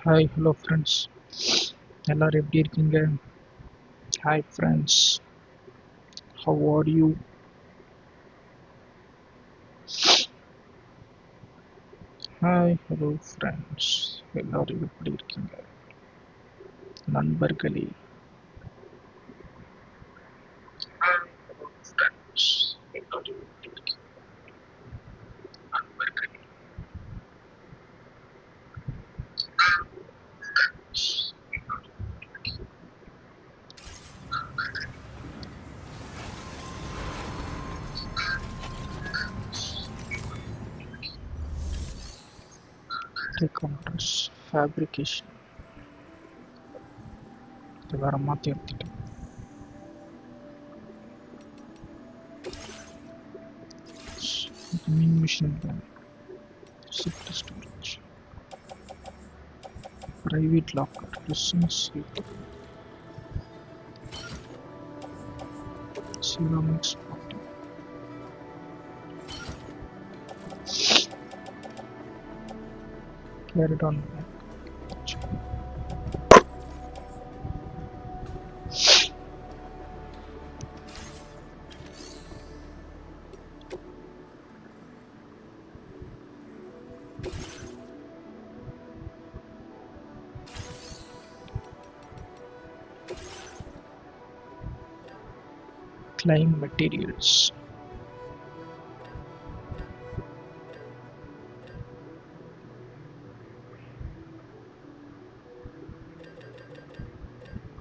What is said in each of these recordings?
Hi, hello friends. எல்லாரும் எப்படி இருக்கீங்க? Hi friends, how are you? Hi, hello friends. எல்லாரும் எப்படி இருக்கீங்க? நண்பர்களே. Hi, hello friends. எல்லாரும் எப்படி இருக்கீங்க? நண்பர்களே. Counters, fabrication. இது வேற மாற்றி எடுத்துட்டேன். Main machine gun, shift storage, private locker, listen suite, ceramics party. Carried on back. Climb materials.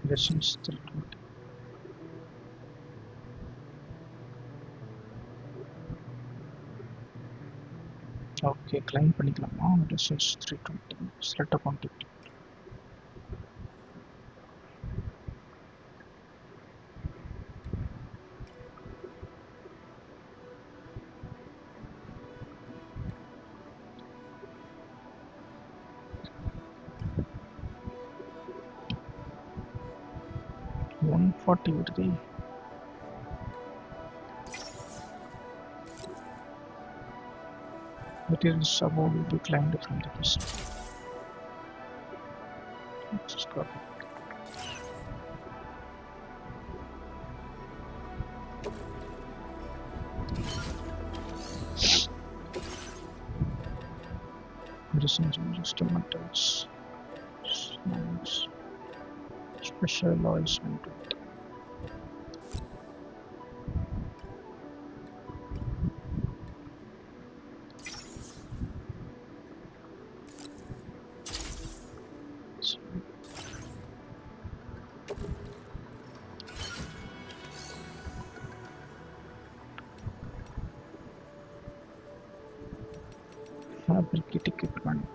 Lessons 320. Okay, climb பண்ணிக்கலாமா? Lessons 320. Select a contact. $140 வருது. Materials above will be climbed from the person. Just copy. Medicines and instrumentals. Science. Special oils and fabricate equipment.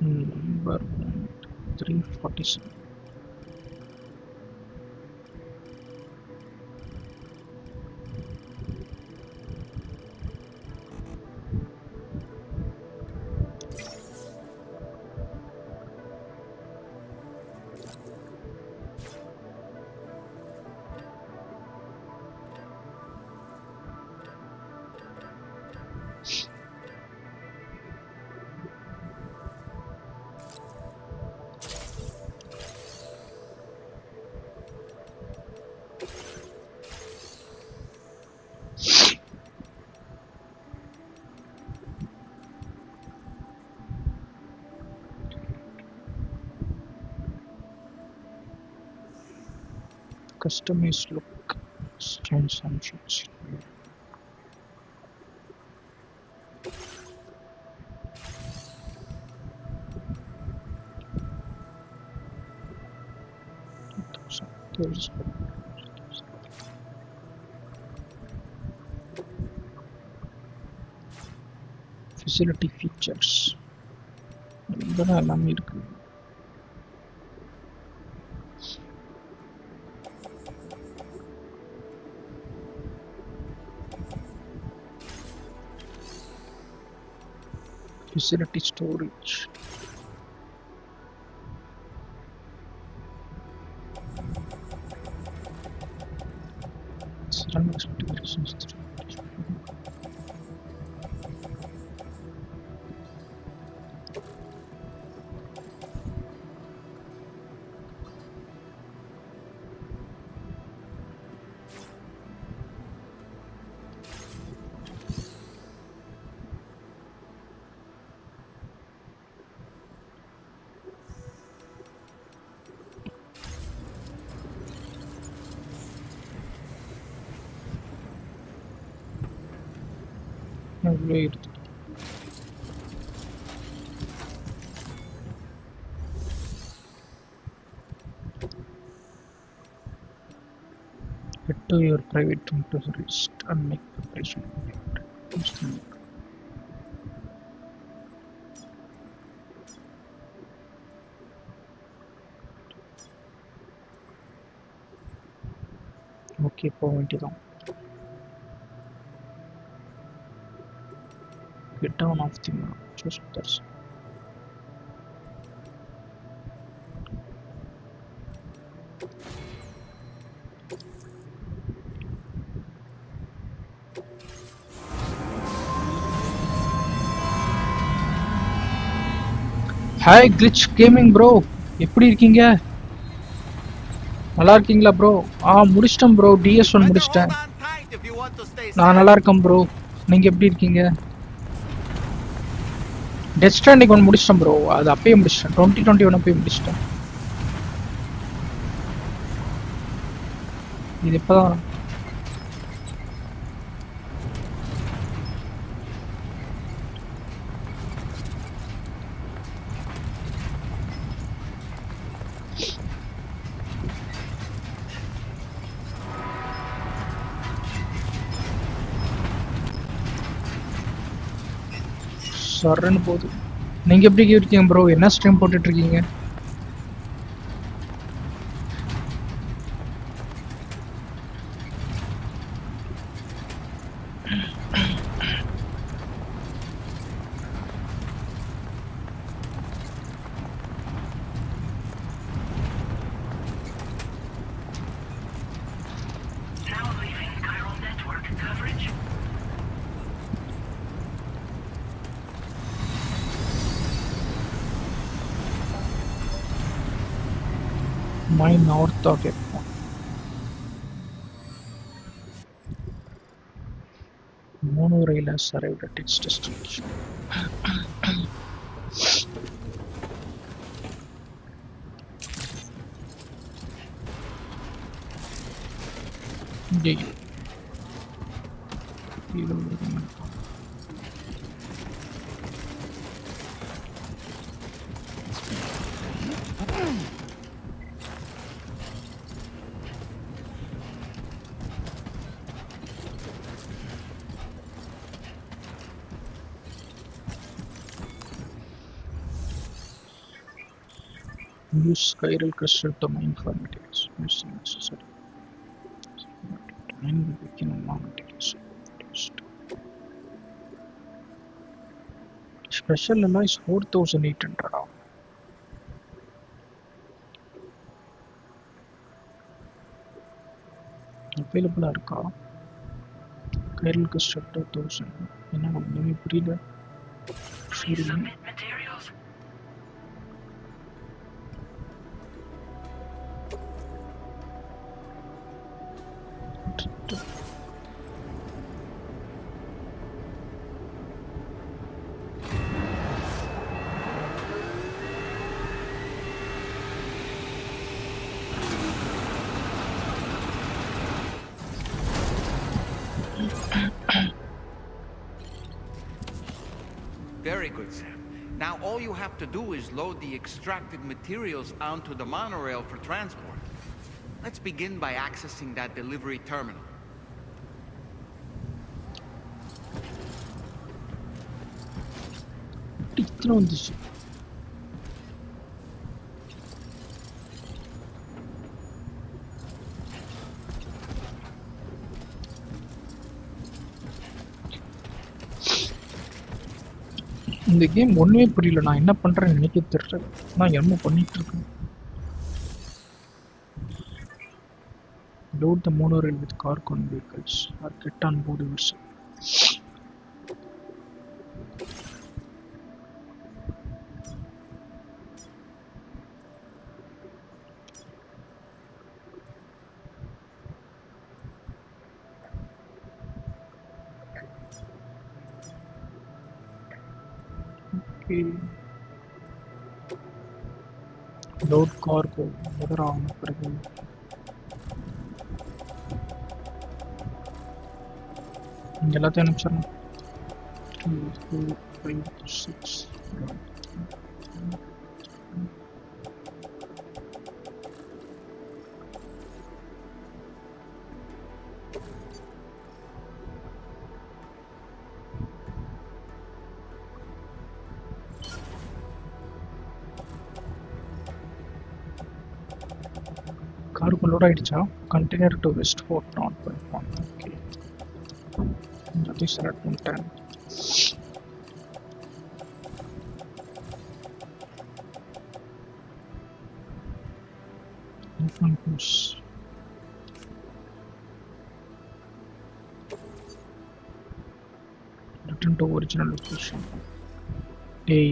Number 347. Customize look, change functions. There's facility features. இதெல்லாம் எல்லாமே இருக்கு. Facility storage. Wait. Get to your private room to rest and make preparation. Okay, point it on. Get down off the map. Just this. Hi Glitch Gaming bro, எப்படி இருக்கீங்க? நல்லா இருக்கீங்களா bro? முடிச்சிட்டேன் bro, DS1 முடிச்சிட்டேன். நான் நல்லா இருக்கேன் bro. நீங்க எப்படி இருக்கீங்க? Death Stranding 1 முடிச்சிட்டேன் bro. அது அப்பயே முடிச்சிட்டேன். 2021 அப்பயே முடிச்சிட்டேன். இது இப்பதான் சரன்னு போகுது. நீங்க எப்படி இருக்கீங்க ப்ரோ? என்ன ஸ்ட்ரீம் போட்டுட்டு இருக்கீங்க? My north of it. Monorail has arrived at its destination. Use chiral crystal to mine for materials. Using necessary. Mine will begin among materials. Special alloy is 4800. Available இருக்கா? chiral crystal 2000. என்ன ஒண்ணுமே புரியல. சரி. Very good, sir. Now all you have to do is load the extracted materials onto the monorail for transport. Let's begin by accessing that delivery terminal. இத்தனை வந்துச்சு. இந்த game ஒண்ணுமே புரியல. நான் என்ன பண்றேன்னு எனக்கே தெரியல. நான் என்ன பண்ணிட்டு இருக்கேன். Load the monorail with cargo and vehicles or get on board yourself. Okay. Load cargo. Other arm பிறகு இங்க எல்லாத்தையும் அனுப்பிச்சிடணும். 2, 4, 5, 6. காருக்கு லோட் ஆயிடுச்சா? Container to West Fort not by one. Okay, எல்லாத்தையும் செலக்ட் பண்ணிட்டேன். Return to original location. A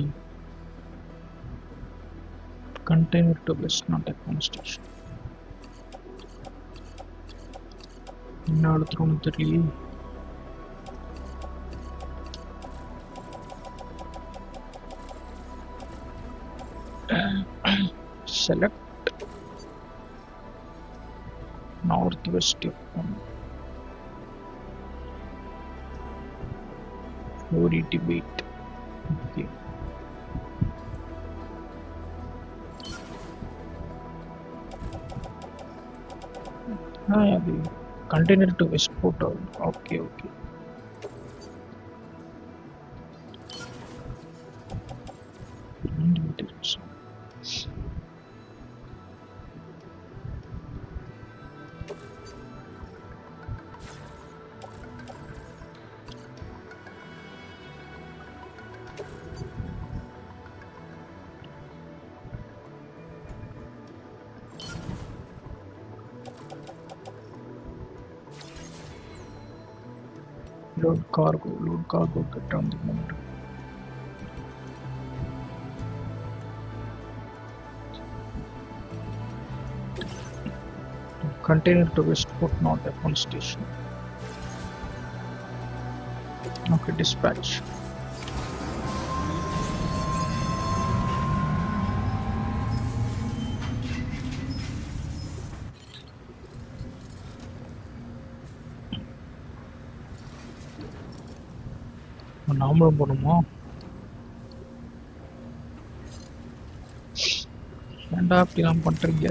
container to west not at one station. என்ன அழுத்துறோம்னு தெரியல. Select northwest 488. Okay. అది container to west port. Okay okay. Load cargo, get on the motor. Container to Westport, not at one station. Okay, dispatch. நாமளும் போகணுமா? ஏன்டா அப்படிலாம் பண்றீங்க?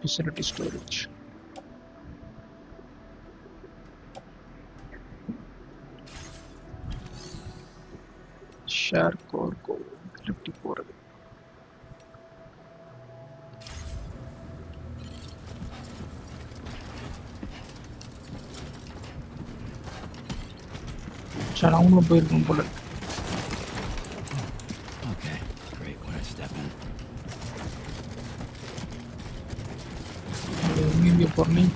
Facility storage. Share cargo. Lefty போறது. சரி, அவங்களும் போயிருக்கணும் போல. Okay, great. When I step in. இங்கே போறீங்க.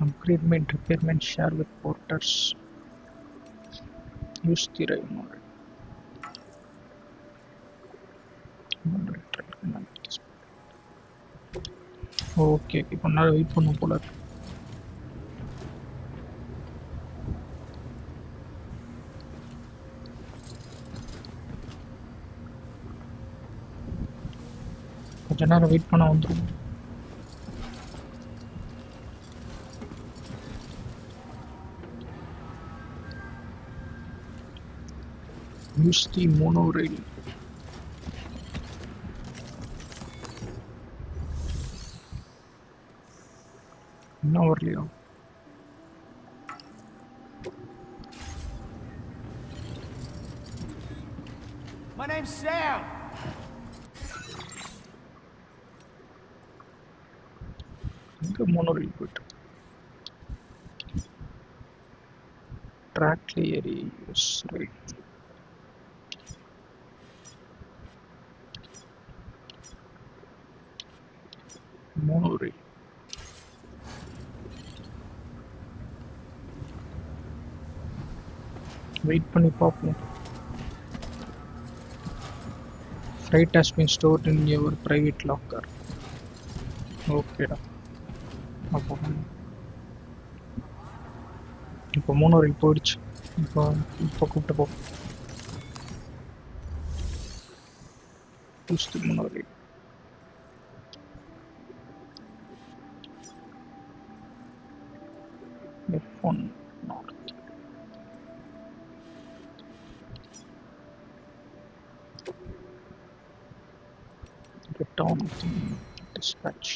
Upgradement, repairment, share with porters. Use the right model. Okay, இப்போ நேரம் வெயிட் பண்ணும் போல. கொஞ்ச நேரம் வெயிட் பண்ண வந்துடும். Use the monorail. இன்னும் வரலையா? My name's Sam. எங்க monorail போயிட்டு? Track area is right. Monorail. Wait பண்ணி பார்ப்போம். Freight has been stored in your private locker. ஓகேடா. அப்போ இப்போ monorail போயிடுச்சு. இப்போ கூப்பிட்டு போ. Use the monorail. F1 north. Get down of the dispatch.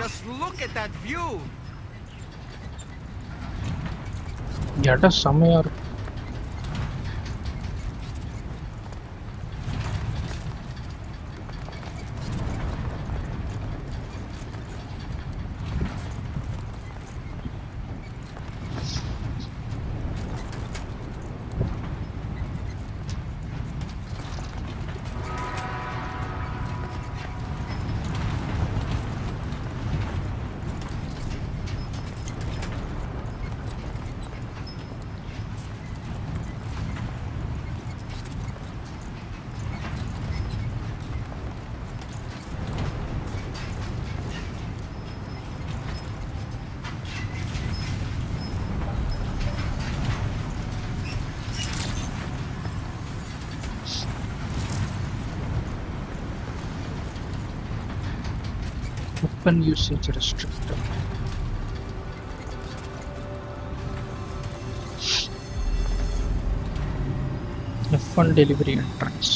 Just look at that view. இடம் செமையா இருக்கு. Weapon usage restricted. F1 delivery entrance.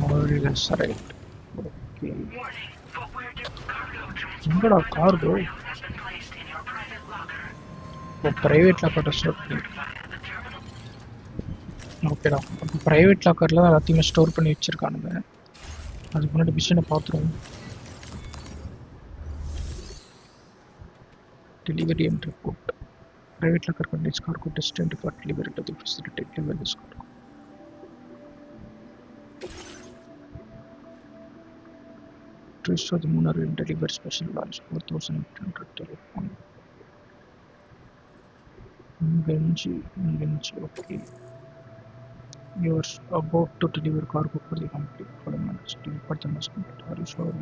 Monorail has arrived. Okay. எங்கடா கார்கோ? பிரைவேட் லாக்கர் ஸ்டோர் பண்ணி. ஓகேடா, அப்போ ப்ரைவேட் லாக்கரில் எல்லாத்தையுமே ஸ்டோர் பண்ணி வச்சுருக்கானுங்க. அதுக்கு முன்னாடி மிஷினை பார்த்துருவோம். Delivery and report. Private locker contains cargo destined for delivery to the facility. Deliver this cargo. To restore the monorail and deliver special launch 4800 telephone. Benji, okay. You are about to deliver cargo for the complete for the minutes. For the must complete. Are you sure?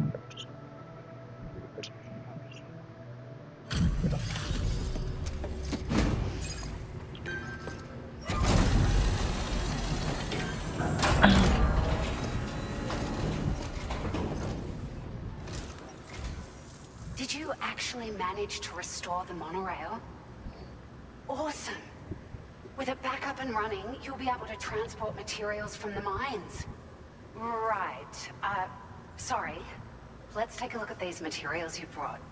Did you actually manage to restore the monorail? Awesome! With it back up and running, you'll be able to transport materials from the mines. Right. Sorry. Let's take a look at these materials you brought.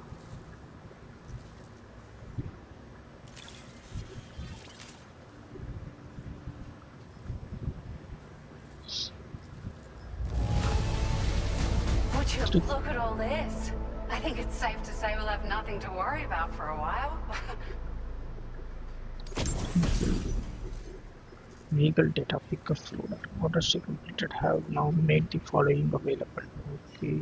Would you look at all this? I think it's safe to say we'll have nothing to worry about for a while. Vehicle data pickup loader. Orders you completed have now made the following available. Okay.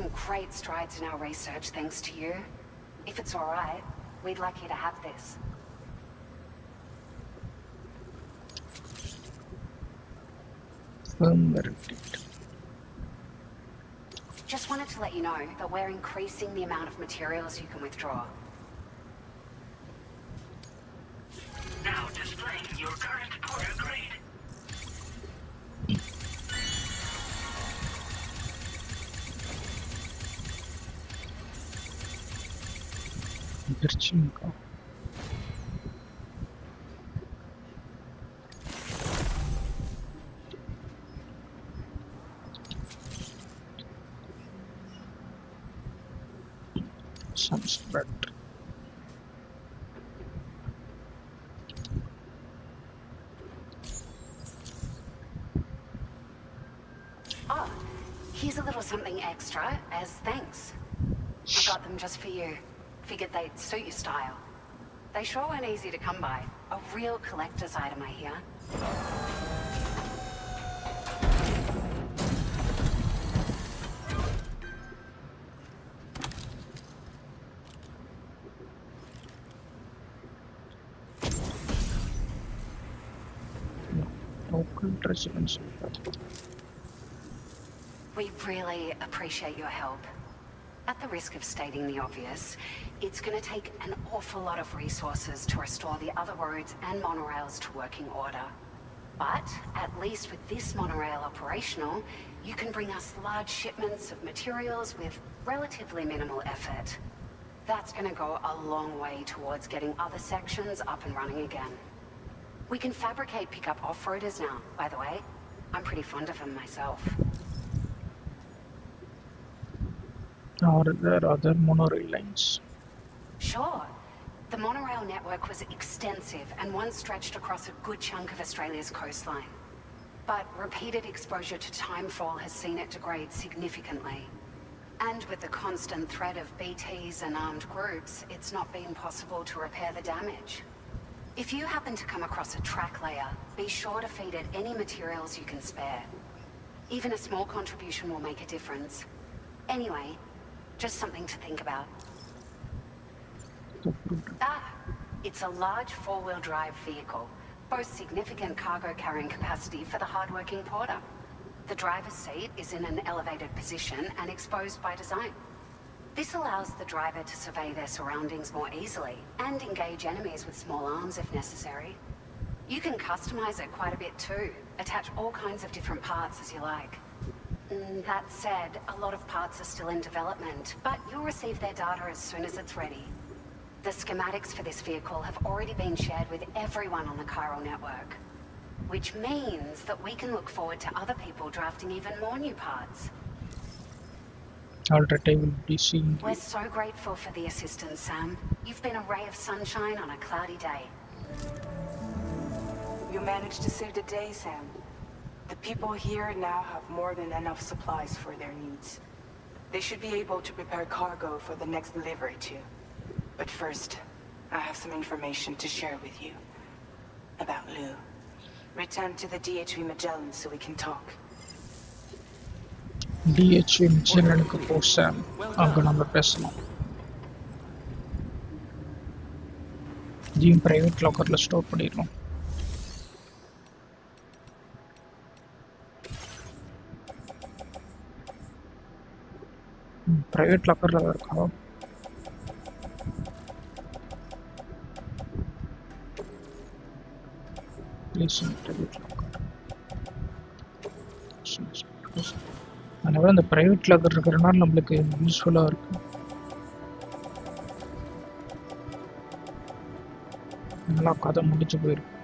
some great strides in our research thanks to you. If it's all right, we'd like you to have this. Firmware update. Just wanted to let you know that we're increasing the amount of materials you can withdraw. Now displaying your current porter grade. Перчинка. Sunspread. Oh, here's a little something extra as thanks. I got them just for you. Figured they'd suit your style. They sure weren't easy to come by. A real collector's item, I hear. Local residential. We really appreciate your help. At the risk of stating the obvious, it's going to take an awful lot of resources to restore the other roads and monorails to working order. But at least with this monorail operational, you can bring us large shipments of materials with relatively minimal effort. That's going to go a long way towards getting other sections up and running again. We can fabricate pickup off-roaders now, by the way. I'm pretty fond of them myself. Are there other monorail lines? Sure. The monorail network was extensive and once stretched across a good chunk of Australia's coastline. But repeated exposure to timefall has seen it degrade significantly. And with the constant threat of BTs and armed groups, it's not been possible to repair the damage. If you happen to come across a track layer, be sure to feed it any materials you can spare. Even a small contribution will make a difference. Anyway, just something to think about. It's a large four-wheel drive vehicle, boasts significant cargo carrying capacity for the hard-working porter. The driver's seat is in an elevated position and exposed by design. This allows the driver to survey their surroundings more easily and engage enemies with small arms if necessary. You can customize it quite a bit too, attach all kinds of different parts as you like. That said, a lot of parts are still in development, but you'll receive their data as soon as it's ready. The schematics for this vehicle have already been shared with everyone on the chiral network, which means that we can look forward to other people drafting even more new parts. Alright, I will be seeing We're so grateful for the assistance, Sam. You've been a ray of sunshine on a cloudy day. You managed to save the day, Sam. The people here now have more than enough supplies for their needs. They should be able to prepare cargo for the next delivery too. But first, I have some information to share with you. About Lou. Return to the DHV Magellan so we can talk. DHV மிச்சனுக்கு போ சாம் அங்கே நம்ம பேசலாம். இதையும் private லாக்கரில் store பண்ணிடலாம். Private லாக்கரில் தான் இருக்கா? Please private locker. அதனால அந்த ப்ரைவேட் லாக்கர் இருக்கிறனால நம்மளுக்கு யூஸ்ஃபுல்லாக இருக்கும். நல்லா கதை முடிச்சு போயிருக்கு.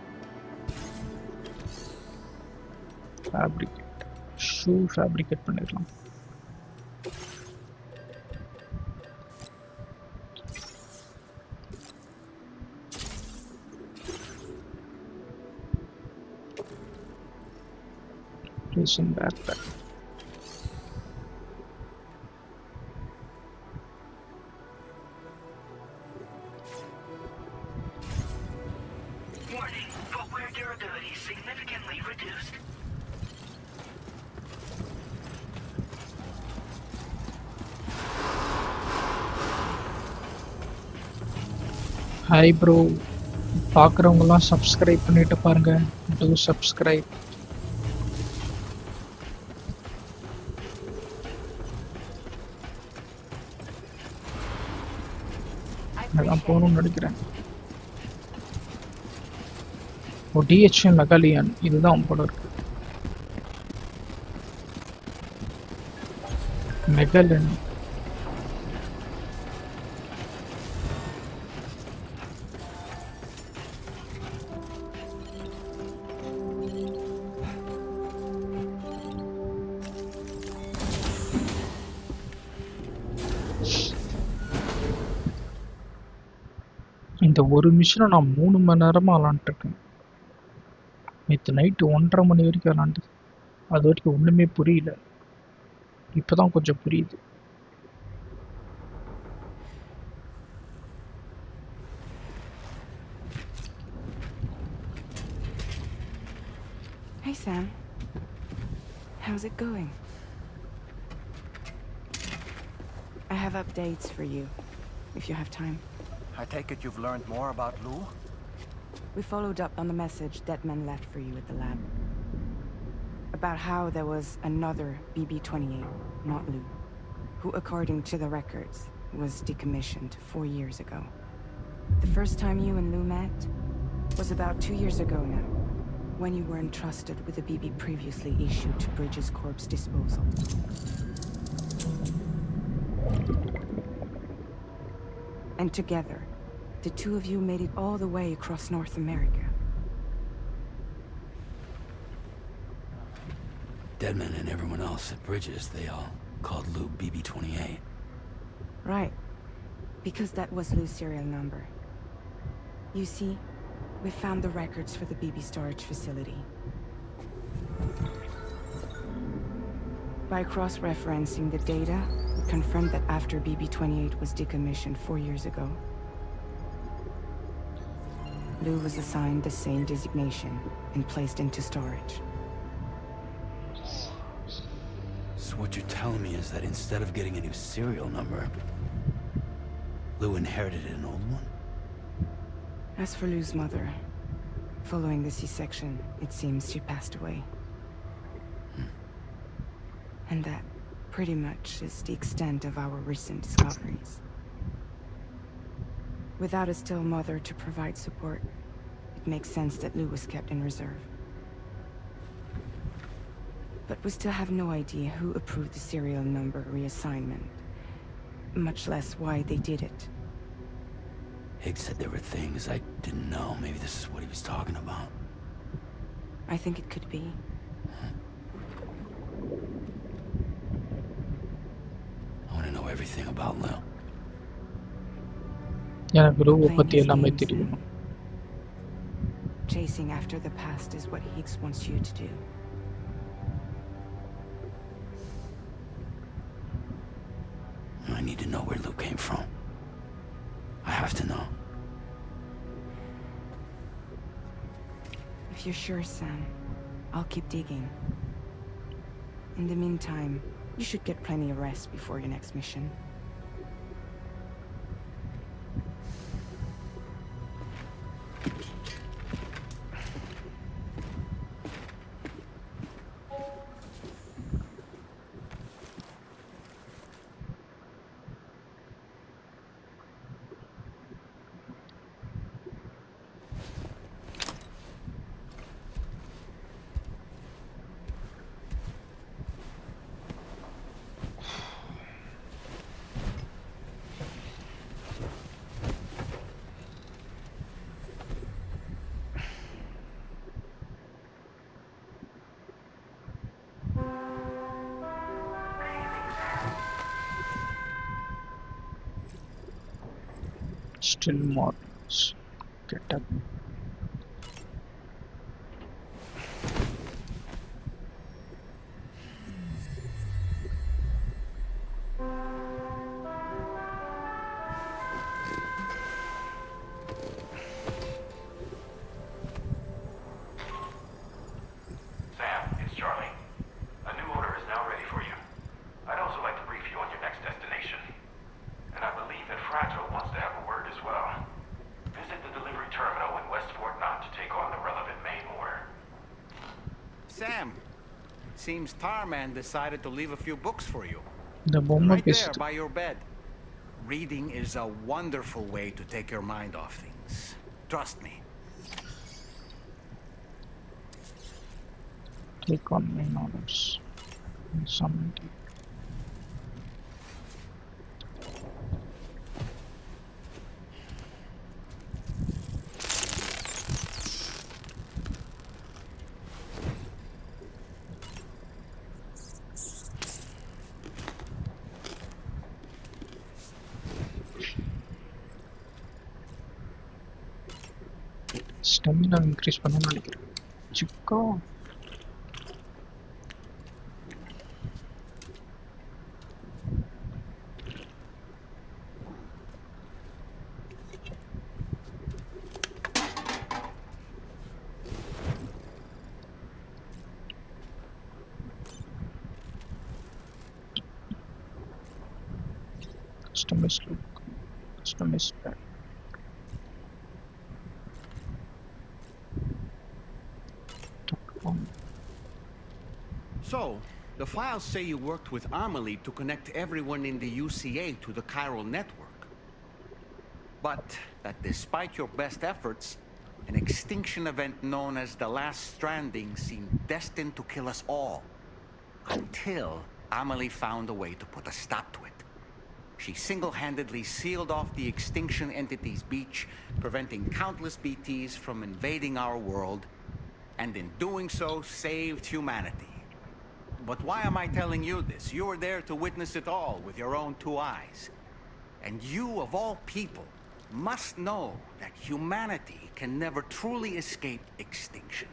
ஃபேப்ரிகேட் ஷூ ஃபேப்ரிகேட் பண்ணிடலாம். Placing backpack. Warning, footwear durability significantly reduced. Hi bro, பார்க்குறவங்கலாம் சப்ஸ்கிரைப் பண்ணிட்டு பாருங்க. To subscribe. நான் போகணும்னு நினைக்கிறேன். ஓ டிஹெச்எம் மெகாலியன் இதுதான் போல இருக்கு. மெகலன் இந்த ஒரு மிஷனை நான் 3 மணி நேரமாக விளாண்டுருக்கேன். நேற்று நைட்டு 1:30 மணி வரைக்கும் விளாண்டது. அது வரைக்கும் ஒன்றுமே புரியல. இப்போதான் கொஞ்சம் புரியுது. Hey, Sam. How's it going? I have updates for you, if you have time. I take it you've learned more about Lou? We followed up on the message Deadman left for you at the lab. About how there was another BB-28, not Lou, who, according to the records, was decommissioned 4 years ago. The first time you and Lou met was about 2 years ago now, when you were entrusted with a BB previously issued to Bridges Corp's disposal. And together, the two of you made it all the way across North America. Deadman and everyone else at Bridges, they all called Lou BB-28. Right. Because that was Lou's serial number. You see, we found the records for the BB storage facility. By cross-referencing the data, we confirmed that after BB-28 was decommissioned 4 years ago, Lou was assigned the same designation and placed into storage. So what you're telling me is that instead of getting a new serial number, Lou inherited an old one? As for Lou's mother, following the C-section, it seems she passed away. And that, pretty much, is the extent of our recent discoveries. Without a still mother to provide support, it makes sense that Lou was kept in reserve. But we still have no idea who approved the serial number reassignment, much less why they did it. Higgs said there were things I didn't know. Maybe this is what he was talking about. I think it could be. I want to know everything about Lou. எனக்கு ரூவை Playing பற்றி his எல்லாமே games, தெரியும். Sam. Chasing after the past is what Higgs wants you to do. I need to know where Lou came from. I have to know. If you're sure, Sam, I'll keep digging. In the meantime, you should get plenty of rest before your next mission. Still models. Get up. Sam, it's Charlie. A new order is now ready for you. I'd also like to brief you on your next destination. And I believe that Fragile wants to have a word as well. seems Tarman decided to leave a few books for you. இந்த பொம்மை Right there பேசுது. by your bed. Reading is a wonderful way to take your mind off things. Trust me. Click on main orders. Summon. Stamina increase பண்ணனும்னு நினைக்கிறேன். சிக்கா customize look, customize pack. So, the files say you worked with Amelie to connect everyone in the UCA to the chiral network. But that despite your best efforts, an extinction event known as the Last Stranding seemed destined to kill us all. Until Amelie found a way to put a stop to it. She single-handedly sealed off the extinction entity's beach, preventing countless BTs from invading our world, and in doing so, saved humanity. But why am I telling you this? You were there to witness it all with your own two eyes. And you, of all people, must know that humanity can never truly escape extinction.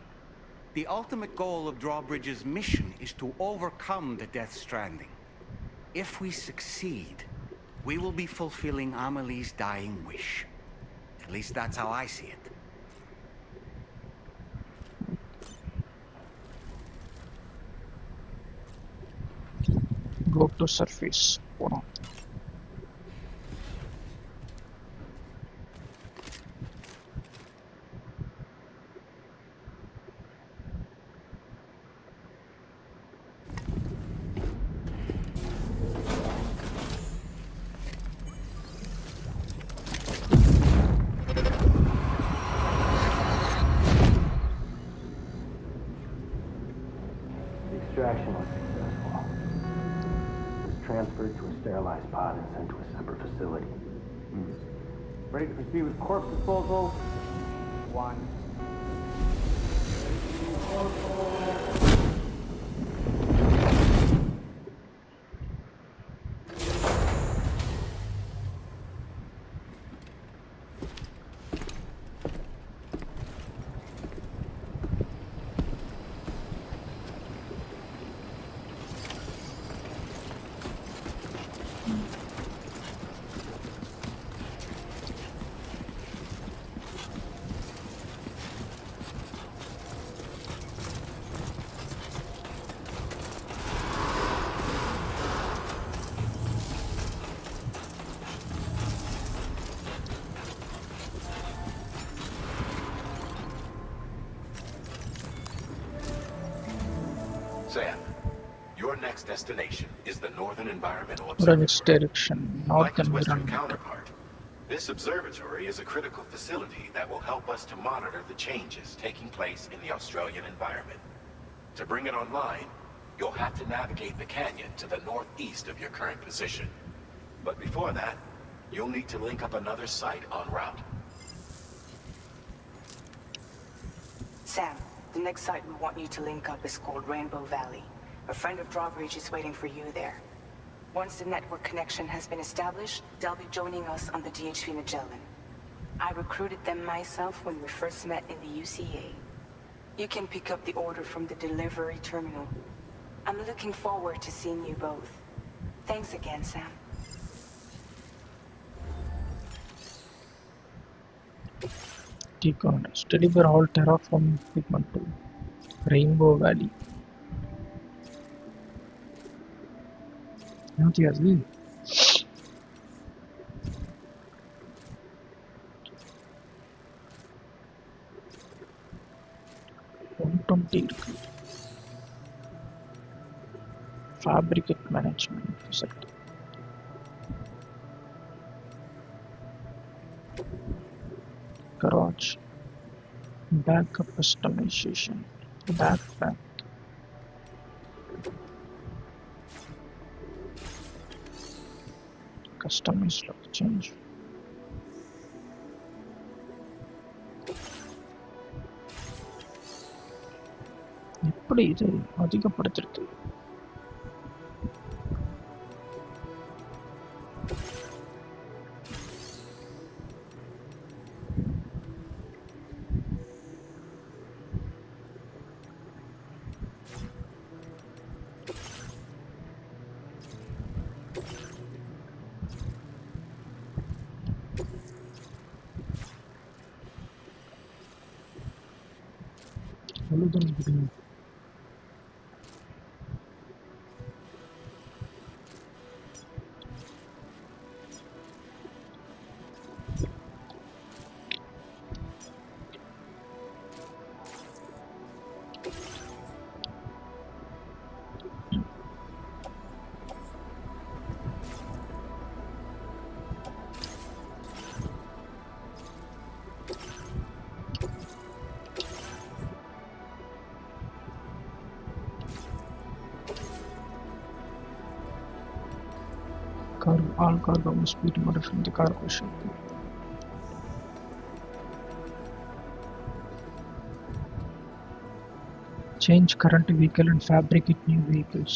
The ultimate goal of Drawbridge's mission is to overcome the Death Stranding. If we succeed, we will be fulfilling Amelie's dying wish. At least that's how I see it. Go to surface. போறோம். The extraction was successful. It was transferred to a sterilized pod and sent to a separate facility. Ready to proceed with corpse disposal? 1. Sam, your next destination is the Northern Environmental Next Observatory. direction. North Like its western environment. counterpart, this observatory is a critical facility that will help us to monitor the changes taking place in the Australian environment. To bring it online, you'll have to navigate the canyon to the northeast of your current position. But before that, you'll need to link up another site en route. Sam, the next site we want you to link up is called Rainbow Valley. A friend of Drawbridge is waiting for you there. Once the network connection has been established, they'll be joining us on the DHV Magellan. I recruited them myself when we first met in the UCA. You can pick up the order from the delivery terminal. I'm looking forward to seeing you both. Thanks again, Sam. Decones. Deliver all terraforming equipment to Rainbow Valley. என்னது அது? $120 இருக்கு. fabricate management set. Garage. Backup customization. Backpack. Customize lock change. எப்படி இது அதிகப்படுத்துறது? அவ்வளவுதான் புரியும். All cargo must be removed from the cargo ship. Change current vehicle and fabricate new vehicles.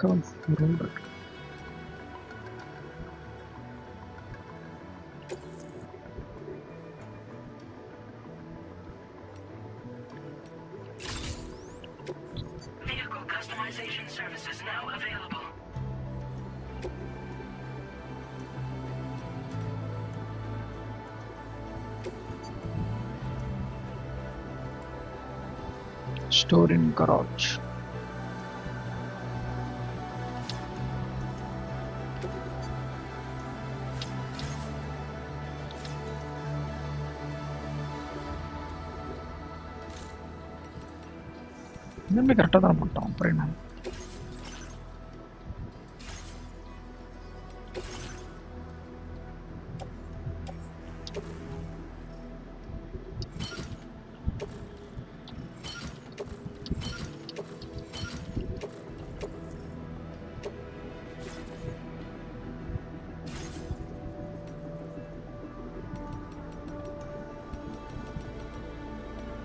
Come forward. Services now available. Store in garage. இன்னுமே கரெக்டாக தான் பண்ணிட்டோம். அப்புறம் என்ன?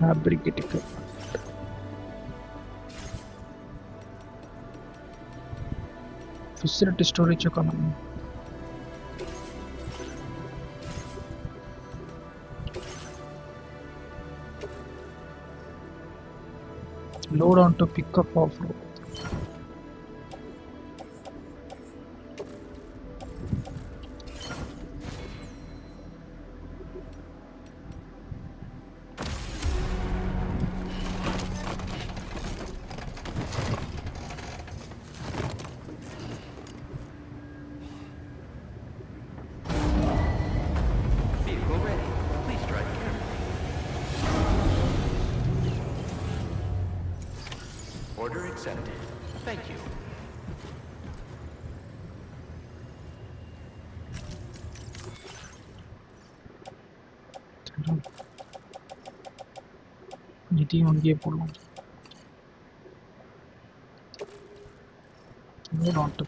Fabricate equipment. Facility storage economy. Load on to pick up off-road. Order accepted. Thank you. இதையும் அங்கேயே போடலாம். Load on to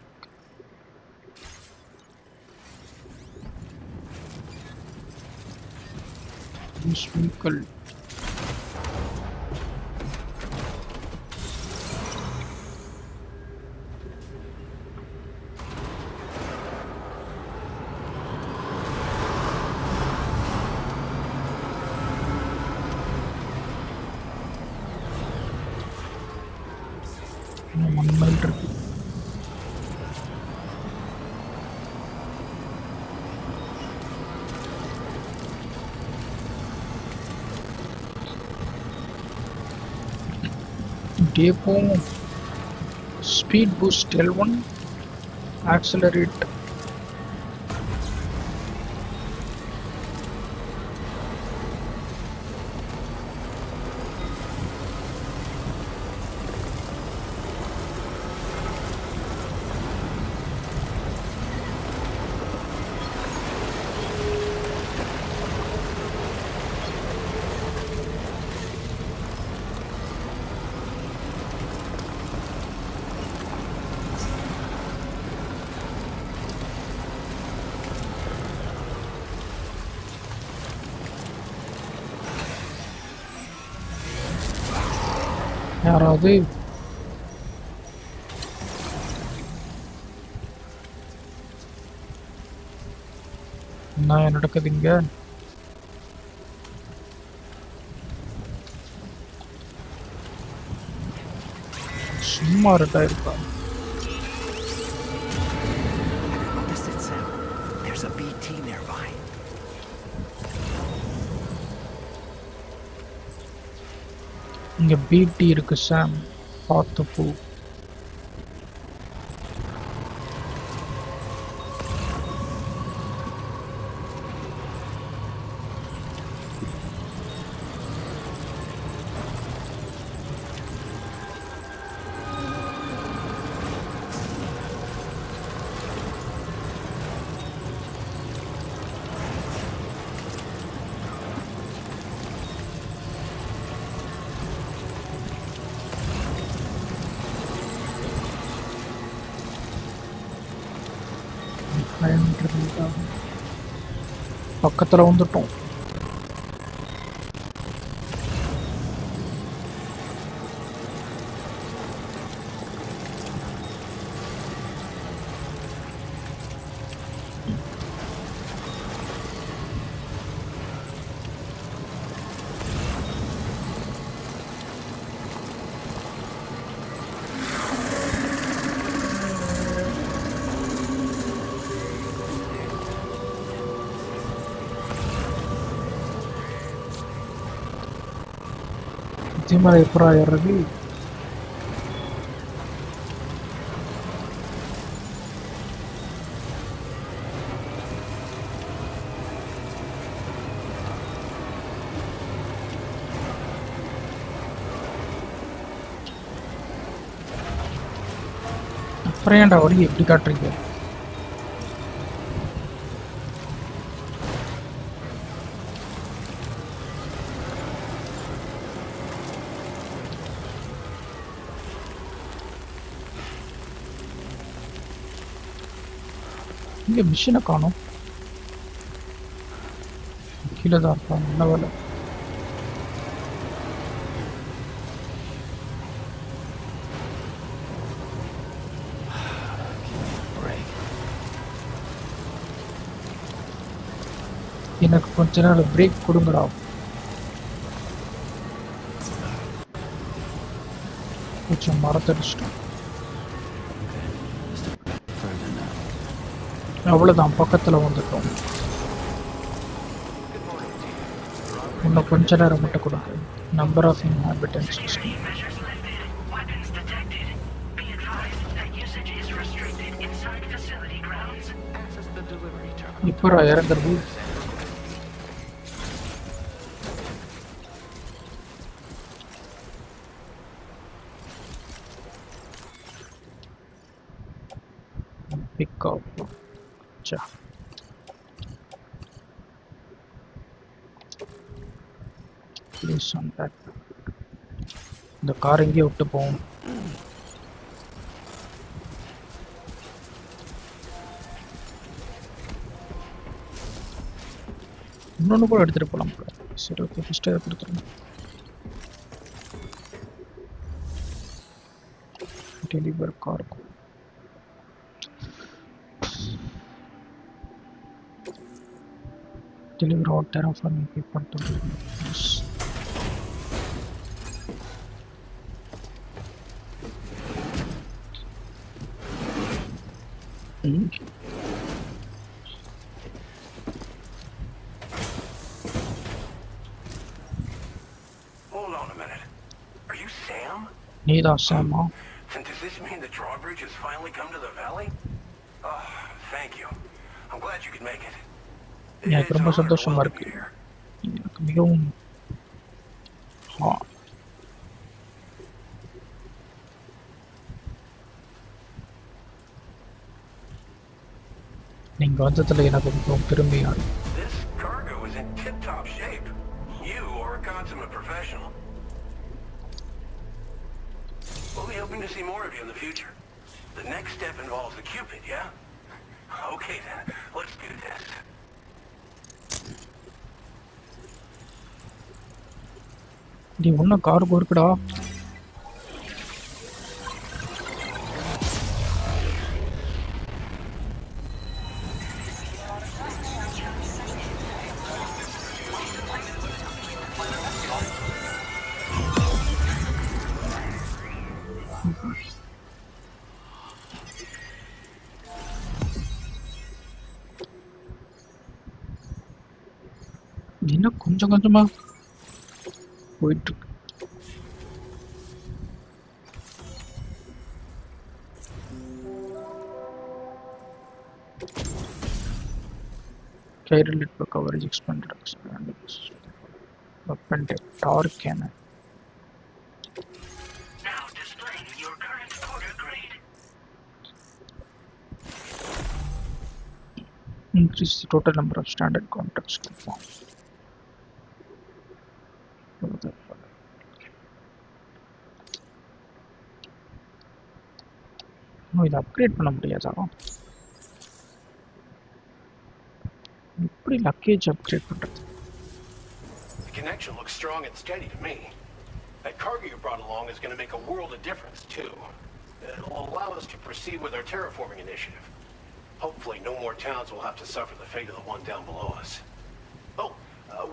use vehicle. One mile இருக்கு. Depot speed boost L1, accelerate யாராவது என்ன நடக்குது இங்க? சும்மா இருக்கா இருக்கா? Noticed it, Sam. There's a BT nearby. இங்க பிடி இருக்கு சாம், பார்த்து போ. பக்கத்துல வந்துட்டோம். Gimana prior lagi? Friend அவரு எப்படி காட்டுறீங்க? இங்க மிஷினை காணோம். கீழே தான் இருப்பான். நல்ல வேலை. எனக்கு கொஞ்ச நேரம் பிரேக் கொடுங்கடா. கொஞ்சம் மரத்தடிச்சிட்டோம். அவ்வளோதான், பக்கத்தில் வந்துட்டோம். இன்னும் கொஞ்ச நேரம் மட்டும் கொடுங்க. Number of inhabitants. இப்போ இறங்குறது pick up. Acha. Please on that. இந்த கார் எங்கேயே விட்டு போகும். இன்னொன்று கூட எடுத்துகிட்டு போகலாம். சரி, ஓகே, ஃபஸ்ட்டு அதை கொடுத்துருங்க. Deliver cargo. Deliver all terraforming people to the yes. Hold on a minute. Are you Sam? Need a Sam. And does this mean the drawbridge has finally come to the valley? Oh, thank you. I'm glad you could make it. எனக்கு ரொம்ப சந்தோஷமா இருக்கு. எனக்கு மிகவும் நீங்க வந்ததுல எனக்கு மிகவும் பெருமையா இருக்கு. This cargo is in tip-top shape. You are a consummate professional. We'll be hoping to see more of you in the future. The next step involves the Cupid, yeah? Okay then, let's do this. நீ ஒன்றும் cargo இருக்குடா. இன்னும் கொஞ்சம் கொஞ்சமா போயிட்டு இருக்கு. Carried for coverage expanded. Weapon type torque cannon. Now displaying your current order grade. Increase the total number of standard contracts to form. No, இது upgrade பண்ண முடியாதா? எப்படி லக்கேஜ் அப்கிரேட் பண்றது? The connection looks strong and steady to me. That cargo you brought along is going to make a world of difference, too. It'll allow us to proceed with our terraforming initiative. Hopefully no more towns will have to suffer the fate of the one down below us. Oh,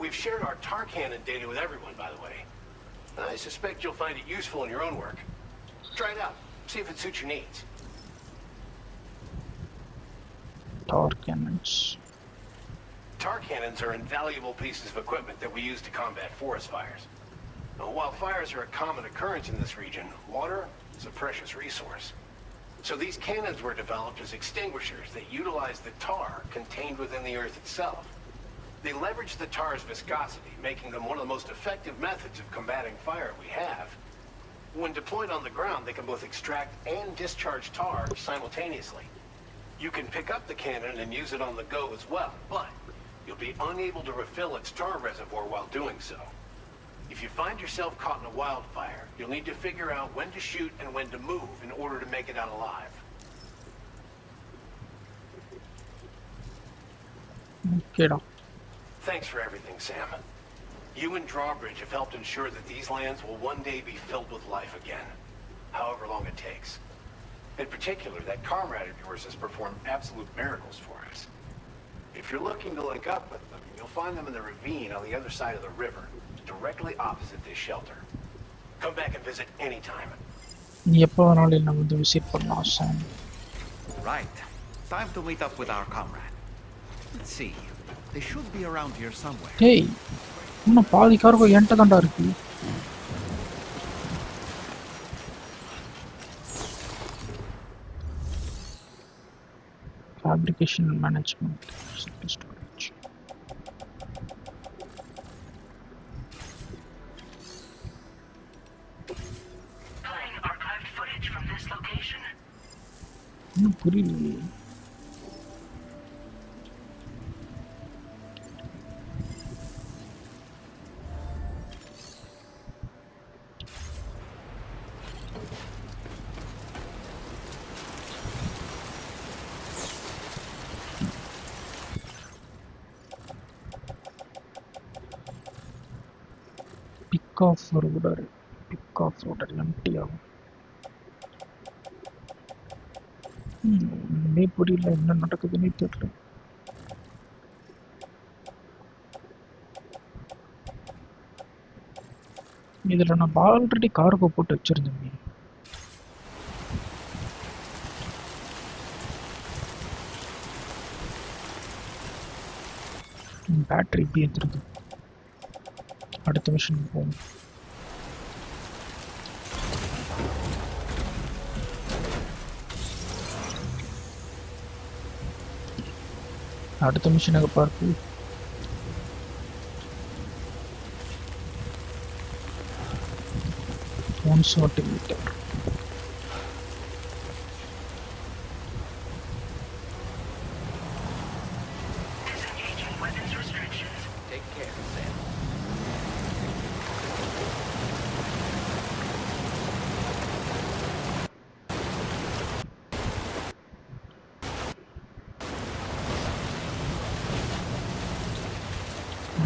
we've shared our tar cannon data with everyone, by the way. I suspect you'll find it useful in your own work. Try it out. See if it suits your needs. Torque cannons. Tar cannons are invaluable pieces of equipment that we use to combat forest fires. Now, while fires are a common occurrence in this region, water is a precious resource. So these cannons were developed as extinguishers that utilize the tar contained within the earth itself. They leverage the tar's viscosity, making them one of the most effective methods of combating fire we have. When deployed on the ground, they can both extract and discharge tar simultaneously. You can pick up the cannon and use it on the go as well, but you'll be unable to refill its tar reservoir while doing so. If you find yourself caught in a wildfire, you'll need to figure out when to shoot and when to move in order to make it out alive. Okay. Thanks for everything, Sam. You and Drawbridge have helped ensure that these lands will one day be filled with life again, however long it takes. In particular, that comrade of yours has performed absolute miracles for us. If you're looking to link up with them, you'll find them in the ravine on the other side of the river, directly opposite this shelter. Come back and visit anytime. நீ எப்போ வேணாலும் என்ன வந்து visit பண்ணலாம் சாம். Right. Time to meet up with our comrade. Let's see. They should be around here somewhere. டேய், இன்னும் பாதி cargo என்கிட்ட தான்டா இருக்கு. Fabrication management. Storage. Playing archived footage from this location. இன்னும் புரியலையே. Pick off rotor empty ஆகும். ஒண்ணுமே புரியல, என்ன நடக்குதுன்னே தெரியல. இதுல நான் ஆல்ரெடி கார்கோ போட்டு வச்சிருந்தேன். பேட்டரி இப்படி எடுத்துருக்கு. அடுத்த மிஷன் போகும். அடுத்த மிஷனுக்கு பார்த்து one shot metre. Disengaging weapons restrictions. Take care, Sam.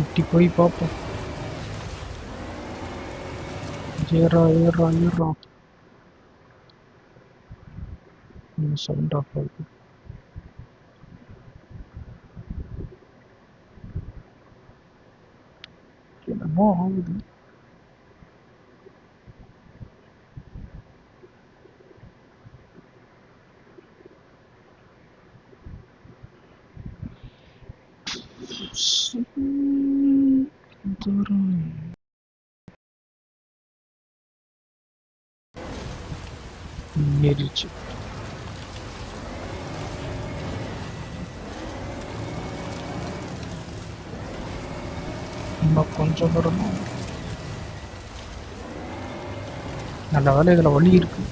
இப்படி போய் பார்ப்போம். ஏறா சவுண்ட் ஆஃப் ஆகுது. என்னமோ ஆகுது. ஏறிச்சு. இன்னும் கொஞ்சம் வரணும். நல்ல வேலை இதில் வழி இருக்கு.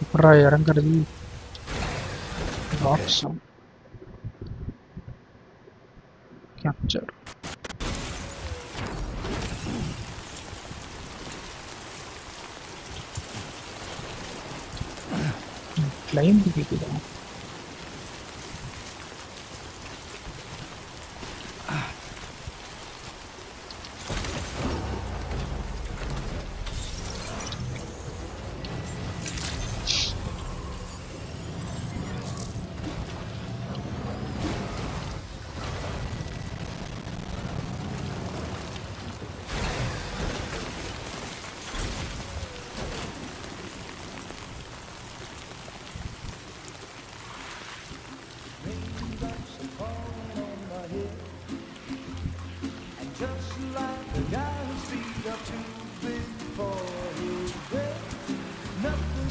எப்படா இறங்குறது? Option capture. கிளைம்பு கேக்குதா?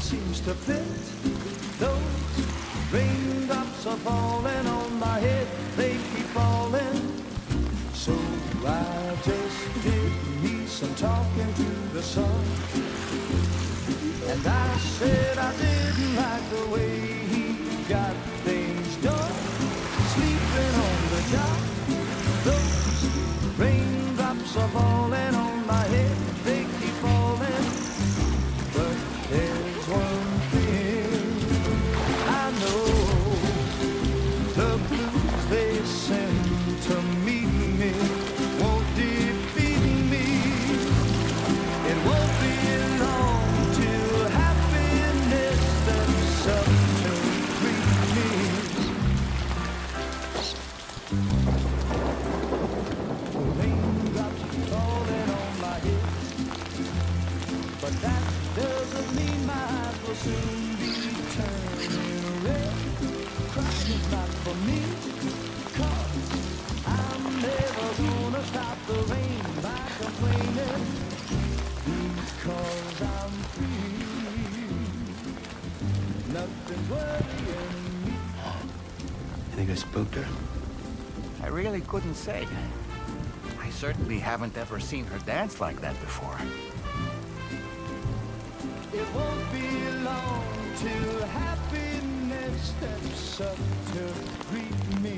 Seems to fit. Those raindrops are falling on my head, they keep falling. So I just did me some talking to the sun. And I said I didn't like the way he got things done. Sleeping on the job. Those raindrops are falling on my head, they keep falling. But there's one thing I know, the blues they send to meet me won't defeat me. It won't be long till happiness steps up to greet me. Raindrops falling on my head, but that doesn't mean my eyes will soon be turning red. Crying's not for me, 'cause I'm never gonna stop the rain by complaining, because I'm free. Nothing's worrying me. You think I spooked her? I really couldn't say. I certainly haven't ever seen her dance like that before. It won't be long till happiness steps up to greet me.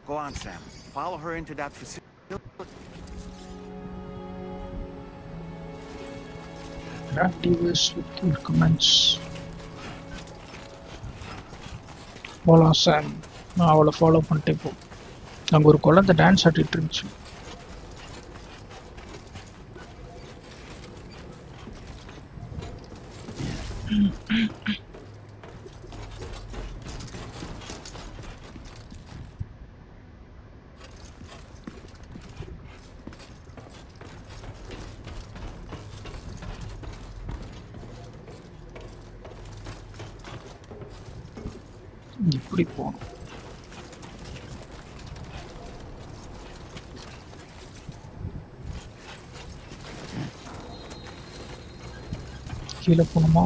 Go on, Sam. Follow her into that facility. Activists with recommends. போலாம் சாம். நான் அவளை follow பண்ணிட்டே போ. அங்கே ஒரு குழந்தை dance ஆடிட்டு இருந்துச்சு. இப்படி போகணும். கீழே போகணுமா?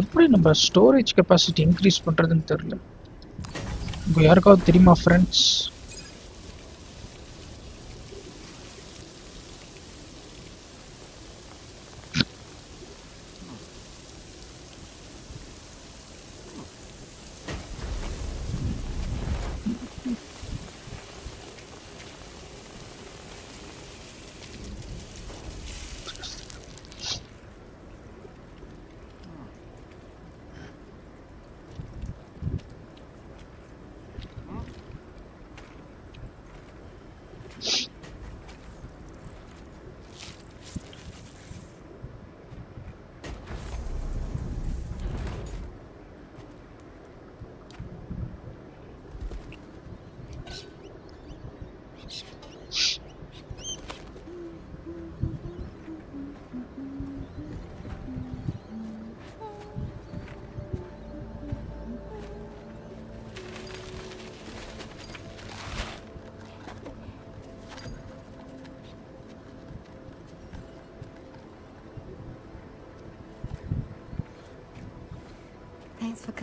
எப்படி நம்ம ஸ்டோரேஜ் கெப்பாசிட்டி இன்க்ரீஸ் பண்ணுறதுன்னு தெரியல. உங்கள் யாருக்காவது தெரியுமா friends?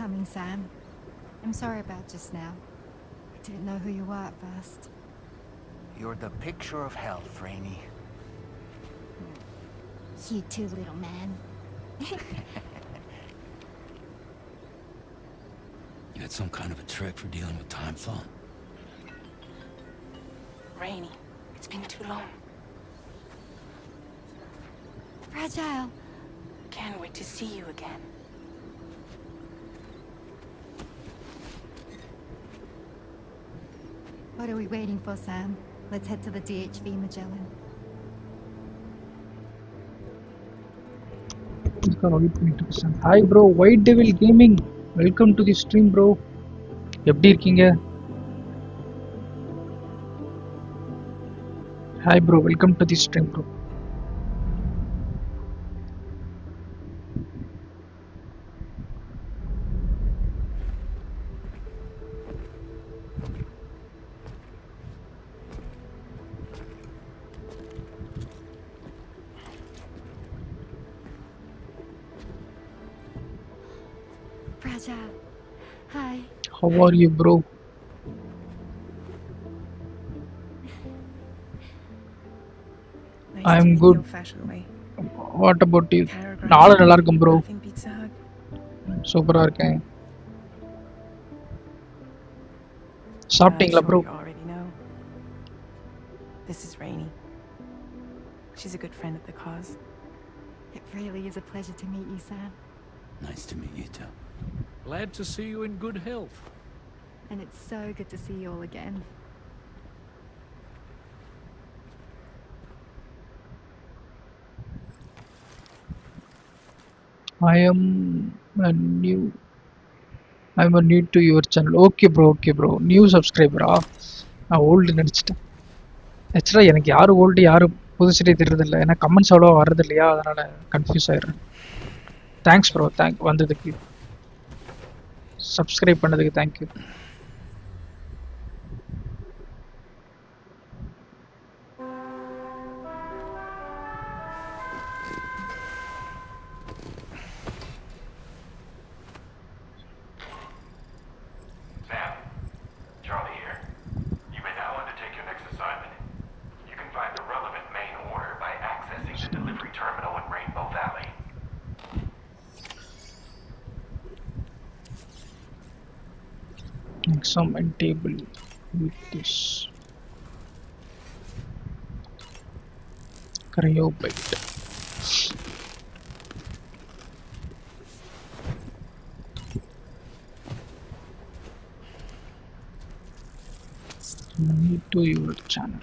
coming, Sam. I'm sorry about just now. I didn't know who you were at first. You're the picture of health, Rainey. You too, little man. You had some kind of a trick for dealing with time fall? Rainey, it's been too long. Fragile. Can't wait to see you again. What are we waiting for, Sam? Let's head to the DHV Magellan. Hi bro, White Devil Gaming. Welcome to the stream bro. எப்படி இருக்கீங்க? Hi bro, welcome to the stream bro. Fragile. Hi. How are you bro? Nice I'm to meet good. you old-fashioned way. What about you? Paragraph நானும் நல்லா இருக்கேன் bro. nothing beats a hug. சூப்பரா இருக்கேன். I'm சாப்பிட்டீங்களா sure bro? you already know. This is Rainey. She's a good friend of the cause. It really is a pleasure to meet you, Sam. Nice to meet you too. Glad to see you in good health. And it's so good to see you all again. I'm a new to your channel. Okay bro, new subscriber. நான் old நினச்சிட்டேன். ஆக்சுவலாக எனக்கு யார் old யார் புதுசுட்டே தெரியறதில்ல. ஏன்னா comments அவ்வளோ வர்றது இல்லையா, அதனால் கன்ஃபியூஸ் ஆயிடுறேன். தேங்க்ஸ் ப்ரோ, வந்ததுக்கு சப்ஸ்கிரைப் பண்ணதுக்கு thank you. Sam, Charlie here. You may now undertake your next assignment. You can find the relevant main order by accessing the delivery terminal in Rainbow Valley. Examine table with this cryobite. Need to your channel.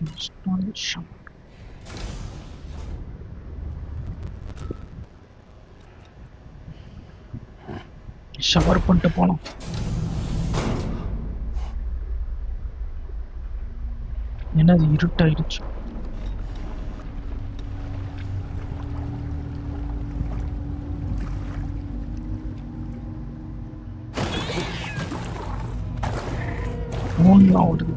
Installation. Shower பண்ணிட்டு போனோம். என்னது இருட்டாயிருச்சு. ஃபோன்லாம் ஓடுது.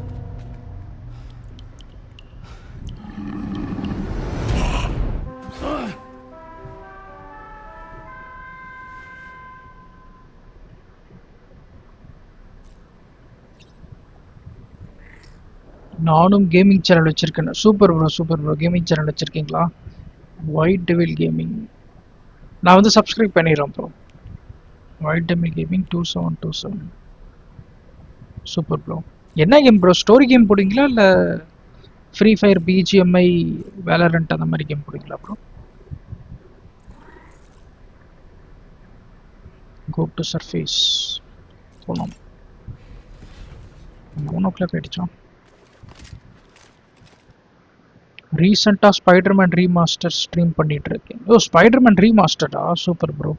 நானும் gaming channel வச்சிருக்கேன். Super bro gaming channel வச்சிருக்கீங்களா? White devil gaming நான் வந்து சப்ஸ்கிரைப் பண்ணிடுறேன் bro. White devil gaming 2727. Super bro. என்ன கேம் ப்ரோ? ஸ்டோரி கேம் போடுவீங்களா இல்லை ஃப்ரீ ஃபயர், பிஜிஎம்ஐ, வேலரண்ட் அந்த மாதிரி கேம் போடுவீங்களா ப்ரோ? கோ டு சர்ஃபேஸ் போனோம். 3 o'clock ஆயிடுச்சோம். ரீசெண்டாக ஸ்பைடர்மேன் ரீமாஸ்டர் ஸ்ட்ரீம் பண்ணிட்டு இருக்கேன். ஓ, ஸ்பைடர்மேன் ரீமாஸ்டரா? Super bro.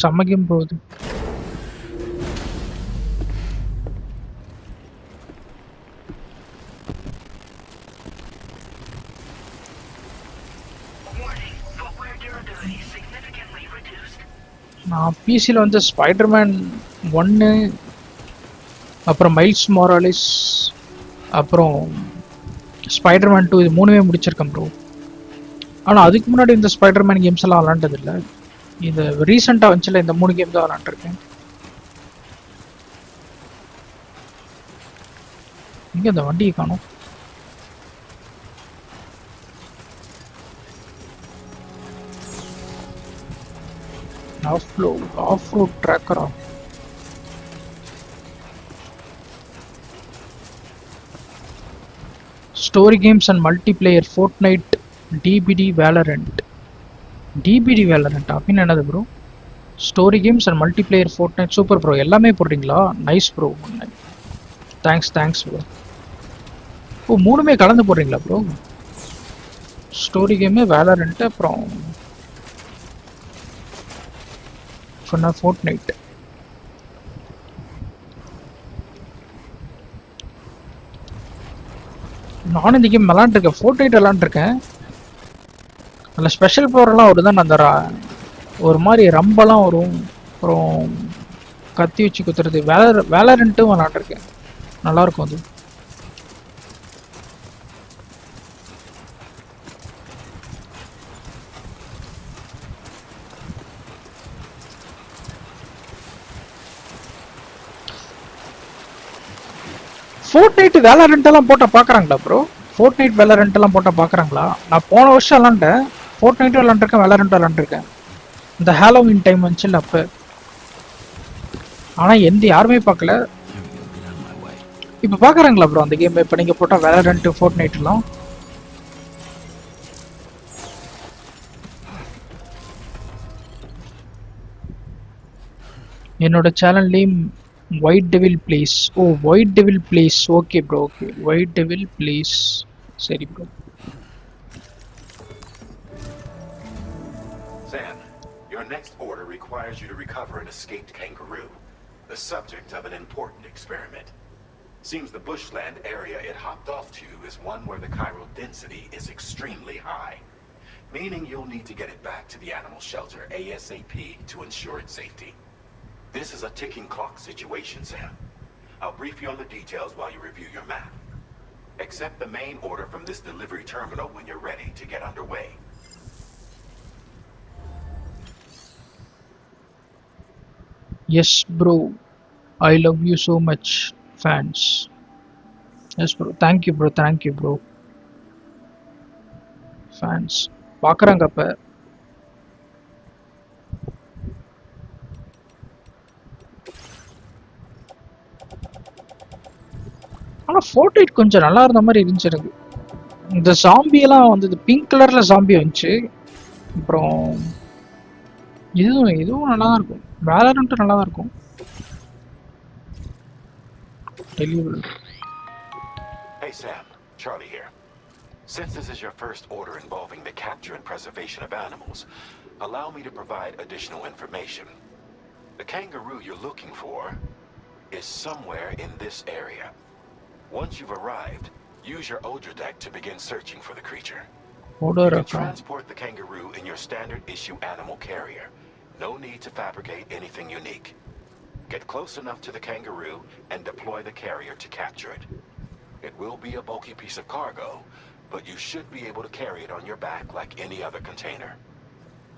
செம்ம கேம் ப்ரோ இது. நான் பிசியில் வந்து ஸ்பைடர்மேன் 1, அப்புறம் மைல்ஸ் மொராலிஸ், அப்புறம் ஸ்பைடர்மேன் 2 இது மூணுமே முடிச்சிருக்கேன் ப்ரோ. ஆனால் அதுக்கு முன்னாடி இந்த ஸ்பைடர்மேன் கேம்ஸ் எல்லாம் விளாண்டதில்லை. இது ரீசெண்டாக வந்துச்சுல இந்த 3 கேம் தான் விளாண்டுருக்கேன். இங்கே இந்த வண்டியை காணும். ஆஃப் ரோட் ட்ராக்கரா? Story games and multiplayer Fortnite, DBD Valorant. DBD Valorant அப்படின்னு என்னது bro? Story games and multiplayer Fortnite. Super bro, எல்லாமே போடுறீங்களா? Nice bro, thanks bro. Oh, மூணுமே கலந்து போடுறீங்களா ப்ரோ? ஸ்டோரி கேமு, வேலரண்ட், அப்புறம் ஃபோர்ட்நைட். நானும் இந்த கேம் விளாண்டுருக்கேன், ஃபோர்ட்நைட் விளாண்டுருக்கேன். அதில் ஸ்பெஷல் பவர்லாம் வருது தான். அந்த ஒரு மாதிரி ரம்பெல்லாம் வரும், அப்புறம் கத்தி வச்சு குத்துறது. வேலரண்ட்டும் விளாண்டுருக்கேன், நல்லாயிருக்கும் அது. ஃபோர்ட்நைட் வேலரண்ட் எல்லாம் போட்டால் பார்க்குறாங்களா ப்ரோ? ஃபோர்ட்நைட் வேலரண்ட் எல்லாம் போட்டால் பார்க்குறாங்களா? நான் போன வருஷம் விளாண்டேன், ஃபோர்ட்நைட்டும் விளாண்டுருக்கேன், வேலரண்ட்டும் விளாண்டுருக்கேன். இந்த ஹாலோவின் டைம் வந்துச்சுல்ல அப்போ. ஆனால் யாருமே பார்க்கல. இப்போ பார்க்குறாங்களா ப்ரோ அந்த கேம்? இப்போ நீங்கள் போட்டால் வேலரண்ட், ஃபோர்ட்நைட்லாம் என்னோட channel name White Devil Plays. Oh, White Devil Plays. Okay bro, okay. White Devil Plays, சரி bro. Sam, your next order requires you to recover an escaped kangaroo, the subject of an important experiment. Seems the bushland area it hopped off to is one where the chiral density is extremely high, meaning you'll need to get it back to the animal shelter ASAP to ensure its safety. This is a ticking clock situation, Sam. I'll brief you on the details while you review your map. Accept the main order from this delivery terminal when you're ready to get underway. Yes bro, I love you so much, fans. Yes bro, thank you bro. Fans பார்க்குறாங்க அப்போ. ஆனால் Fortnite கொஞ்சம் நல்லா இருந்த மாதிரி இருந்துச்சு எனக்கு. இந்த சாம்பியெல்லாம் வந்து பிங்க் கலரில் சாம்பி வந்துச்சு. அப்புறம் இதுவும் நல்லா தான் இருக்கும், வேலரண்ட்டும் நல்லா தான் இருக்கும். Hey Sam, Charlie here. Since this is your first order involving the capture and preservation of animals, allow me to provide additional information. The kangaroo you're looking for is somewhere in this area. Once you've arrived, use your Odra deck to begin searching for the creature. You can transport the kangaroo in your standard issue animal carrier. No need to fabricate anything unique. Get close enough to the kangaroo and deploy the carrier to capture it. It will be a bulky piece of cargo, but you should be able to carry it on your back like any other container.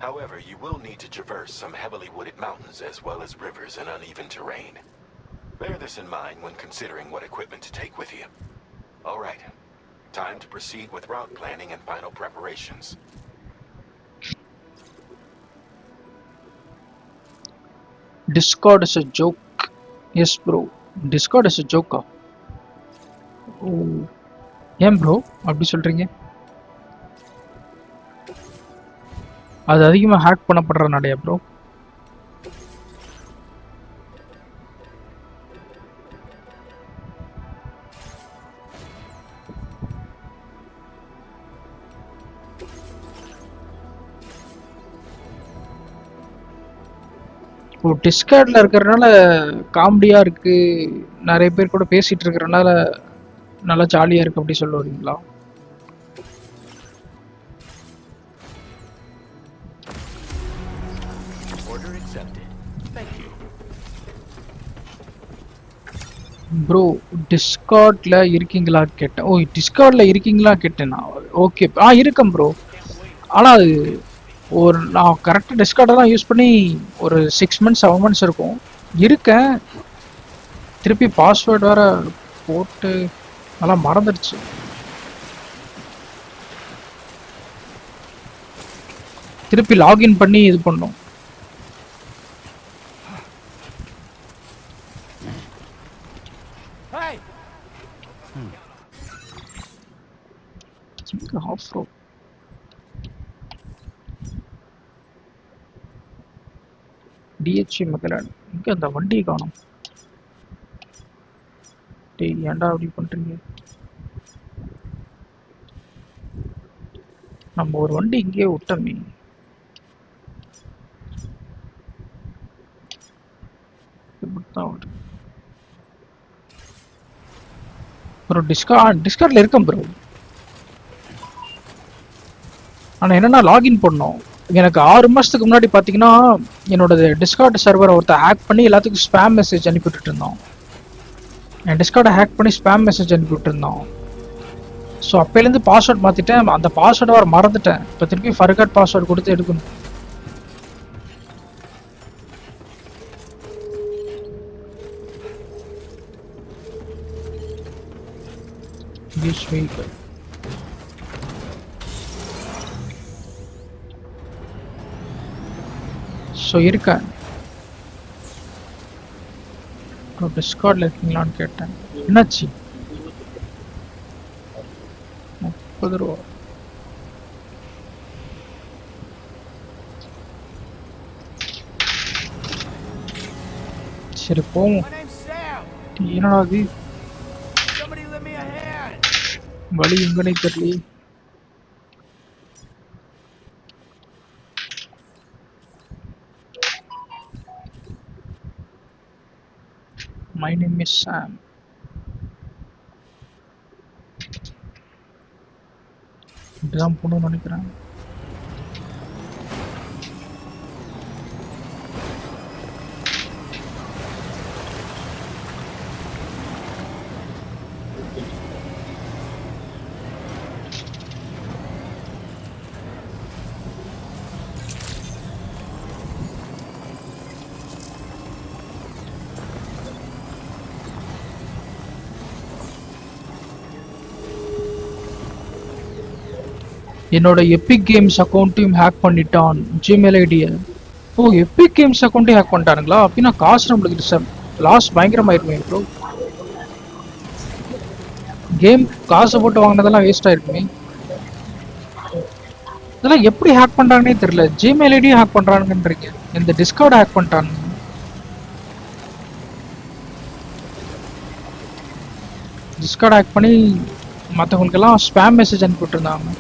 However, you will need to traverse some heavily wooded mountains as well as rivers and uneven terrain. Bear this in mind when considering what equipment to take with you. All right, time to proceed with route planning and final preparations. Discord is a joke. Yes bro, Discord is a joke. Oh, ஏன் bro அப்படி சொல்கிறீங்க? அது அதிகமாக hack பண்ணப்படுறனாலயா bro? இப்போ டிஸ்கார்டில் இருக்கிறனால காமெடியாக இருக்குது, நிறைய பேர் கூட பேசிகிட்டு இருக்கிறனால நல்லா ஜாலியாக இருக்குது அப்படி சொல்ல வரீங்களா? ப்ரோ டிஸ்கார்ட்ல இருக்கீங்களா கேட்டேன். ஓ டிஸ்கார்ட்ல இருக்கீங்களா கேட்டேனா? ஓகே இருக்கேன் ப்ரோ. ஆனால் அது ஒரு நான் கரெக்டாக டிஸ்கார்டை தான் யூஸ் பண்ணி ஒரு 6 months 7 months இருக்கும் இருக்கேன். திருப்பி பாஸ்வேர்டு வேறு போட்டு நல்லா மறந்துடுச்சு. திருப்பி லாகின் பண்ணி இது பண்ணோம். ஆஃப் ரோட் டிஹெச்சி மெக்கலான் இங்கே அந்த வண்டியை காணும். டேய் ஏன்டா அப்படி பண்ணுறீங்க? நம்ம ஒரு வண்டி இங்கேயே விட்டோமே. ப்ரோ டிஸ்கார்ட்ல இருக்கேன் ப்ரோ. ஆனால் என்னென்னா லாகின் பண்ணோம். எனக்கு 6 மாதத்துக்கு முன்னாடி பார்த்தீங்கன்னா என்னோட டிஸ்கார்ட் சர்வரை ஒருத்தர் ஹேக் பண்ணி எல்லாத்துக்கும் ஸ்பேம் மெசேஜ் அனுப்பிவிட்டு இருந்தோம். என் டிஸ்கார்டை ஹேக் பண்ணி ஸ்பேம் மெசேஜ் அனுப்பிவிட்டு இருந்தோம். ஸோ அப்போலேருந்து பாஸ்வேர்ட் மாற்றிட்டேன். அந்த பாஸ்வேர்டை வர மறந்துட்டேன். இப்போ திருப்பி ஃபர்காட் பாஸ்வேர்டு கொடுத்து எடுக்கணும். This vehicle. ஸோ இருக்கேன். டிஸ்கார்டில் இருக்கீங்களான்னு கேட்டேன். என்னாச்சு? 30 ரூபா. சரி போவோம். என்னடா அது வழி எங்கனே தெரியல. My name is Sam. இப்படிதான் போகணும்னு நினைக்கிறேன். என்னோட எபிக் கேம்ஸ் அக்கௌண்ட்டையும் ஹேக் பண்ணிட்டான். ஜிமெயில் ஐடியை. ஓ எபிக் கேம்ஸ் அக்கௌண்ட்டையும் ஹேக் பண்ணிட்டானுங்களா? அப்படின்னா காசு நம்மளுக்கு லாஸ் பயங்கரமாயிருக்குமே ப்ரோ. கேம் காசு போட்டு வாங்கினதெல்லாம் வேஸ்ட் ஆயிருக்குமே. இதெல்லாம் எப்படி ஹேக் பண்ணுறாங்கன்னே தெரியல. ஜிமெயில் ஐடியும் ஹேக் பண்ணுறானுங்கன்றீங்க. இந்த டிஸ்கார்டை ஹேக் பண்ணிட்டானுங்க. டிஸ்கார்டை ஹேக் பண்ணி மற்றவங்களுக்கெல்லாம் ஸ்பேம் மெசேஜ் அனுப்பிவிட்டுருந்தாங்க.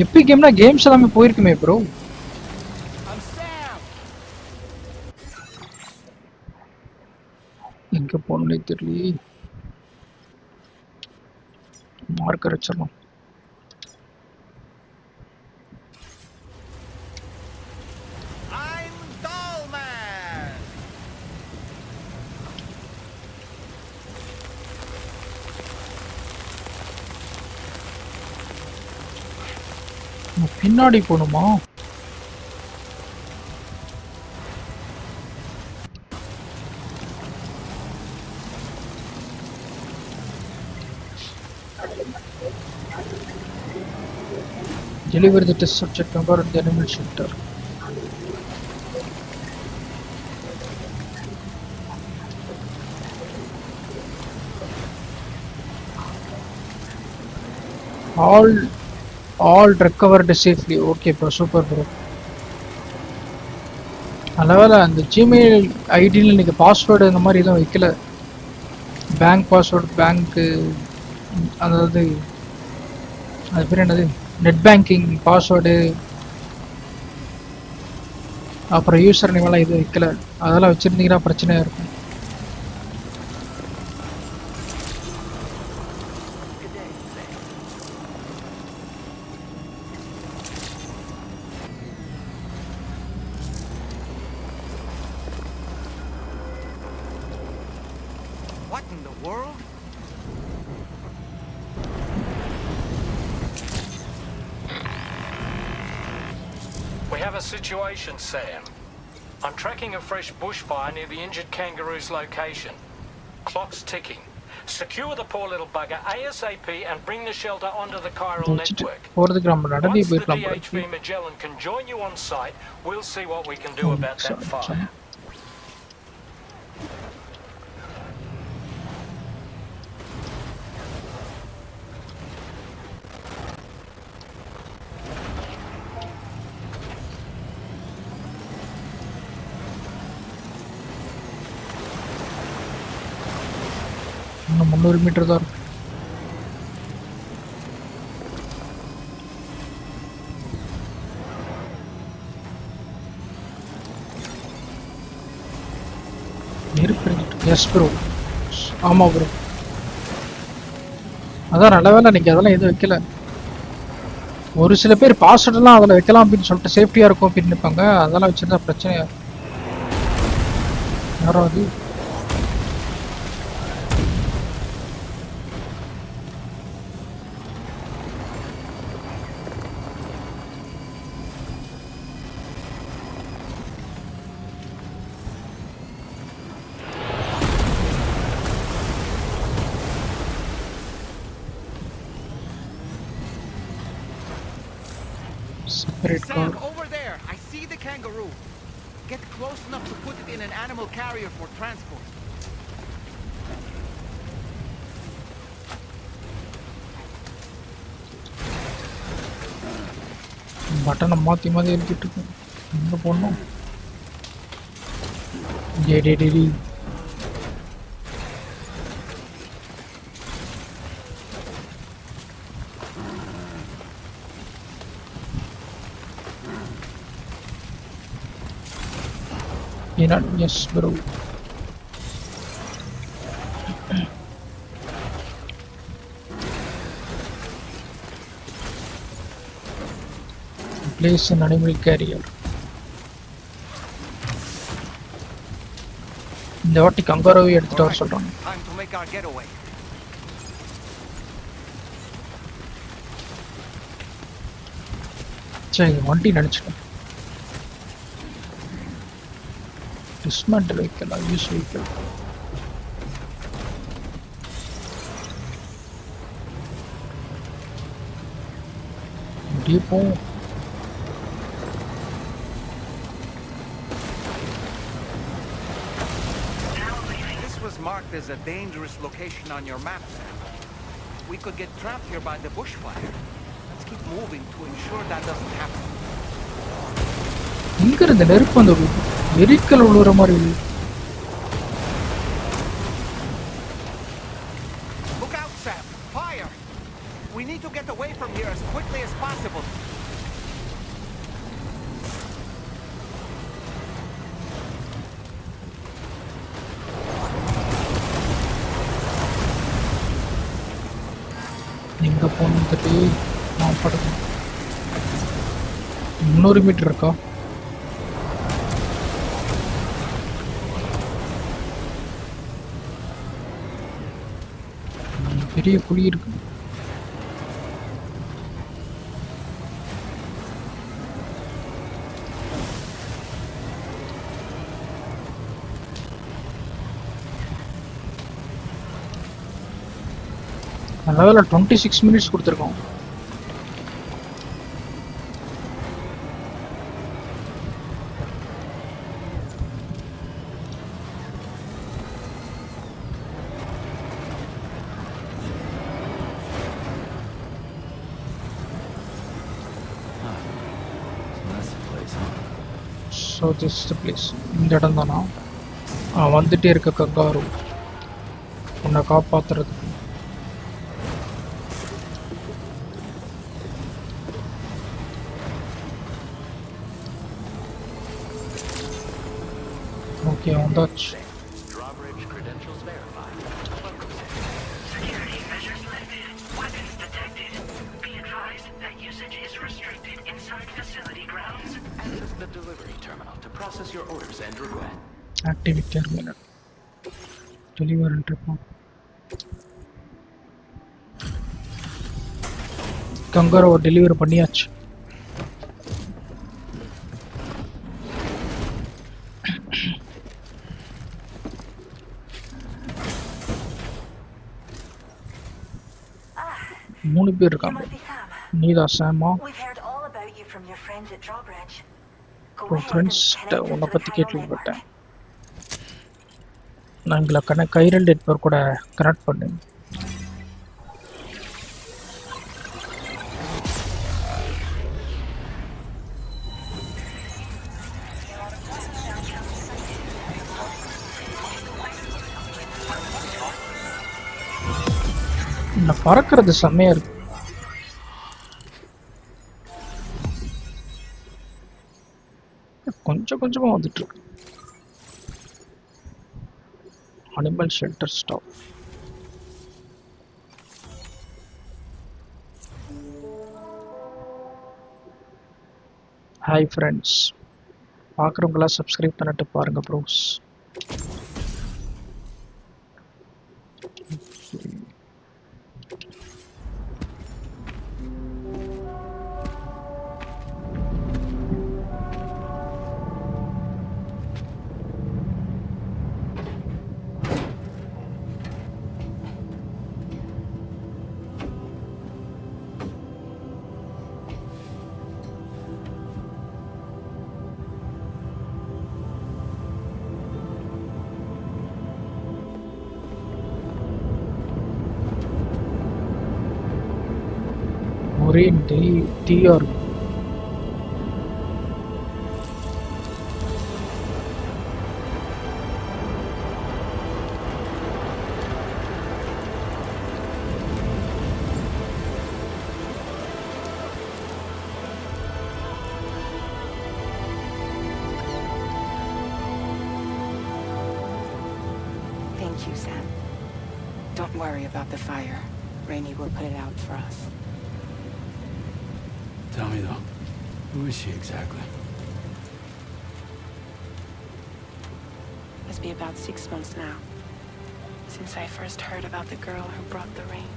எப்படி கேம்னா கேம்ஸ் எல்லாமே போயிருக்குமே ப்ரோ. எங்க போனே தெரியல. மார்க்கர் வச்சிடலாம். பின்னாடி போகணுமா? Deliver the test subject number at the animal shelter. All recovered safely. Okay bro, super bro. நல்லவேளை அந்த ஜிமெயில் ஐடியில் நீங்கள் பாஸ்வேர்டு இந்த மாதிரி எதுவும் வைக்கல. பேங்க் பாஸ்வேர்டு, பேங்க்கு அதாவது அது பேர் என்னது, நெட் பேங்கிங் பாஸ்வேர்டு, அப்புறம் யூசர் நேமெல்லாம் எதுவும் வைக்கல. அதெல்லாம் வச்சுருந்தீங்கன்னா பிரச்சனையாக இருக்கும். in the world? We have a situation, Sam. I'm tracking a fresh bushfire near the injured kangaroo's location. Clock's ticking. Secure the poor little bugger ASAP and bring the shelter onto the chiral network. Once the DHV Magellan can join you on site, we'll see what we can do about that fire. இன்னும் 300 metre தான் இருக்கு. S bro, ஆமாம் bro. அதான் நல்ல வேலை இன்னைக்கு அதெல்லாம் எதுவும் வைக்கல. ஒரு சில பேர் பாஸ்வேர்டெல்லாம் அதில் வைக்கலாம் அப்படின்னு சொல்லிட்டு சேஃப்டியாக இருக்கும் அப்படின்னு நினைப்பாங்க. அதெல்லாம் வச்சுருந்தா பிரச்சனையா யாரும் அது Sam, over there. I see the kangaroo. Get close enough to put it in an animal carrier for transport. பட்டனை மாற்றி மாற்றி எழுதிட்டு இருக்கேன். எங்கே போடணும்? JDT yes bro. Place an animal carrier. இந்த வாட்டி கங்காரோவை எடுத்துட்டு வர சொல்றாங்க. Time to make our getaway. சரி, வண்டி நினைச்சிட்டேன். Dismantle vehicle, use vehicle. Deep hole. This was marked as a dangerous location on your map, Sam. We could get trapped here by the bushfire. Let's keep moving to ensure that doesn't happen. இங்க இருந்த நெருப்பு அந்த எரிக்கல் உழுற மாதிரி. Look out, Sam! Fire! We need to get away from here as quickly as possible. எங்க போனது நான் படுது. 300 metre இருக்கா? பெரிய குழி இருக்கு. நல்ல 26 மினிட்ஸ் கொடுத்துருக்கோம். So this is the place. இந்த இடம் தானா? வந்துட்டே இருக்க கங்காரு உன்னை காப்பாத்துறதுக்கு. ஓகே, வந்தாச்சு. Activate terminal. Deliver and report. கங்காரோ delivery பண்ணியாச்சு. மூணு பேர் இருக்காங்க. நீதா சாமா? ஃப்ரெண்ட்ஸ் உன்னை பற்றி கேள்விப்பட்டேன். நான் எங்களை கைரல் நெட்வொர்க் கூட கனெக்ட் பண்ணு. நான் பறக்கிறது செம்மையா இருக்கு. கொஞ்சம் கொஞ்சமா வந்துட்டு இருக்கு. Animal shelter stop. Hi friends, பார்க்குறவங்களாம் சப்ஸ்கிரைப் பண்ணிட்டு பாருங்க ப்ரோஸ். ஒரே டீயா இருக்கும். Thank you, Sam. Don't worry about the fire. Rainey will put it out for us. Tell me though, who is she exactly? Must be about 6 months now, since I first heard about the girl who brought the rain.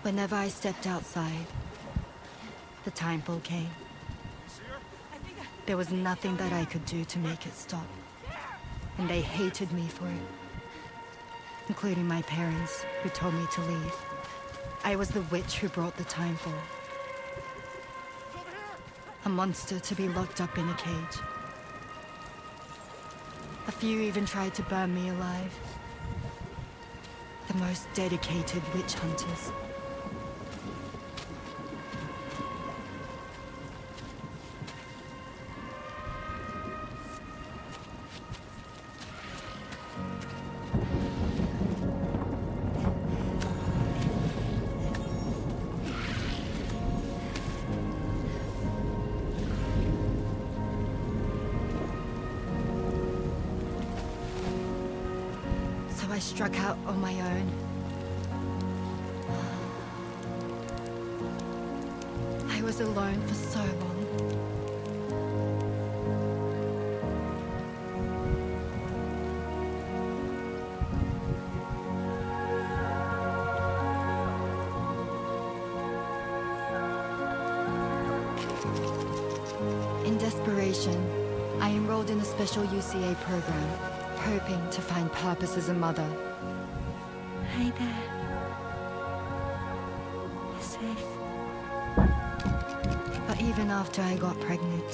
Whenever I stepped outside, the time pull came. There was nothing that I could do to make it stop. And they hated me for it. Including my parents, who told me to leave. I was the witch who brought the time fall. A monster to be locked up in a cage. A few even tried to burn me alive. The most dedicated witch hunters. I struck out on my own. I was alone for so long. In desperation, I enrolled in a special UCA program, hoping to find purpose as a mother. Hi there. You're safe. But even after I got pregnant,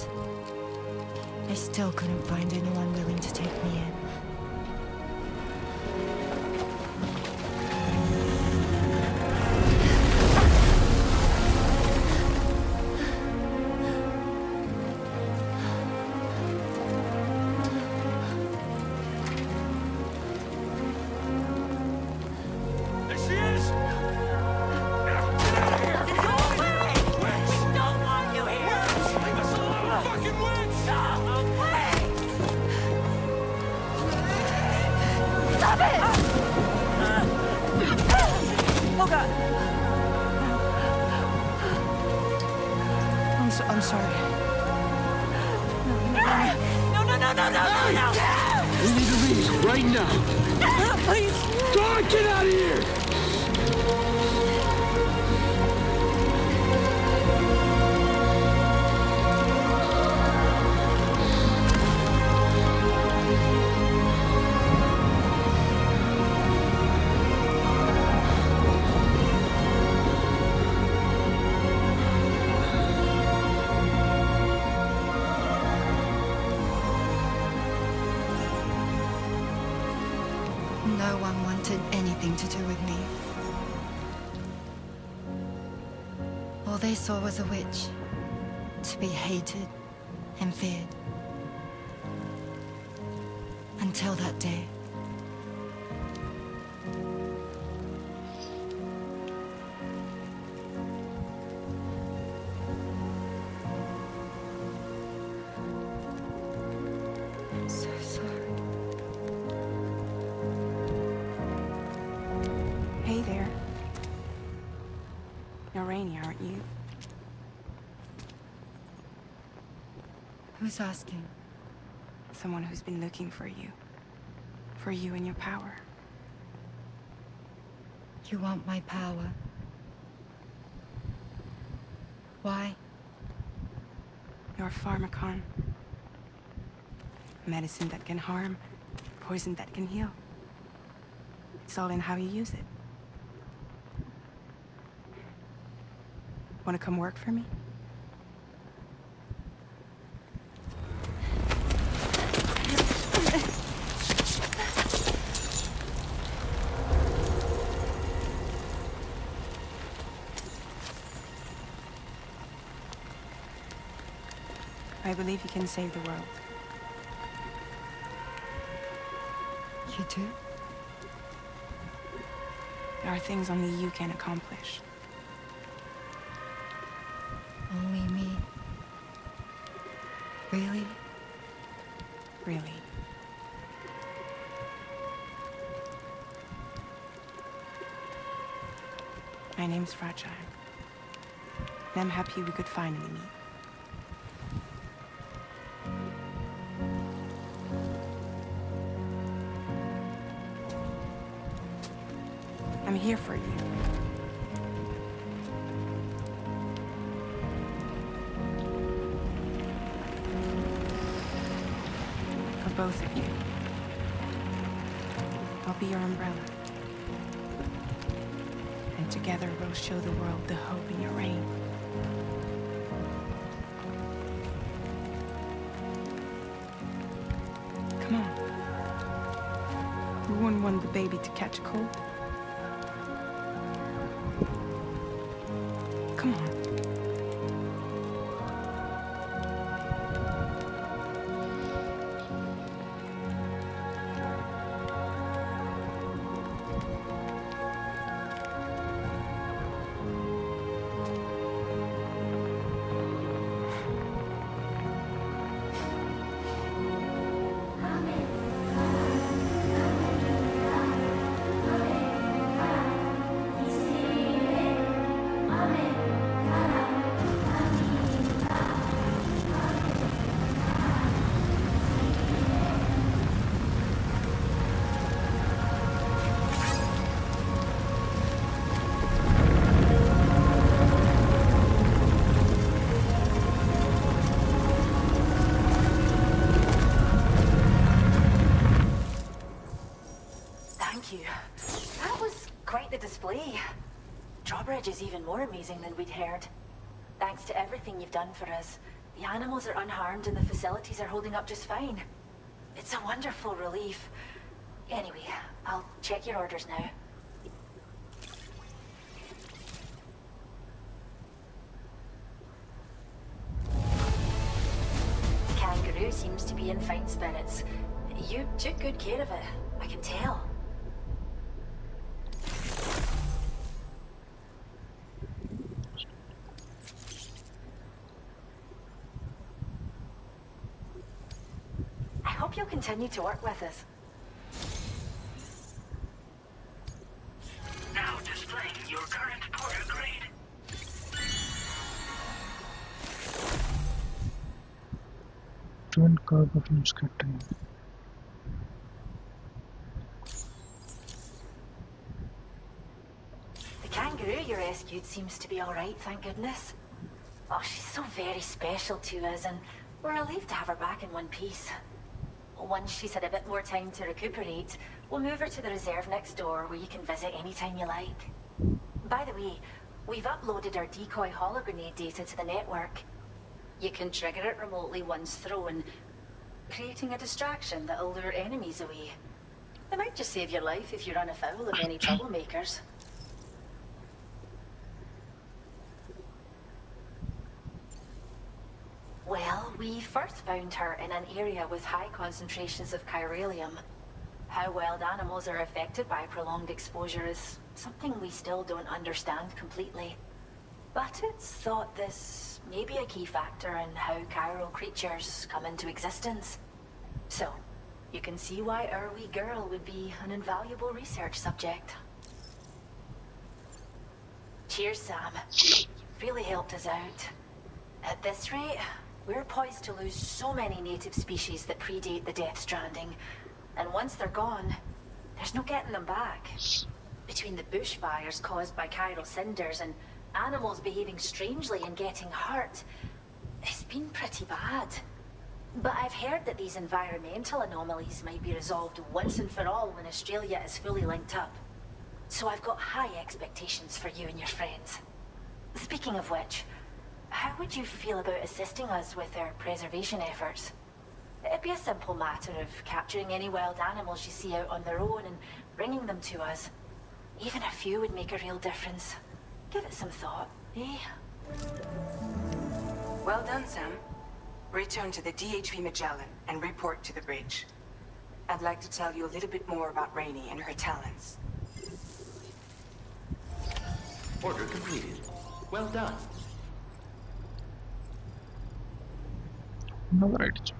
I still couldn't find anyone willing to take me in. I'm sorry. No! We need to leave right now. Please. God, get out of here! No one wanted anything to do with me. All they saw was a witch, to be hated and feared. Until that day. I'm so sorry. Hey there. You're Rainey, aren't you? Who's asking? Someone who's been looking for you. For you and your power. You want my power? Why? You're a pharmacon. Medicine that can harm, poison that can heal. It's all in how you use it. Want to come work for me? I believe you can save the world. You do? There are things only you can accomplish. Only me. Really? Really. My name's Fragile. And I'm happy we could finally meet. I'm here for you. For both of you. I'll be your umbrella. And together we'll show the world the hope in your reign. Come on. We wouldn't want the baby to catch a cold. Come on. Drawbridge is even more amazing than we'd heard. Thanks to everything you've done for us, the animals are unharmed and the facilities are holding up just fine. It's a wonderful relief. Anyway, I'll check your orders now. Kangaroo seems to be in fine spirits. You took good care of it, I can tell. I hope you'll continue to work with us. Now displaying your current porter grade. Twin cargo from scattering. The kangaroo you rescued seems to be alright, thank goodness. Oh, she's so very special to us, and we're relieved to have her back in one piece. Once she's had a bit more time to recuperate, we'll move her to the reserve next door where you can visit anytime you like. By the way, we've uploaded our decoy hologrenade data to the network. You can trigger it remotely once thrown, creating a distraction that'll lure enemies away. It might just save your life if you run afoul of any troublemakers. Well, we first found her in an area with high concentrations of chiralium. How wild animals are affected by prolonged exposure is something we still don't understand completely. But it's thought this may be a key factor in how chiral creatures come into existence. So, you can see why our wee girl would be an invaluable research subject. Cheers, Sam. You've really helped us out. At this rate, we're poised to lose so many native species that predate the Death Stranding. And once they're gone, there's no getting them back. Between the bushfires caused by chiral cinders and animals behaving strangely and getting hurt, it's been pretty bad. But I've heard that these environmental anomalies might be resolved once and for all when Australia is fully linked up. So I've got high expectations for you and your friends. Speaking of which, how would you feel about assisting us with our preservation efforts? It'd be a simple matter of capturing any wild animals you see out on their own and bringing them to us. Even a few would make a real difference. Give it some thought, eh? Well done, Sam. Return to the DHV Magellan and report to the bridge. I'd like to tell you a little bit more about Rainey and her talents. Order completed. Well done. Another idea.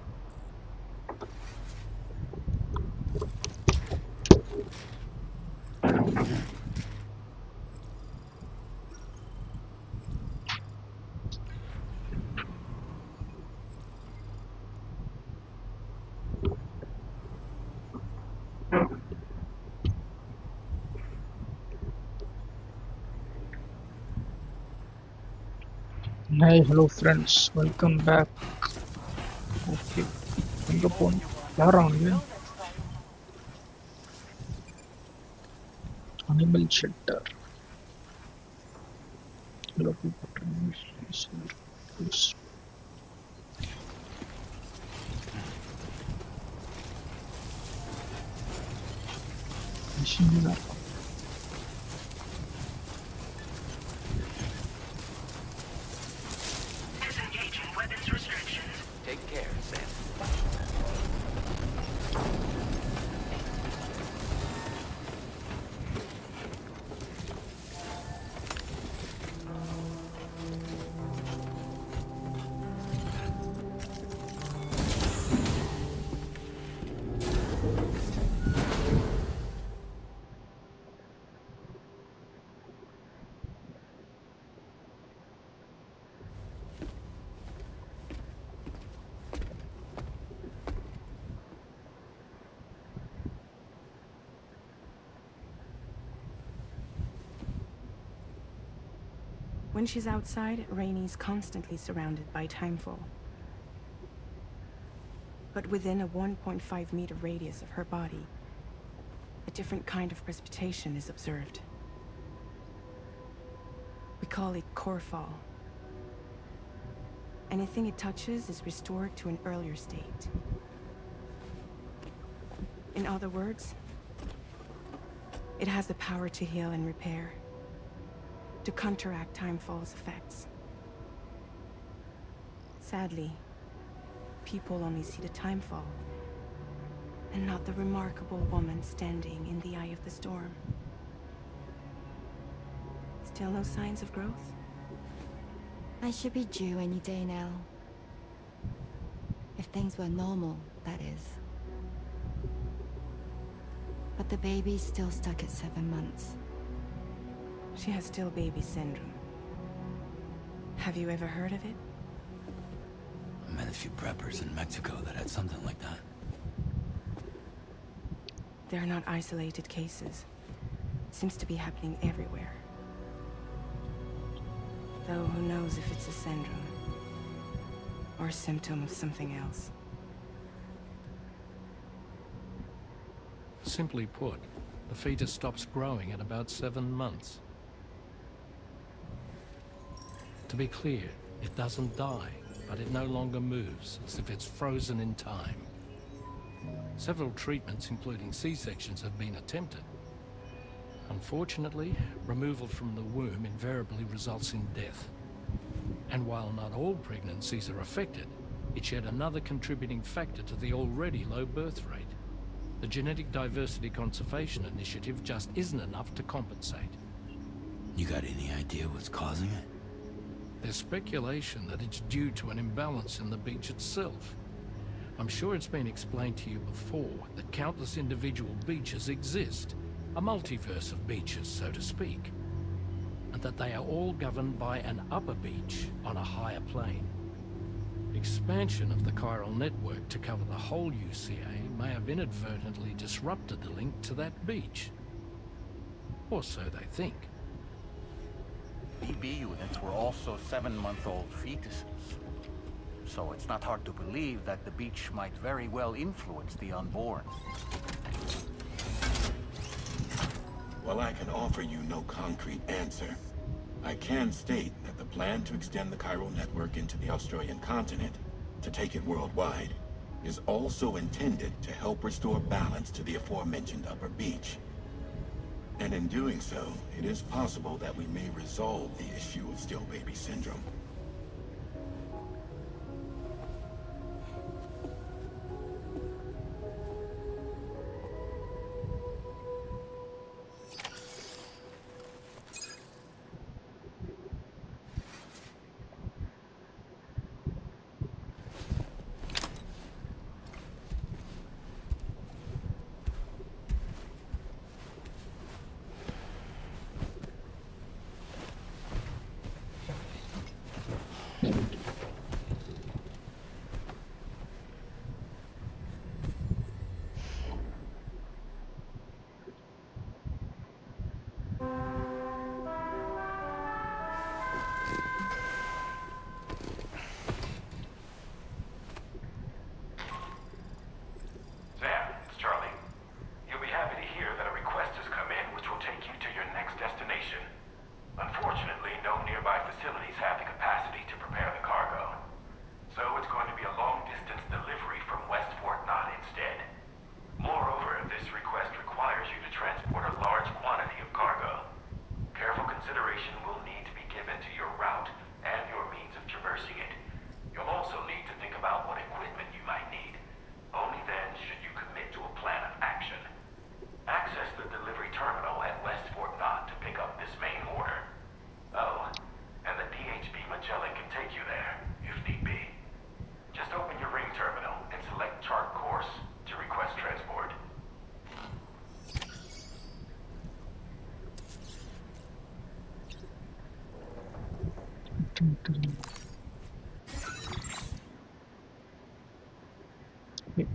Hey, hello friends, welcome back. Okay, எங்க போனோம்? யாரா அவனுங்க? Animal shelter. Local patronage. Yes. Machine. Take care, Sam. When she's outside, Rainey's constantly surrounded by timefall. But within a 1.5-meter radius of her body, a different kind of precipitation is observed. We call it core fall. Anything it touches is restored to an earlier state. In other words, it has the power to heal and repair, to counteract timefall's effects. Sadly, people only see the timefall, and not the remarkable woman standing in the eye of the storm. Still no signs of growth? I should be due any day now. If things were normal, that is. But the baby's still stuck at 7 months. She has still baby syndrome. Have you ever heard of it? met a few preppers in Mexico that had something like that. They're not isolated cases. It seems to be happening everywhere. Though who knows if it's a syndrome or a symptom of something else. Simply put, the fetus stops growing at about 7 months. To be clear, it doesn't die, but it no longer moves, as if it's frozen in time. Several treatments, including C-sections, have been attempted. Unfortunately, removal from the womb invariably results in death. And while not all pregnancies are affected, it's yet another contributing factor to the already low birth rate. The Genetic Diversity Conservation Initiative just isn't enough to compensate. You got any idea what's causing it? There's speculation that it's due to an imbalance in the beach itself. I'm sure it's been explained to you before that countless individual beaches exist, a multiverse of beaches, so to speak, and that they are all governed by an upper beach on a higher plane. Expansion of the chiral network to cover the whole UCA may have inadvertently disrupted the link to that beach. Or so they think. BB units were also 7-month-old fetuses. So it's not hard to believe that the beach might very well influence the unborn. While I can offer you no concrete answer, I can state that the plan to extend the chiral network into the Australian continent, to take it worldwide, is also intended to help restore balance to the aforementioned upper beach. And in doing so, it is possible that we may resolve the issue of still baby syndrome.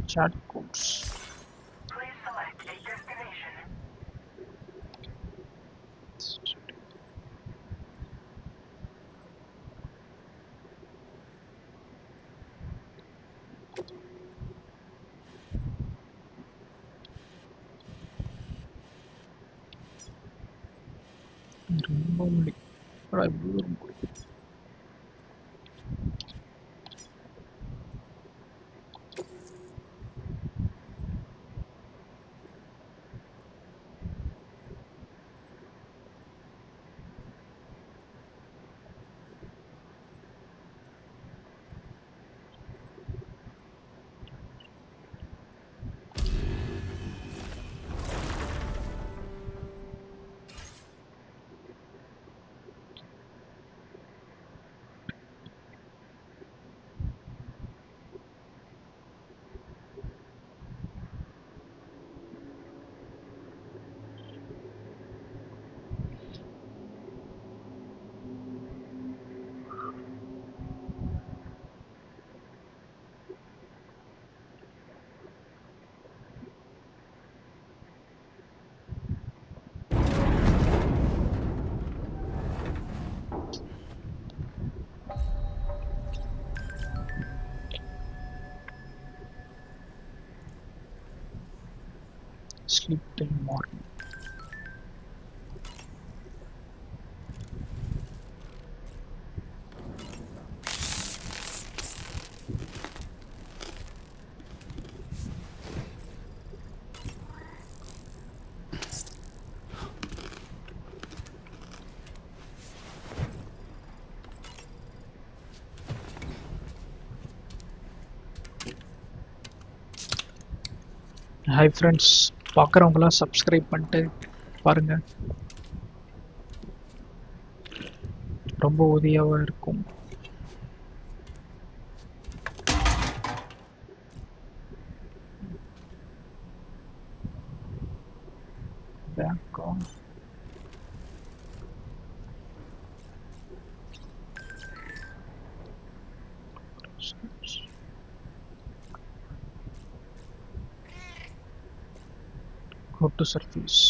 Chat codes. Please select a destination. Remotely. Right, sleep till morning. Hi friends, பார்க்குறவங்களாம் subscribe பண்ணிட்டு பாருங்க, ரொம்ப உதவியாக இருக்கும். Back on. Go to surface.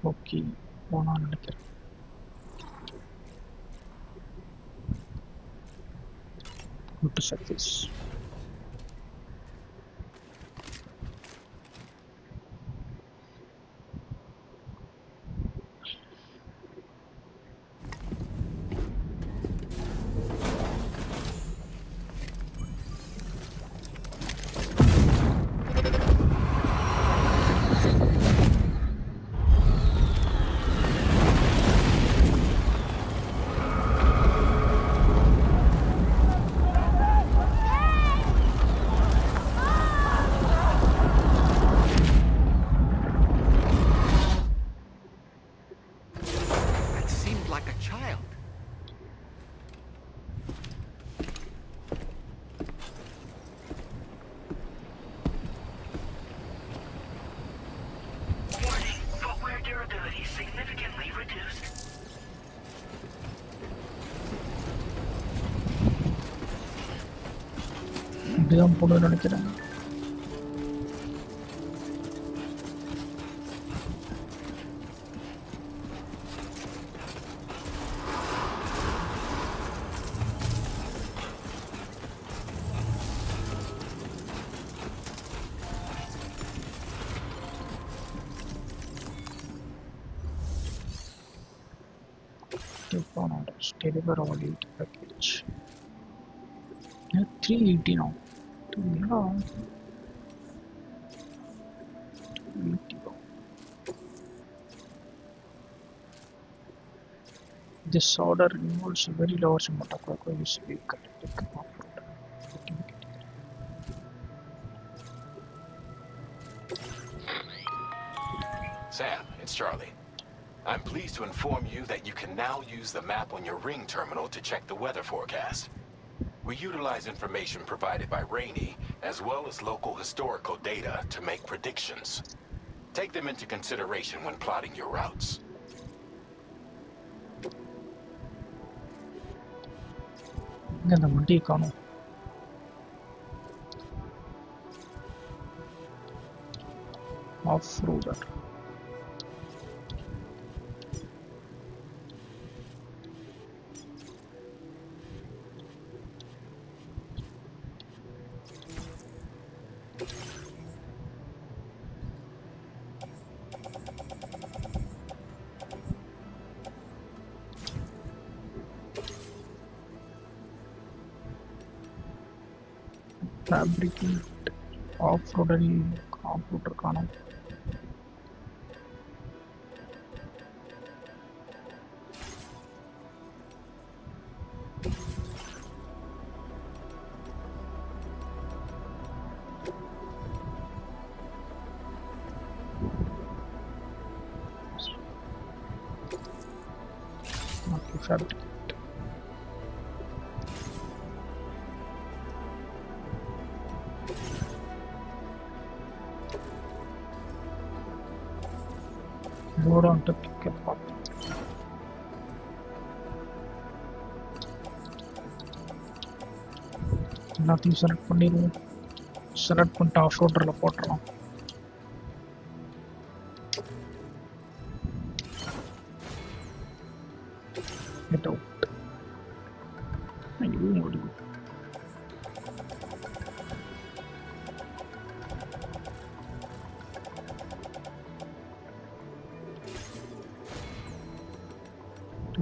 Okay, போனான்னு நினைக்கிறேன். Go to surface. இப்படிதான் போகணும்னு நினைக்கிறேன். Deliver all 8 package. 380 now. This order involves a very large amount of cargo USB connected. Sam, it's Charlie. I'm pleased to inform you that you can now use the map on your Ring terminal to check the weather forecast. We utilize information provided by Rainey, as well as local historical data to make predictions. Take them into consideration when plotting your routes. இந்த வண்டியை காணோம். Off-roader. Fabricate off-roader computer காணோம். Okay, fabricate. Go down to pick up. எல்லாத்தையும் select பண்ணிடுவோம். Select பண்ணிட்டு of ரோடரில் போட்டுடலாம். Get out. ஐயோ முடியும்.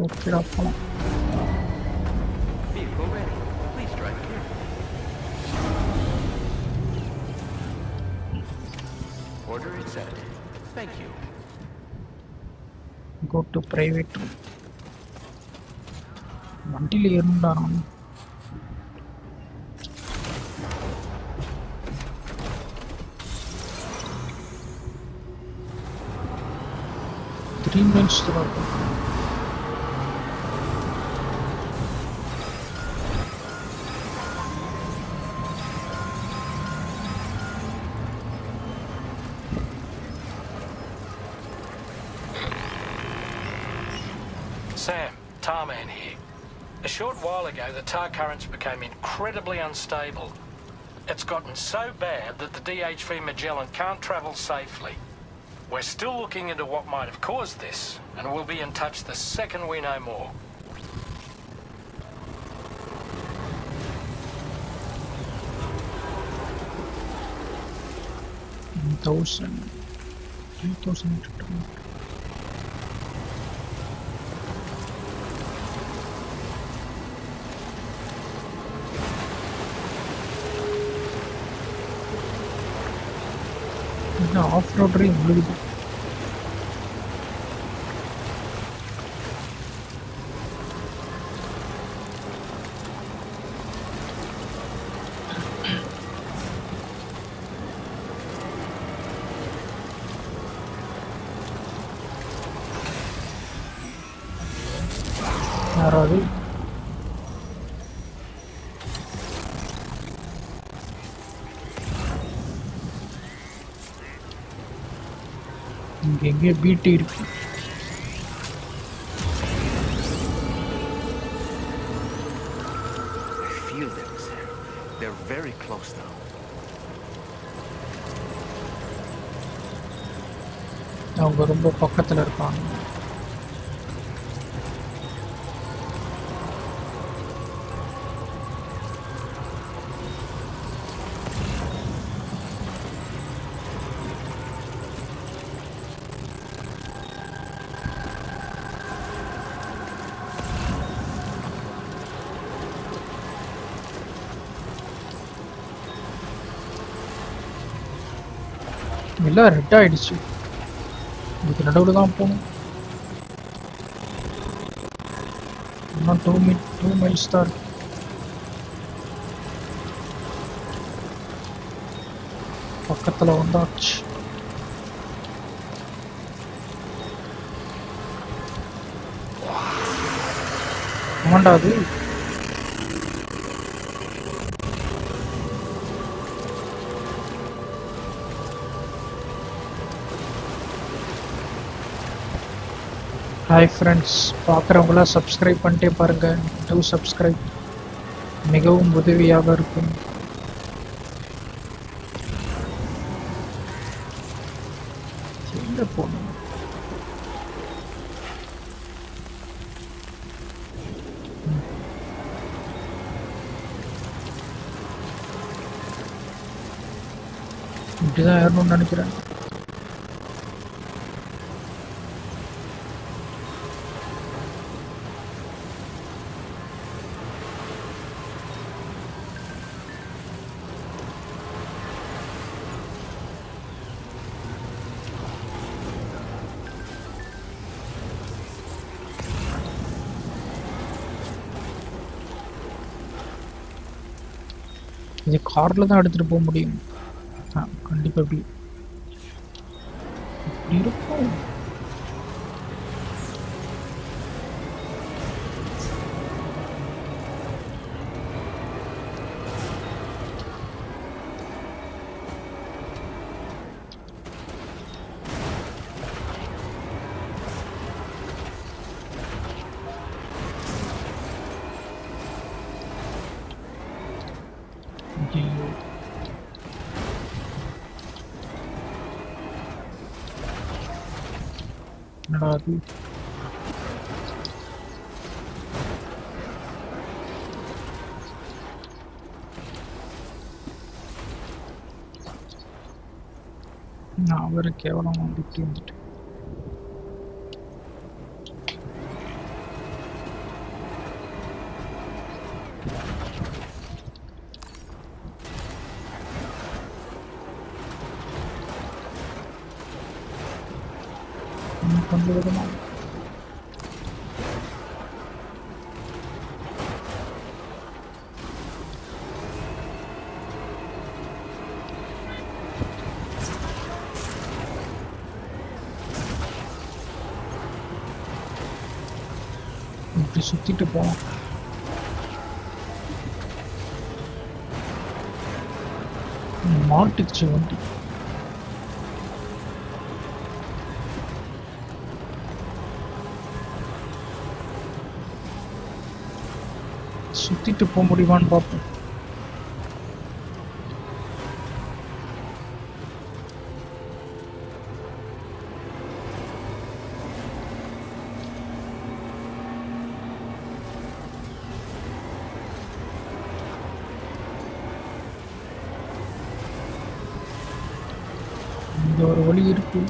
ஓகேடா போகலாம். Vehicle ready. Please drive carefully. Order accepted. Thank you. Go to private room. வண்டியில் ஏறணும்டாரான். Three minutes through. Sam, Tarman here. A short while ago, the tar currents became incredibly unstable. It's gotten so bad that the DHV Magellan can't travel safely. We're still looking into what might have caused this, and we'll be in touch the second we know more. $3,000. off-roader விழுகுது. யாராவது இங்கே PT இருக்கு. I feel them, Sam. They're very close now. அவங்க ரொம்ப பக்கத்துல இருக்காங்க. எல்லாம் red ஆயிடுச்சு. இதுக்கு நடுவில் தான் போகணும். இன்னும் 2 மைல்ஸ் தான் இருக்கு. பக்கத்தில் வந்தாச்சு. ஆமாண்டா அது ஹாய் ஃப்ரெண்ட்ஸ், பார்க்குறவங்களாம் சப்ஸ்கிரைப் பண்ணிட்டே பாருங்கள். டூ சப்ஸ்கிரைப், மிகவும் உதவியாக இருக்கும். எங்கே போகணும்? இப்படிதான் ஏறணும்னு நினைக்கிறேன். இது காரில் தான் எடுத்துகிட்டு போக முடியும். கண்டிப்பாக இப்படி இருக்கும். என்னடா அது? நான் வேற கேவலம் வந்துட்டு கொஞ்சம் விதமா இப்படி சுத்திட்டு போவோம். மாட்டுச்சு வண்டி. சுத்திட்டு போக முடியுமான்னு பார்ப்போம். இங்க ஒரு வழி இருக்கு.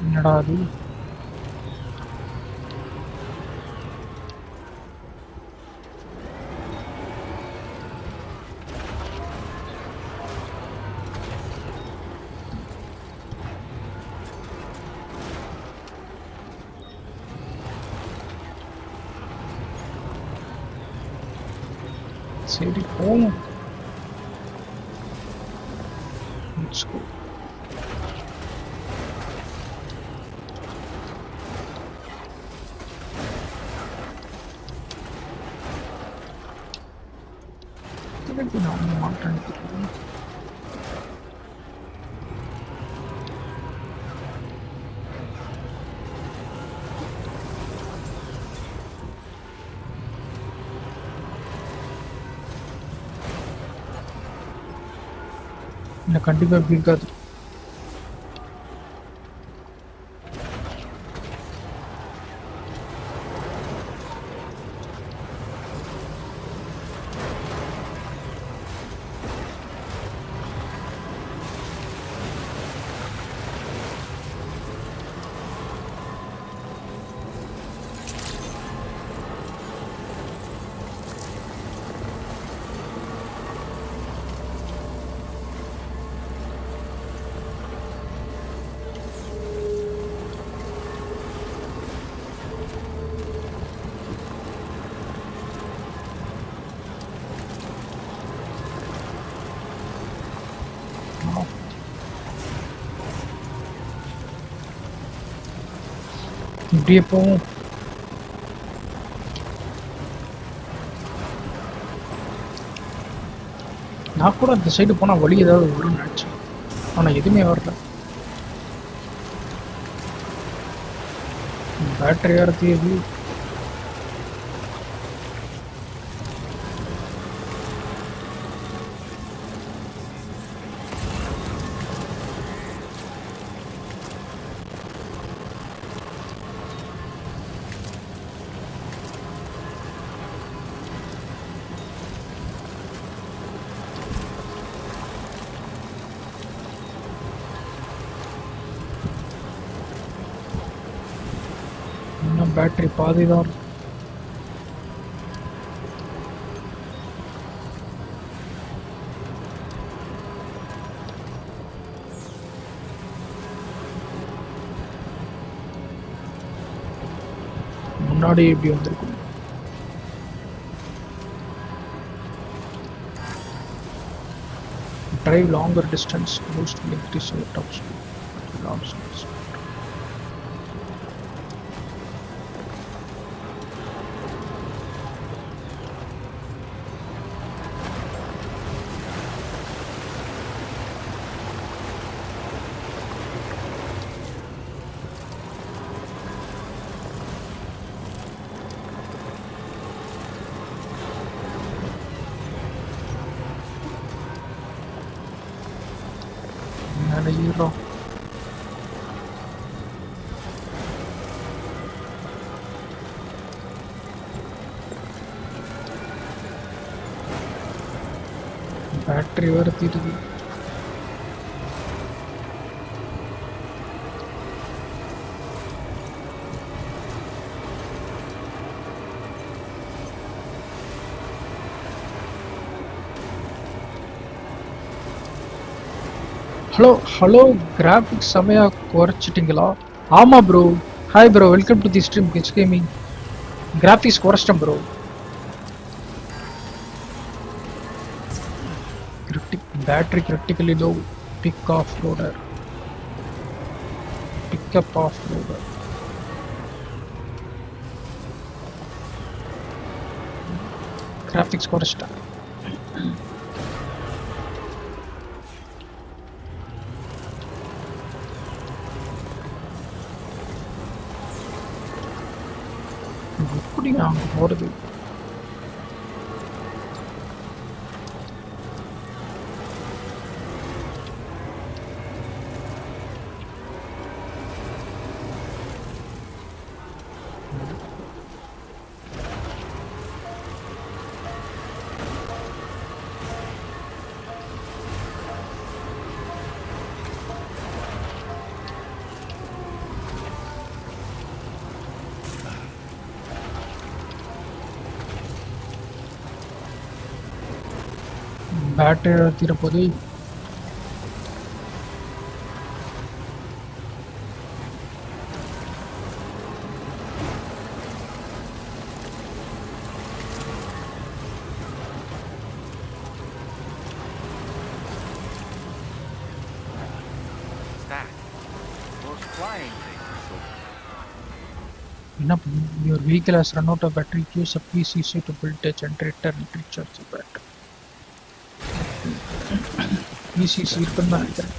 என்னடா அது? சரி போவோம். Let's go. திருப்பி நான் மாட்டேன். இல்லை கண்டிப்பாக இப்படி இருக்காது. இப்படியே போவோம். நான் கூட அந்த சைடு போனால் வழி ஏதாவது வரும்னு நினச்சேன். ஆனால் எதுவுமே வரல. பேட்டரி ஏறது பேட்டரி பாதி தான். முன்னாடி எப்படி வந்திருக்கும். Drive longer distance, boost will increase your top speed. hero. Battery வருத்திடுது. ஹலோ கிராபிக்ஸ் செமையா குறைச்சிட்டீங்களா? ஆமா bro. Hi bro, welcome to the stream kids gaming. Graphics குறைச்சிட்டேன் bro. Battery critically low. Pick off-roader. Pick up off-roader. Graphics குறைச்சிட்டேன். எப்படி அங்க போறது? Battery தீரப்போது. Your vehicle has run out of battery. Use a PCC to build a generator and recharge the battery. PCC இருக்குன்னு தான் நினைக்கிறேன்.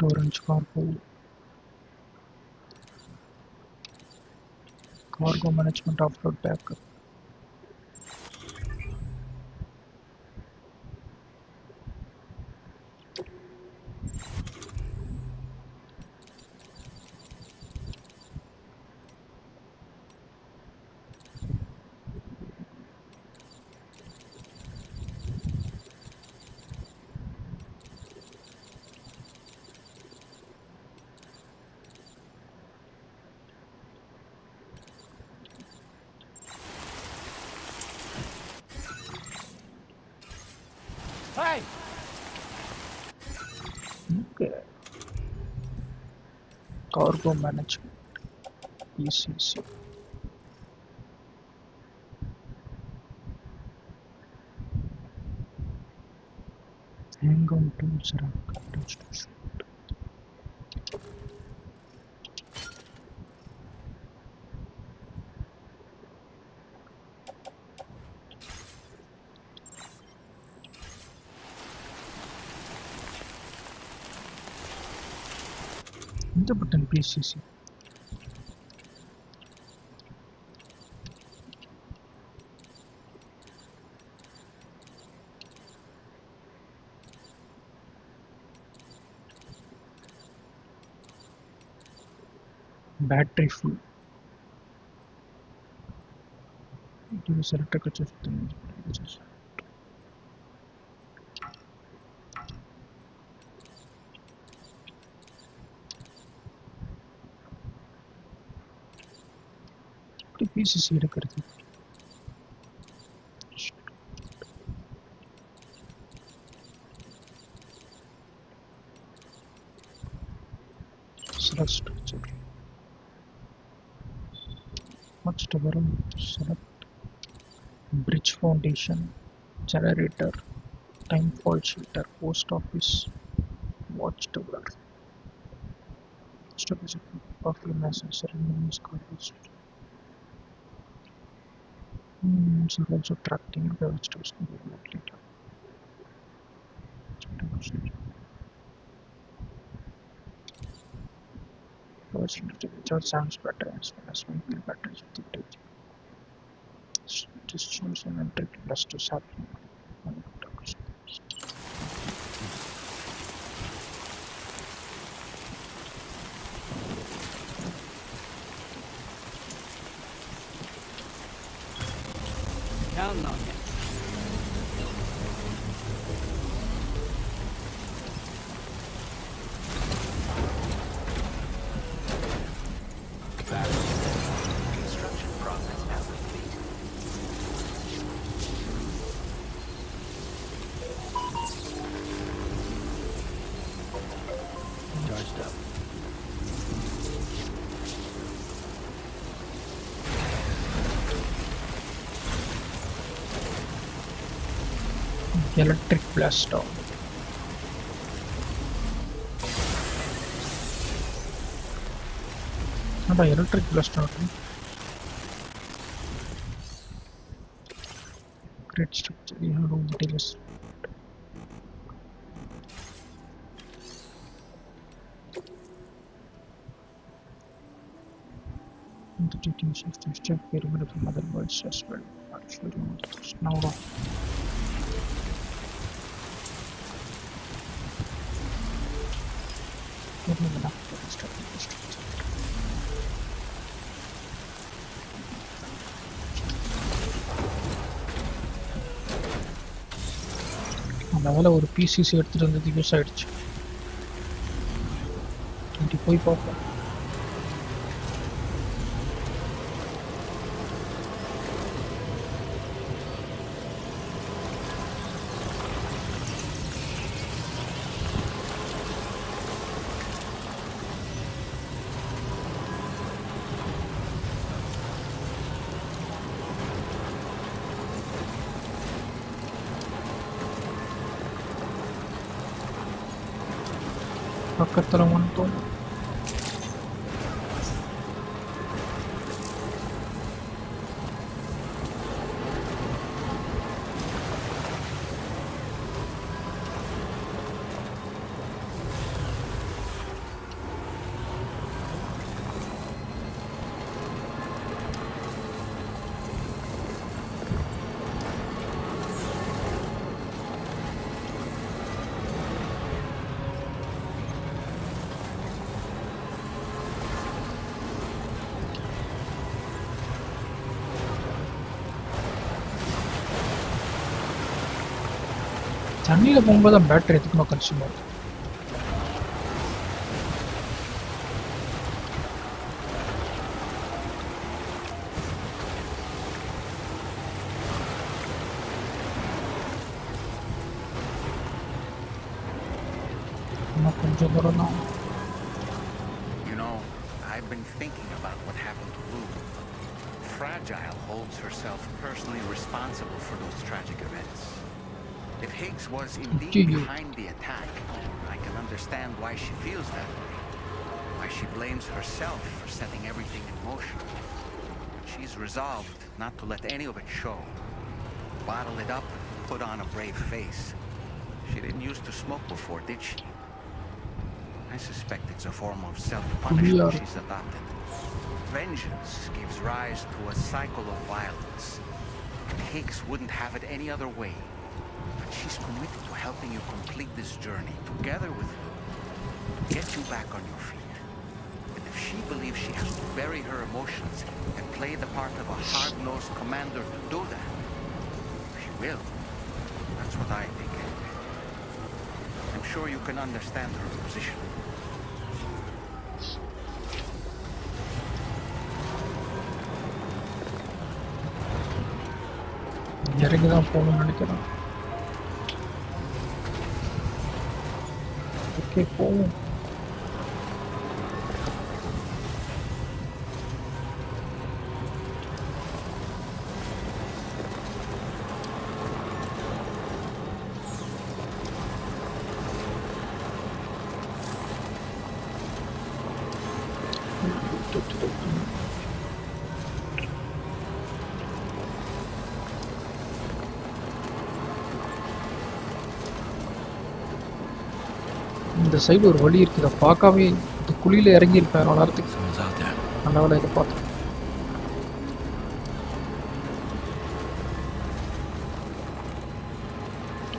orange cargo management off-road backup. Hey! Okay. Cargo management. ECC. Hang on tools rack. Touch to shoot. The button PCC. Battery full. Use electrical system. PCC எடுக்கிறது. Select structure. What's the bottom? Select bridge foundation, generator, time fall shelter, post office, watchtower. Stop is coffee message ceremonies cards. So also tracking the vegetables later. Recharge sounds better as well as my batteries with the just choose an electric plus to happen. Counting on you. Construction progress now complete. Charged up. Electric blast off. Not an electric blast off. Great structure. You have all the details. The taking system step pyramid from other worlds as well. Not sure you want to now. அதனால ஒரு BCG எடுத்துட்டு வந்தது use ஆயிடுச்சு. இங்கே போய் பார்ப்போம். பக்கத்தில் வந்துட்டோம். தண்ணியில் போகும்போது தான் பேட்டரி எதுக்குமா கன்சியூம் ஆகுது. இன்னும் கொஞ்சம் தூரம் தான். You know, I've been thinking about what happened to Lou. Fragile holds herself personally responsible for those tragic events. If Higgs was indeed behind the attack, I can understand why she feels that way. Why she blames herself for setting everything in motion. She's resolved not to let any of it show. Bottle it up and put on a brave face. She didn't used to smoke before, did she? I suspect it's a form of self-punishment she's adopted. Vengeance gives rise to a cycle of violence. And Higgs wouldn't have it any other way. But she's committed to helping you complete this journey, together with you, to get you back on your feet. And if she believes she has to bury her emotions and play the part of a hard-nosed commander to do that, she will. That's what I think. I'm sure you can understand her position. இறங்கி தான் போகணும்னு நினைக்கிறேன். Okay போவோம். இந்த side ஒரு வழி இருக்குது, பார்க்காம குழியில் இறங்கியிருப்பேன் வளர்த்துக்கு. நல்ல வேலை இதை பார்த்தேன்.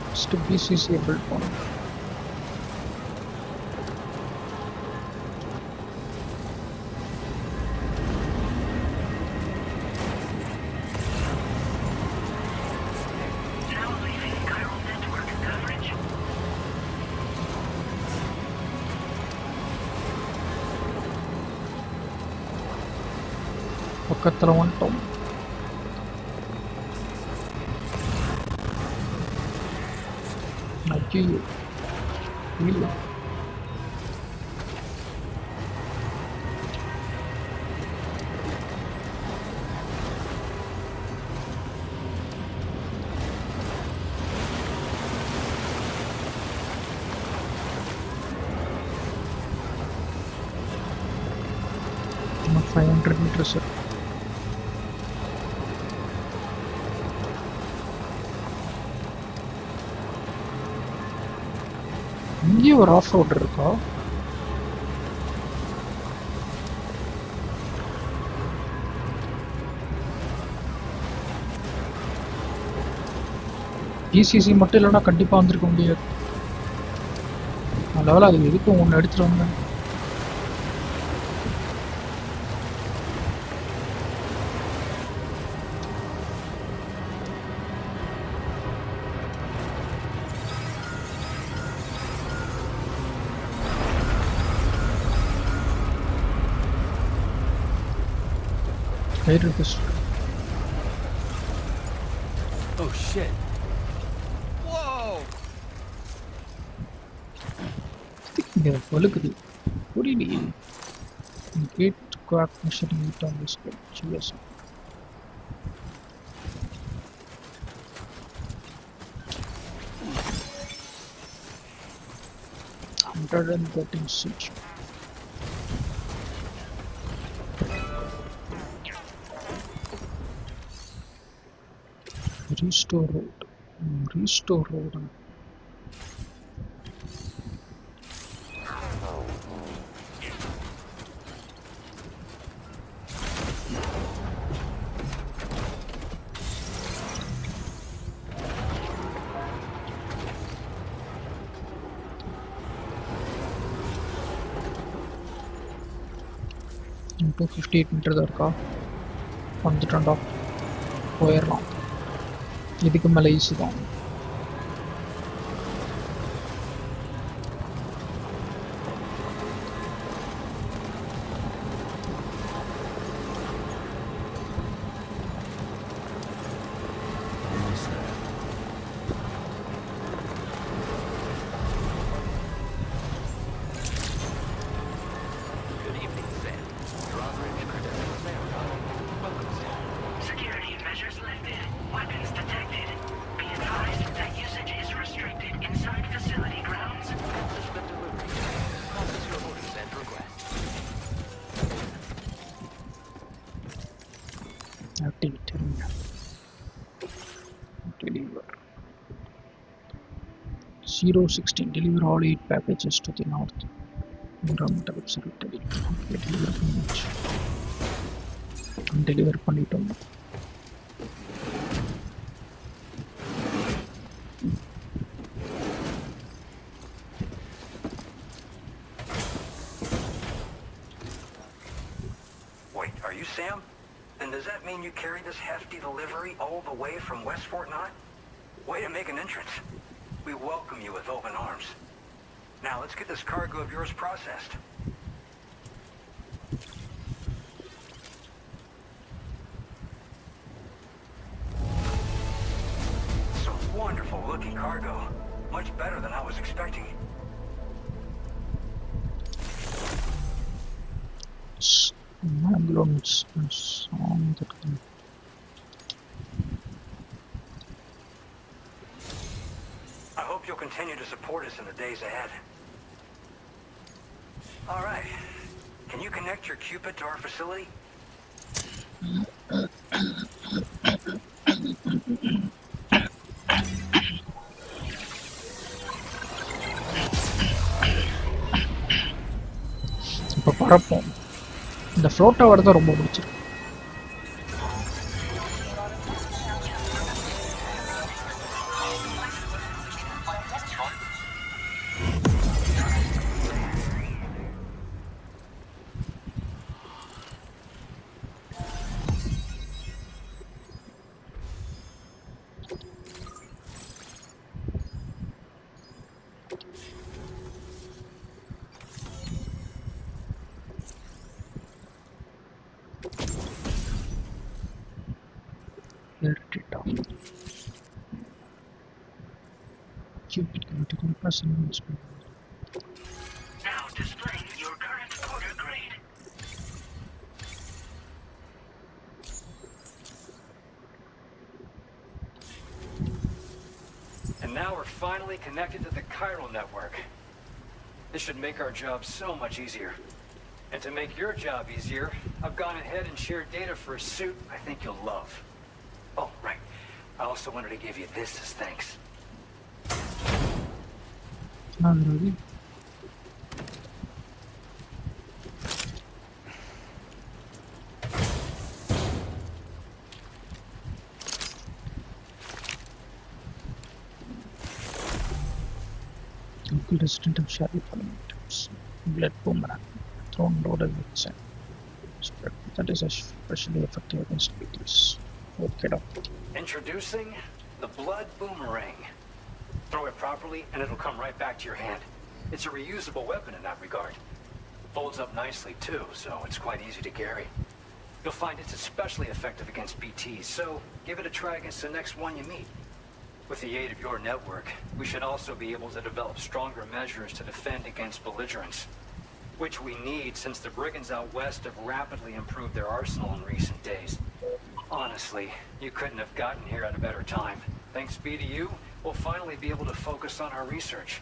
ஃபஸ்ட்டு பிசிசியை பில்ட் பண்ணணும். பக்கத்தில் வந்துட்டோம். ஐயோ இல்லை இன்னும் 500 meters. இங்கேயும் ஒரு ஆஃப் ரோட் இருக்கா? பிசிசி மட்டும் இல்லைன்னா கண்டிப்பாக வந்திருக்க முடியாது. அதனால அது எதுக்கும் ஒன்று எடுத்துட்டு வந்தேன். Oh shit. Whoa! இங்கே வழுக்குது புரியலையே. Gate crack measuring it on this GS 136. Restore road. Restore road. Into 58 meters இருக்கா? வந்துட்டோம்டா. போயிடலாம். இதுக்கு மேலே ஈஸி தான். Deliver 016. Deliver all 8 packages to the north. Environmental observatory. Deliver image. Deliver பண்ணிட்டோம். Wait, are you Sam? Then does that mean you carried this hefty delivery all the way from West Fort Knott? Way to make an entrance. We welcome you with open arms. Now let's get this cargo of yours processed. Some wonderful looking cargo. Much better than I was expecting. I hope you'll continue to support us in the days ahead. All right. Can you connect your Cupid to our facility? பறப்போம். இந்த ஃப்ளோட்டை வரதான் ரொம்ப பிடிச்சிருக்கு. Now display your current order grade. And now we're finally connected to the chiral network. This should make our job so much easier. And to make your job easier, I've gone ahead and shared data for a suit I think you'll love. Oh, right. I also wanted to give you this as thanks. Local resident of Shari Parliament. Blood boomerang. Thrown loaded with sand. Spread that is especially effective against BTs. Okay, Introducing the blood boomerang. Throw it properly and it'll come right back to your hand. It's a reusable weapon in that regard. Folds up nicely too, so it's quite easy to carry. You'll find it's especially effective against BTs, so give it a try against the next one you meet. With the aid of your network, we should also be able to develop stronger measures to defend against belligerents. Which we need since the brigands out west have rapidly improved their arsenal in recent days. Honestly, you couldn't have gotten here at a better time. Thanks be to you, we'll finally be able to focus on our research.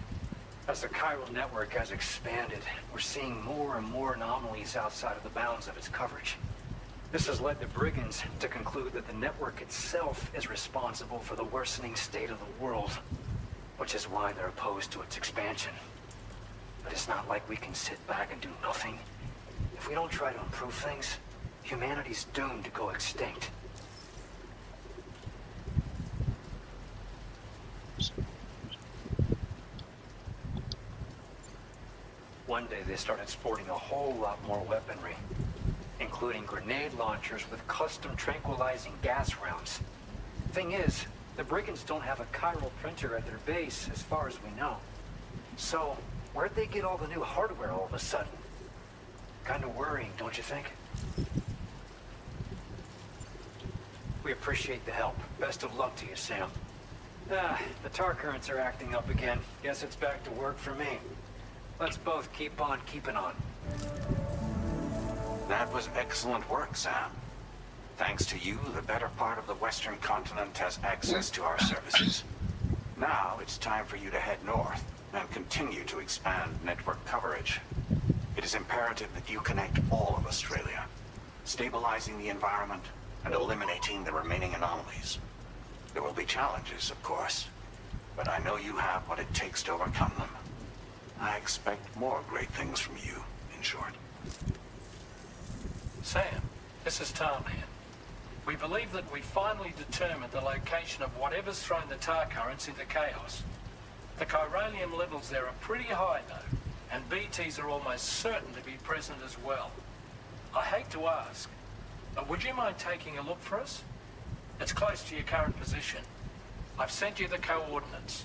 As the chiral network has expanded, we're seeing more and more anomalies outside of the bounds of its coverage. This has led the brigands to conclude that the network itself is responsible for the worsening state of the world, which is why they're opposed to its expansion. But it's not like we can sit back and do nothing. If we don't try to improve things, humanity's doomed to go extinct. One day they started sporting a whole lot more weaponry, including grenade launchers with custom tranquilizing gas rounds. Thing is, the brigands don't have a chiral printer at their base as far as we know. So, where'd they get all the new hardware all of a sudden? Kind of worrying, don't you think? We appreciate the help. Best of luck to you, Sam. The tar currents are acting up again. Guess it's back to work for me. Let's both keep on keeping on. That was excellent work, Sam. Thanks to you, the better part of the Western continent has access to our services. Now it's time for you to head north and continue to expand network coverage. It is imperative that you connect all of Australia, stabilizing the environment and eliminating the remaining anomalies. There will be challenges, of course, but I know you have what it takes to overcome them. I expect more great things from you, in short. Sam, this is Tom here. We believe that we finally determined the location of whatever's thrown the tar currents into chaos. The chiralium levels there are pretty high though, and BTs are almost certain to be present as well. I hate to ask, but would you mind taking a look for us? It's close to your current position. I've sent you the coordinates.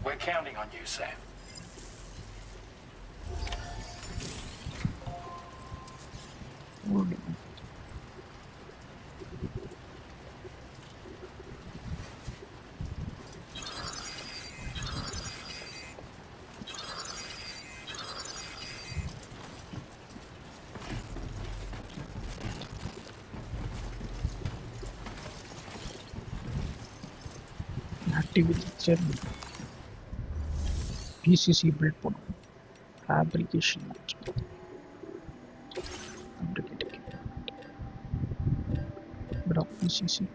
We're counting on you, Sam. Activity PCC build பண்ணும் fabrication PCC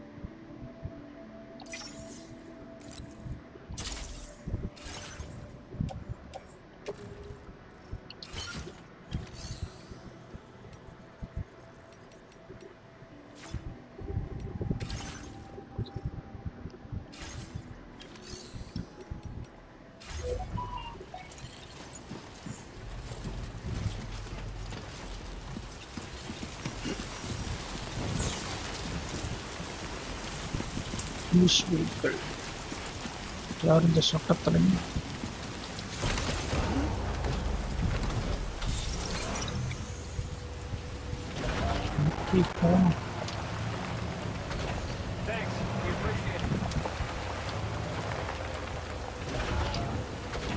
use vehicle. யார் இந்த சட்டத்தலைமை? போகணும்.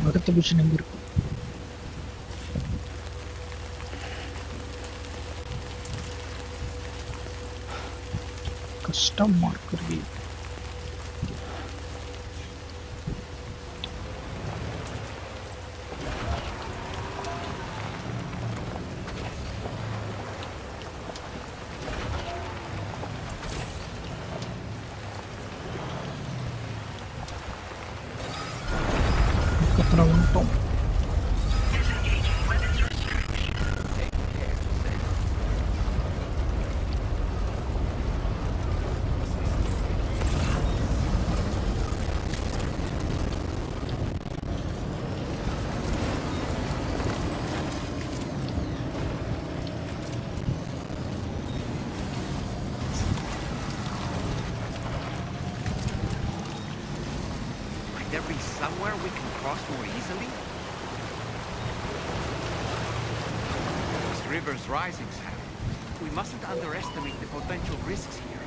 அடுத்த mission எங்க இருக்கு? Custom marker. பக்கத்துல வந்துட்டோம். There be somewhere we can cross more easily? This river's rising, Sam. We mustn't underestimate the potential risks here.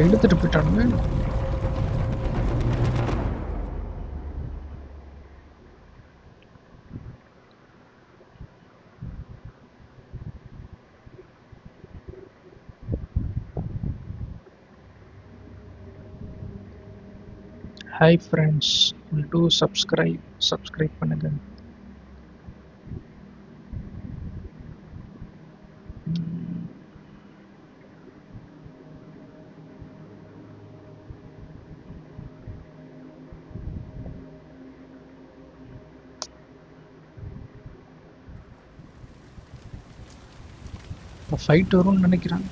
எடுத்துட்டு போயிட்டானுங்க. ஹாய் ஃப்ரெண்ட்ஸ், டூ சப்ஸ்கிரைப் பண்ணுங்க. ஃபைட் வரும்னு நினைக்கிறேன்.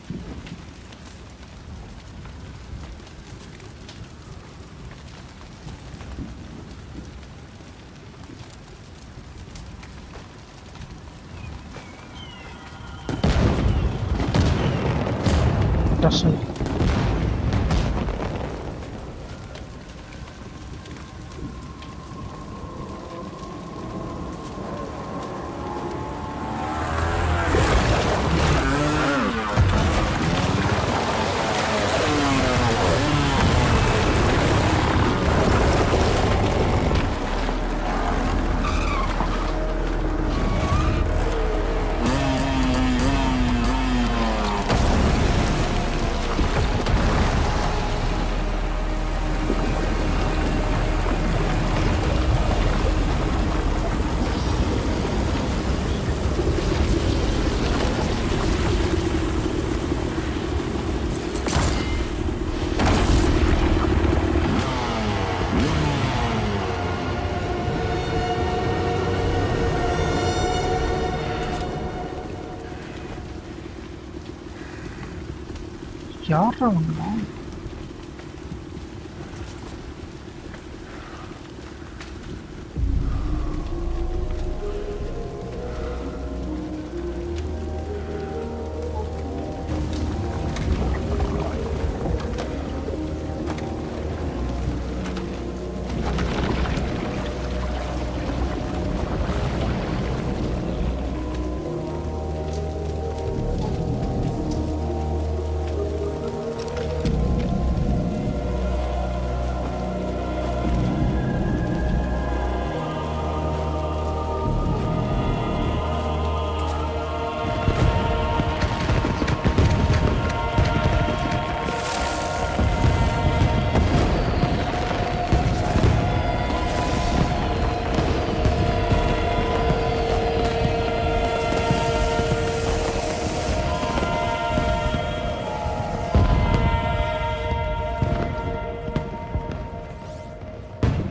Russell. யாரா வந்தா?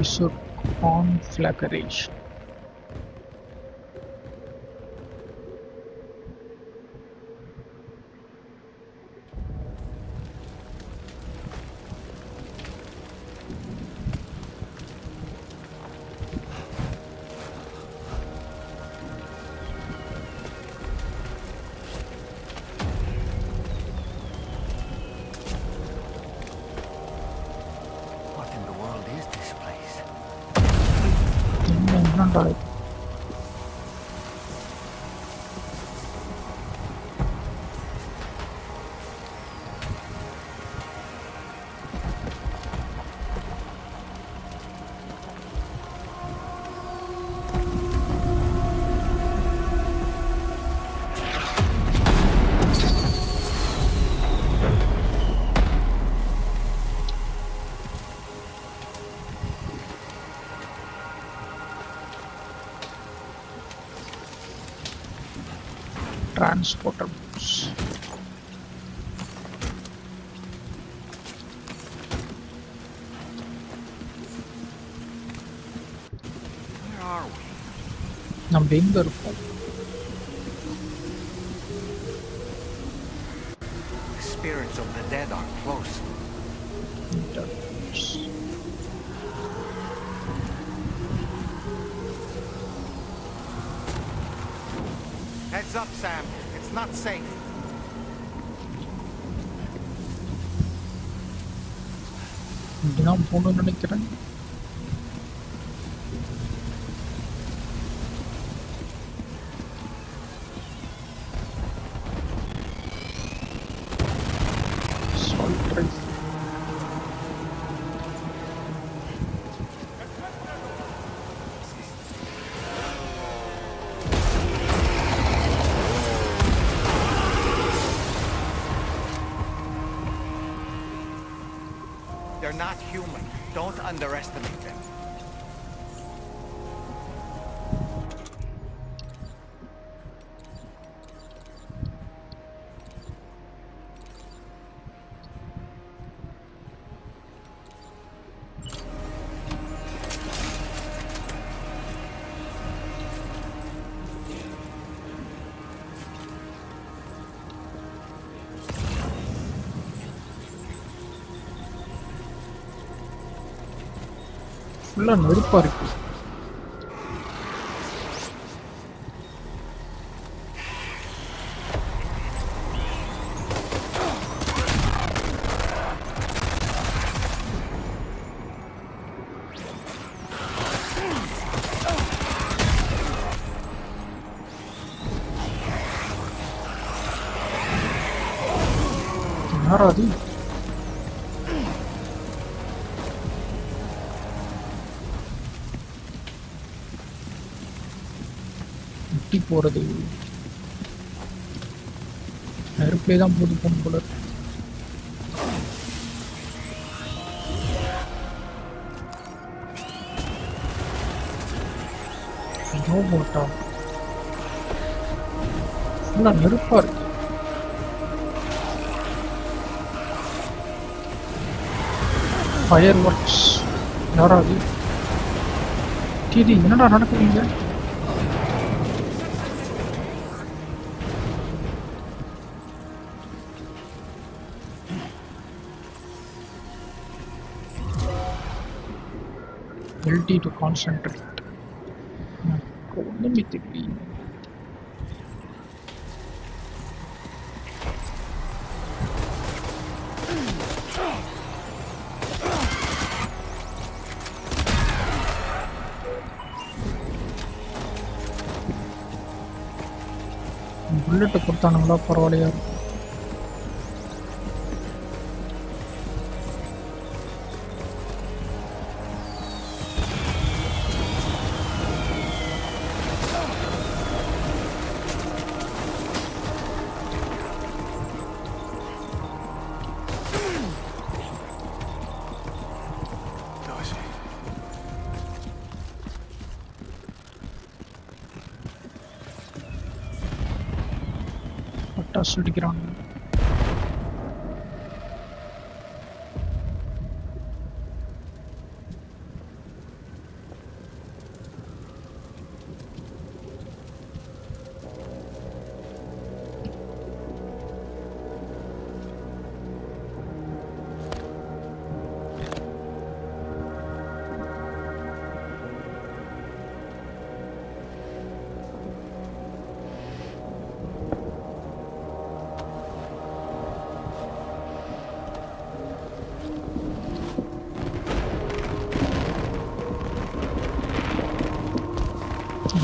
Isur conflagration. What in the world is this place? என்னடா transportables. Where are we? நம்ம எங்க இருக்கோம்? The spirits of the dead are close. Heads up, Sam. It's not safe. இங்கதான் போகணும்னு நினைக்கிறேன். They're not human. Don't underestimate them. ஃபுல்லா நெருப்பா இருக்கு. யாரா அது? முட்டி போறது நெருப்பிலே தான் போது போகணும் போல. ஐயோ போட்டா ஃபுல்லா நெருப்பா இருக்கு. ஃபயர் ஒர்க்ஸ் யாராவது டிடி என்னடா நடக்குதுங்க? LT to concentrate. ஒண்ணுமே தெரியல. புல்லட் கொடுத்தானுங்களா பரவாயில்லையா இருக்கும். பட்டாசு அடிக்கிறாங்க.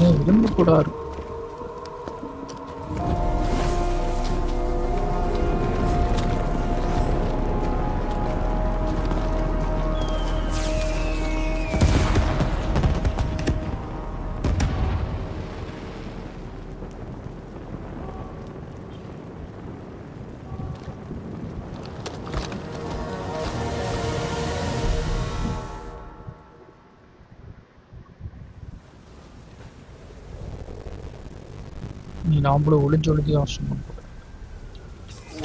இரும்பு கூட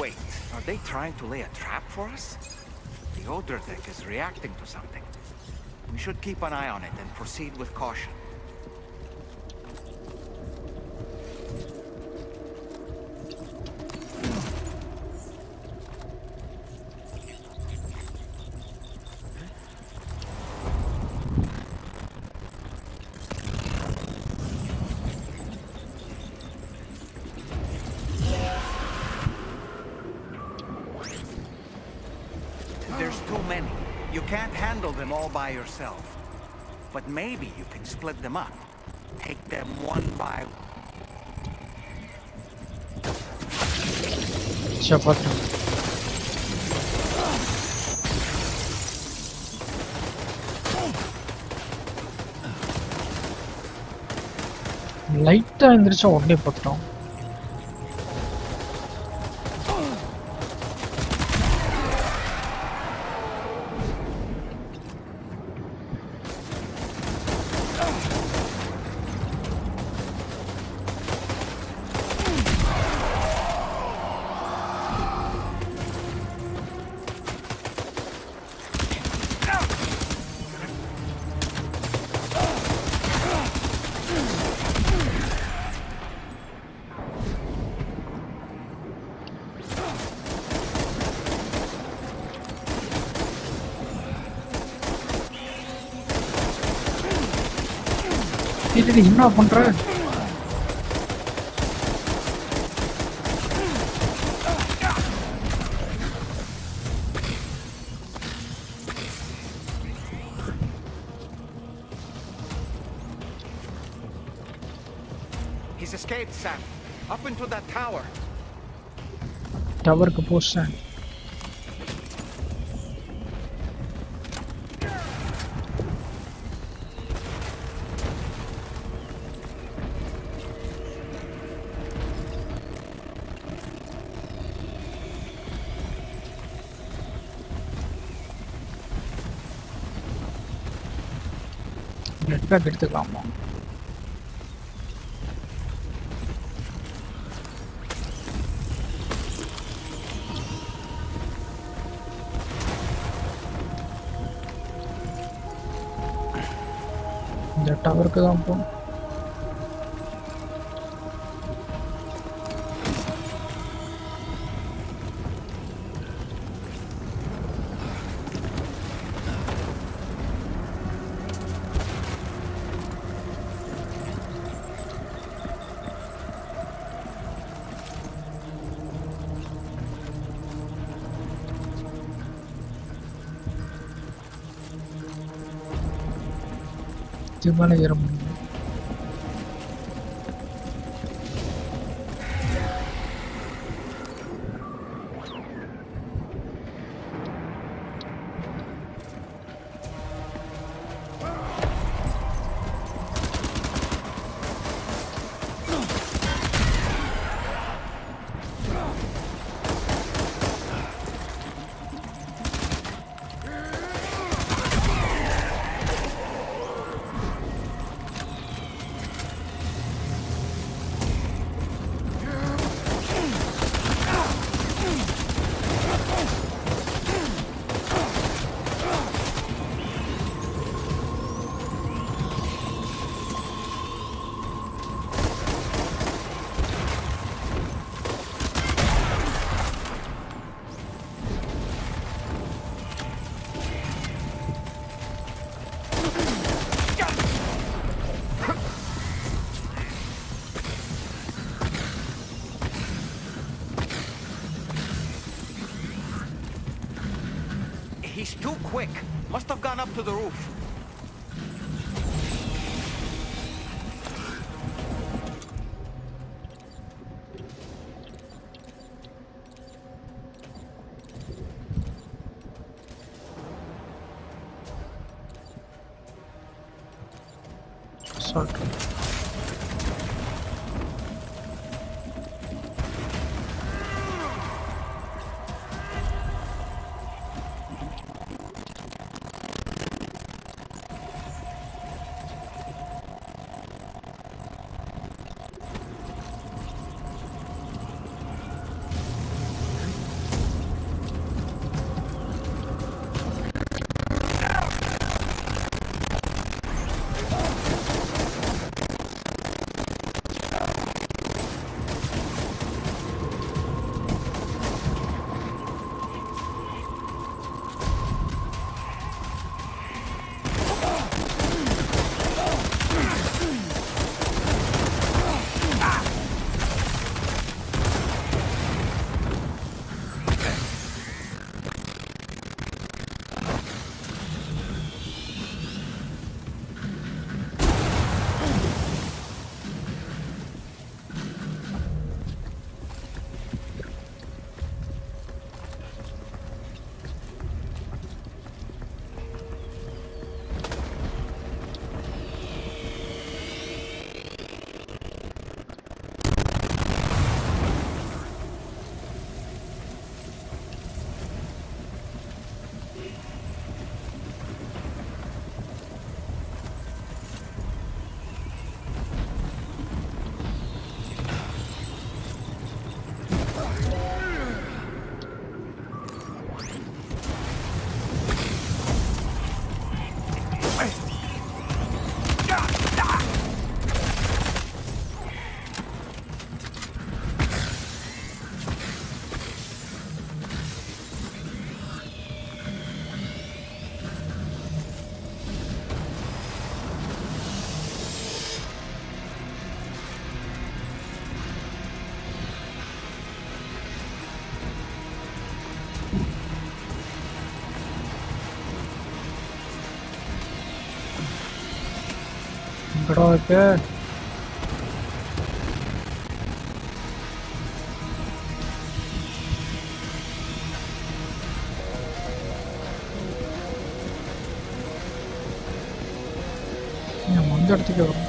Wait, are they trying to lay a trap for us? The older deck is reacting to something. We should keep an eye on it and proceed with caution. There's too many. You can't handle them all by yourself. But maybe you can split them up. Take them one by one. லைட்டா எந்திரிச்சா உடனே பார்த்துட்டோம். இது என்ன பண்ற? He's escaped, Sam. Up into that tower. டவருக்கு போஸ்டேன். நெட்பேக் எடுத்துக்கலாமா? இந்த டவருக்கு தான் போகணும். இது மேலே ஏற முடியும். He's too quick. Must have gone up to the roof. assault. எங்கடா இருக்க? அந்த இடத்துக்கு வரும்.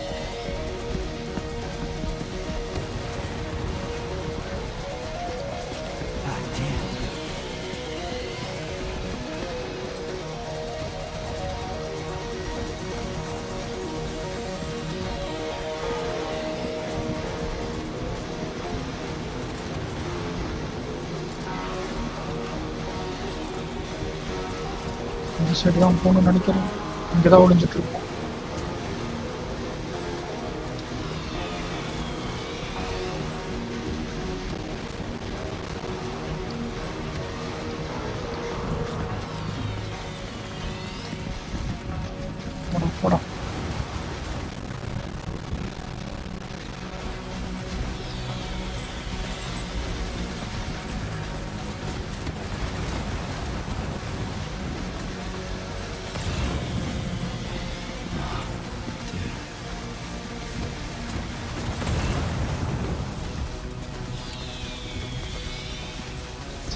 இந்த சைடு தான் போகணும்னு நினைக்கிறேன். இங்கே தான் ஒளிஞ்சிட்டு இருக்கோம். போடா.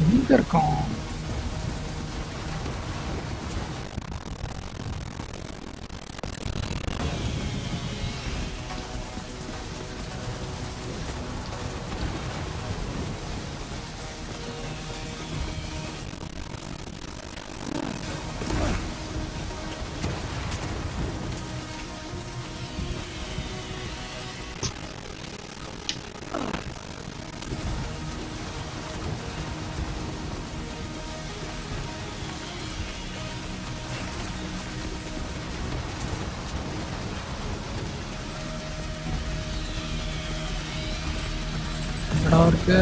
எங்க இருக்கோம்? எங்கடா இருக்கு?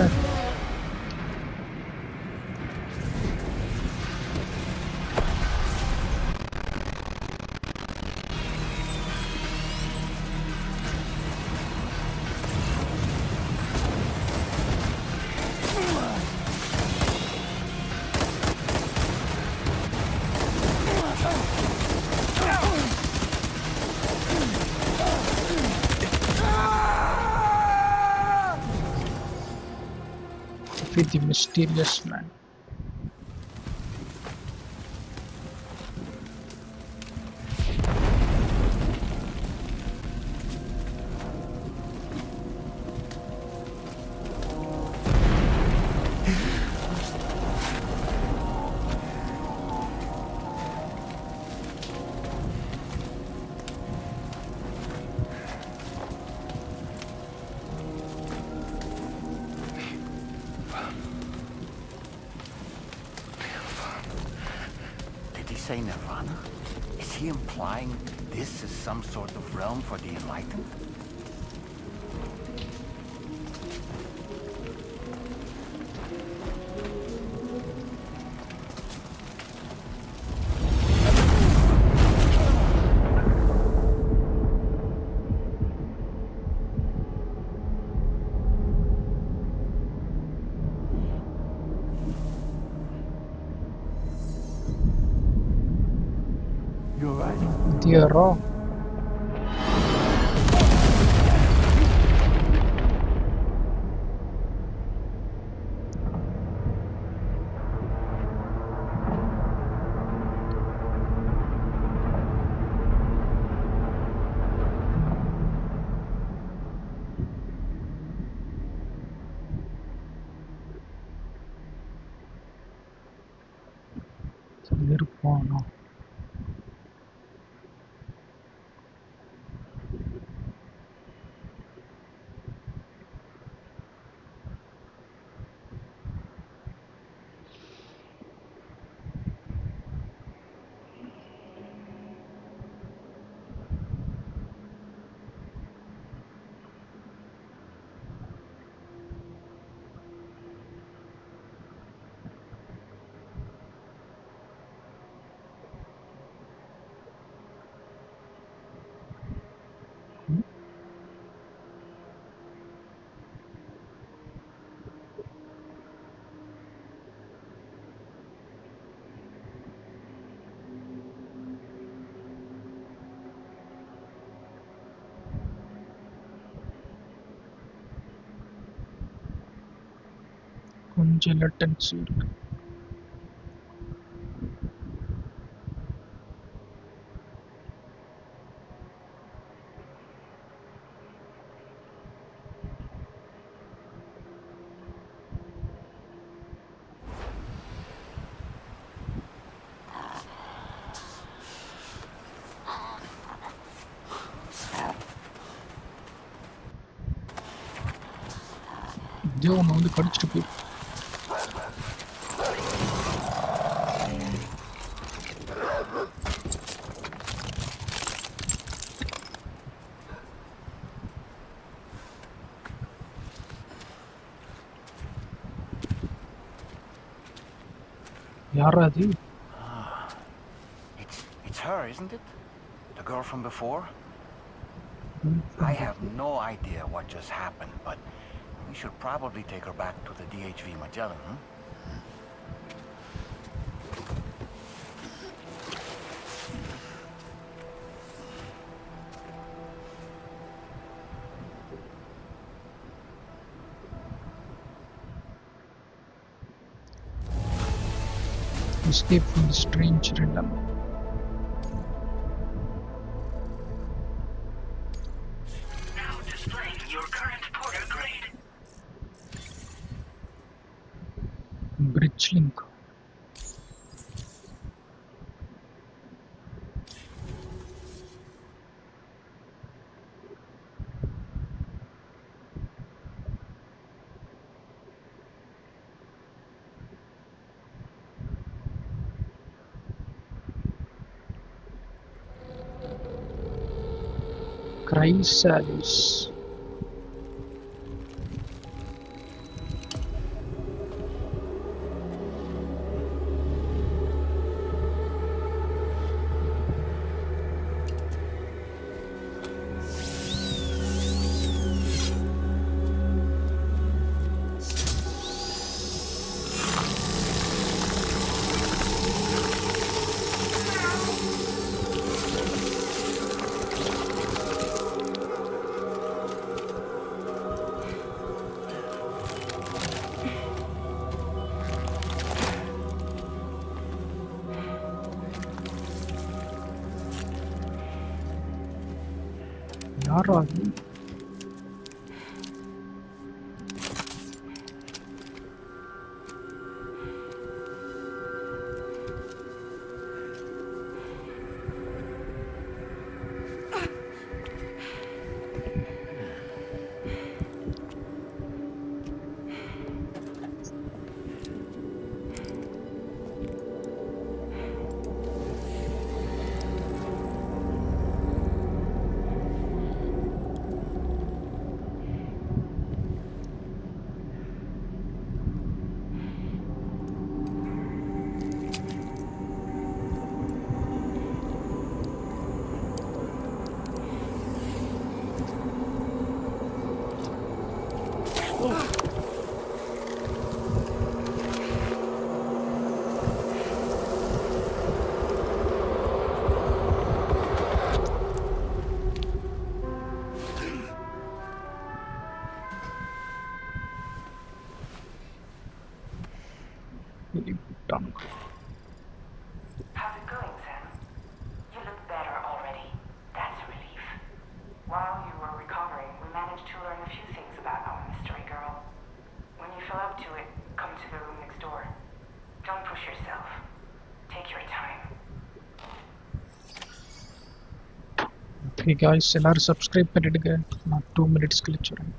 With the mysterious man. say Nirvana? Is he implying this is some sort of realm for the enlightened? You're right. Tierra. இருப்பானா? கொஞ்சம் லேட்டன்சி இருக்கு. இதே ஒன்று வந்து கடிச்சிட்டு போய் யாரா அது? It's her, isn't it? The girl from before? I have no idea what just happened, but we should probably take her back to the DHV Magellan, hmm? Escape from the strange rhythm. Now displaying your current porter grade. Bridge link. Chrysalis. யாரா அது? Okay guys, எல்லாரும் subscribe பண்ணிடுங்க. நான் 2 minutes கழிச்சு வரேன்.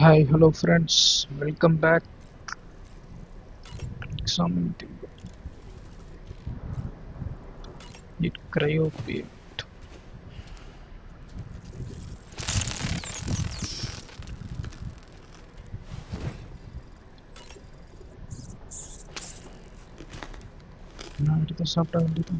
Hi, hello friends, welcome back. Something it cryo. நான் எடுத்து சாப்பிட வேண்டியது.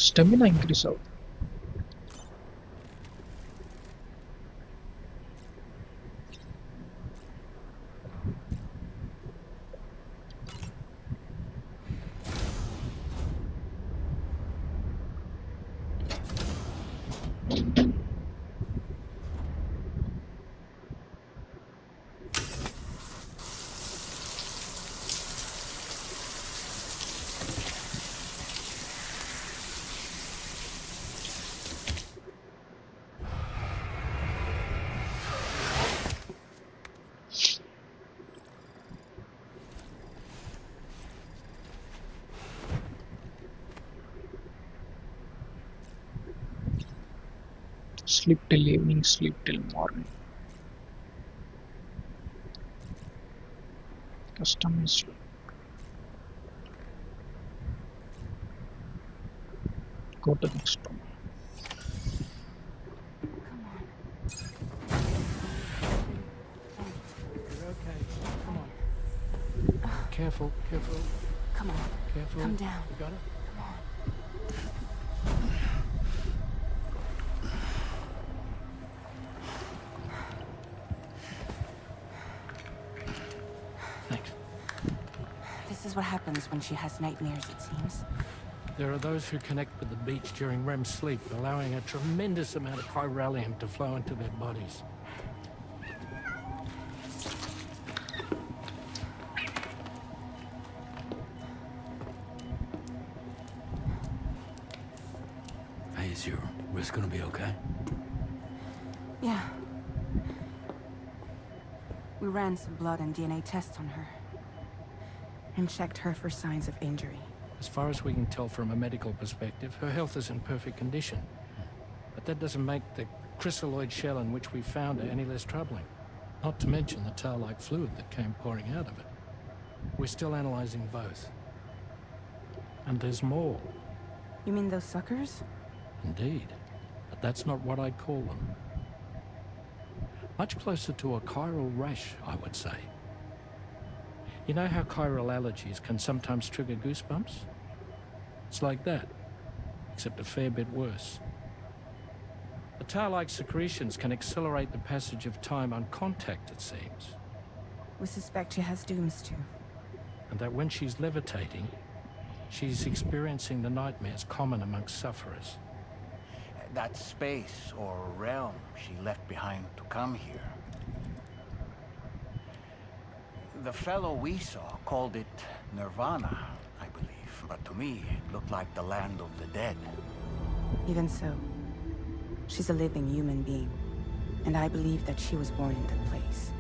Stamina increase out. Sleep till evening, sleep till morning. Customize. Go to next one. You're okay. Come on. Careful, careful. Come on. Careful. Come down. You got it? Come on. what happens when she has nightmares, it seems. There are those who connect with the beach during REM sleep, allowing a tremendous amount of chiralium to flow into their bodies. Hey, is your wrist gonna be okay? Yeah. We ran some blood and DNA tests on her. And checked her for signs of injury. As far as we can tell from a medical perspective, her health is in perfect condition. But that doesn't make the crystalloid shell in which we found her any less troubling. Not to mention the tar-like fluid that came pouring out of it. We're still analyzing both. And there's more. You mean those suckers? Indeed. But that's not what I'd call them. Much closer to a chiral rash, I would say. You know how chiral allergies can sometimes trigger goosebumps? It's like that, except a fair bit worse. The tar-like secretions can accelerate the passage of time on contact, it seems. We suspect she has dooms too. And that when she's levitating, she's experiencing the nightmares common amongst sufferers. That space or realm she left behind to come here. The fellow we saw called it Nirvana, I believe. But to me, it looked like the land of the dead. Even so, she's a living human being. And I believe that she was born in that place.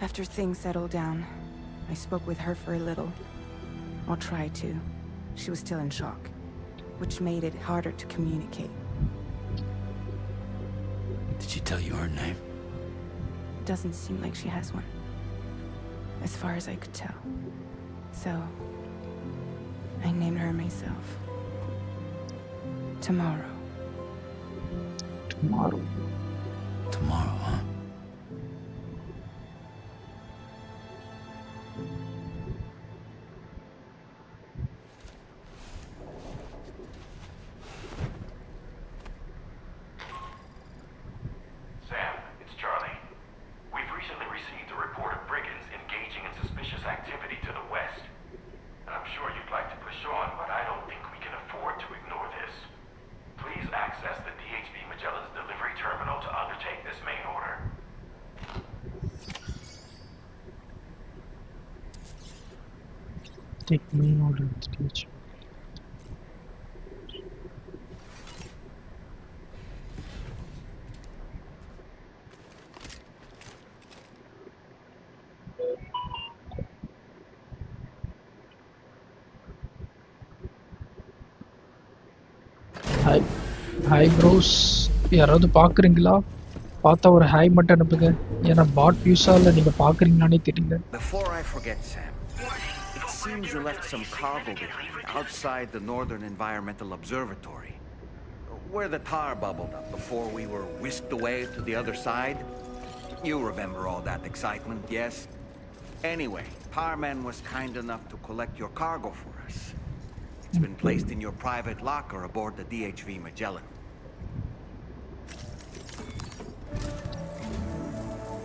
After things settled down, I spoke with her for a little. Or tried to. She was still in shock, which made it harder to communicate. Did she tell you her name? Doesn't seem like she has one. As far as I could tell. So, I named her myself. Tomorrow. Tomorrow. Tomorrow, huh? Take main order stage. Hi bros, யாராவது பார்க்குறீங்களா? பார்த்தா ஒரு hi மட்டும் அனுப்புங்க. ஏன்னா பாட் யூஸால நீங்க பார்க்குறீங்களானே தெரியல. Before I forget, Sam, it seems you left some cargo behind outside the Northern Environmental Observatory, where the tar bubbled up before we were whisked away to the other side. You remember all that excitement, yes? Anyway, Tarman was kind enough to collect your cargo for us. It's been placed in your private locker aboard the DHV Magellan.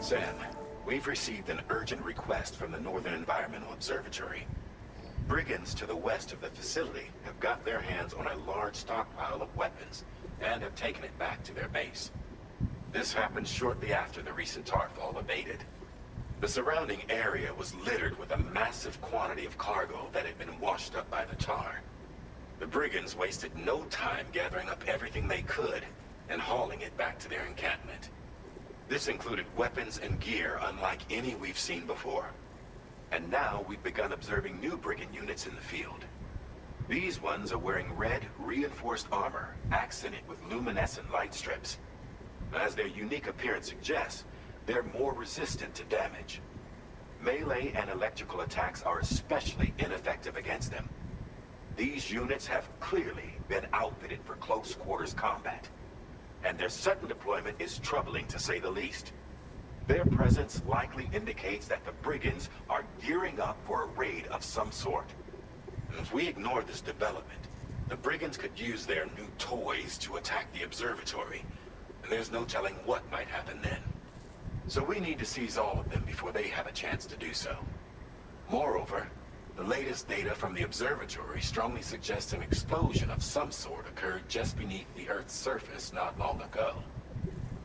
Sam, we've received an urgent request from the Northern Environmental Observatory. Brigands to the west of the facility have got their hands on a large stockpile of weapons and have taken it back to their base. This happened shortly after the recent tar fall abated. The surrounding area was littered with a massive quantity of cargo that had been washed up by the tar. The brigands wasted no time gathering up everything they could and hauling it back to their encampment. This included weapons and gear unlike any we've seen before. And now we've begun observing new brigand units in the field. These ones are wearing red, reinforced armor, accented with luminescent light strips. As their unique appearance suggests, they're more resistant to damage. Melee and electrical attacks are especially ineffective against them. These units have clearly been outfitted for close quarters combat, and their sudden deployment is troubling to say the least. Their presence likely indicates that the brigands are gearing up for a raid of some sort. And if we ignore this development, the brigands could use their new toys to attack the observatory, and there's no telling what might happen then. So we need to seize all of them before they have a chance to do so. Moreover, The latest data from the observatory strongly suggests an explosion of some sort occurred just beneath the Earth's surface not long ago.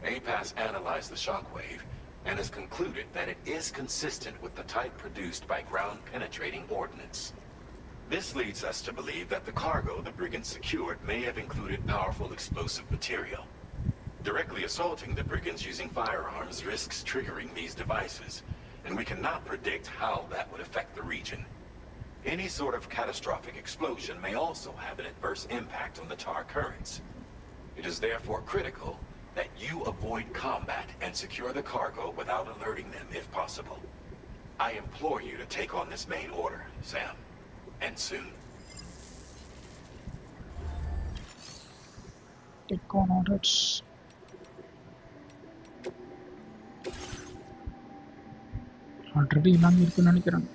APAS analyzed the shockwave and has concluded that it is consistent with the type produced by ground-penetrating ordnance. This leads us to believe that the cargo the brigands secured may have included powerful explosive material. Directly assaulting the brigands using firearms risks triggering these devices, and we cannot predict how that would affect the region. Any sort of catastrophic explosion may also have an adverse impact on the tar currents. It is therefore critical that you avoid combat and secure the cargo without alerting them if possible. I implore you to take on this main order, Sam. And soon. Take on orders. Already நான் இருக்குன்னு நினைக்கிறேன்.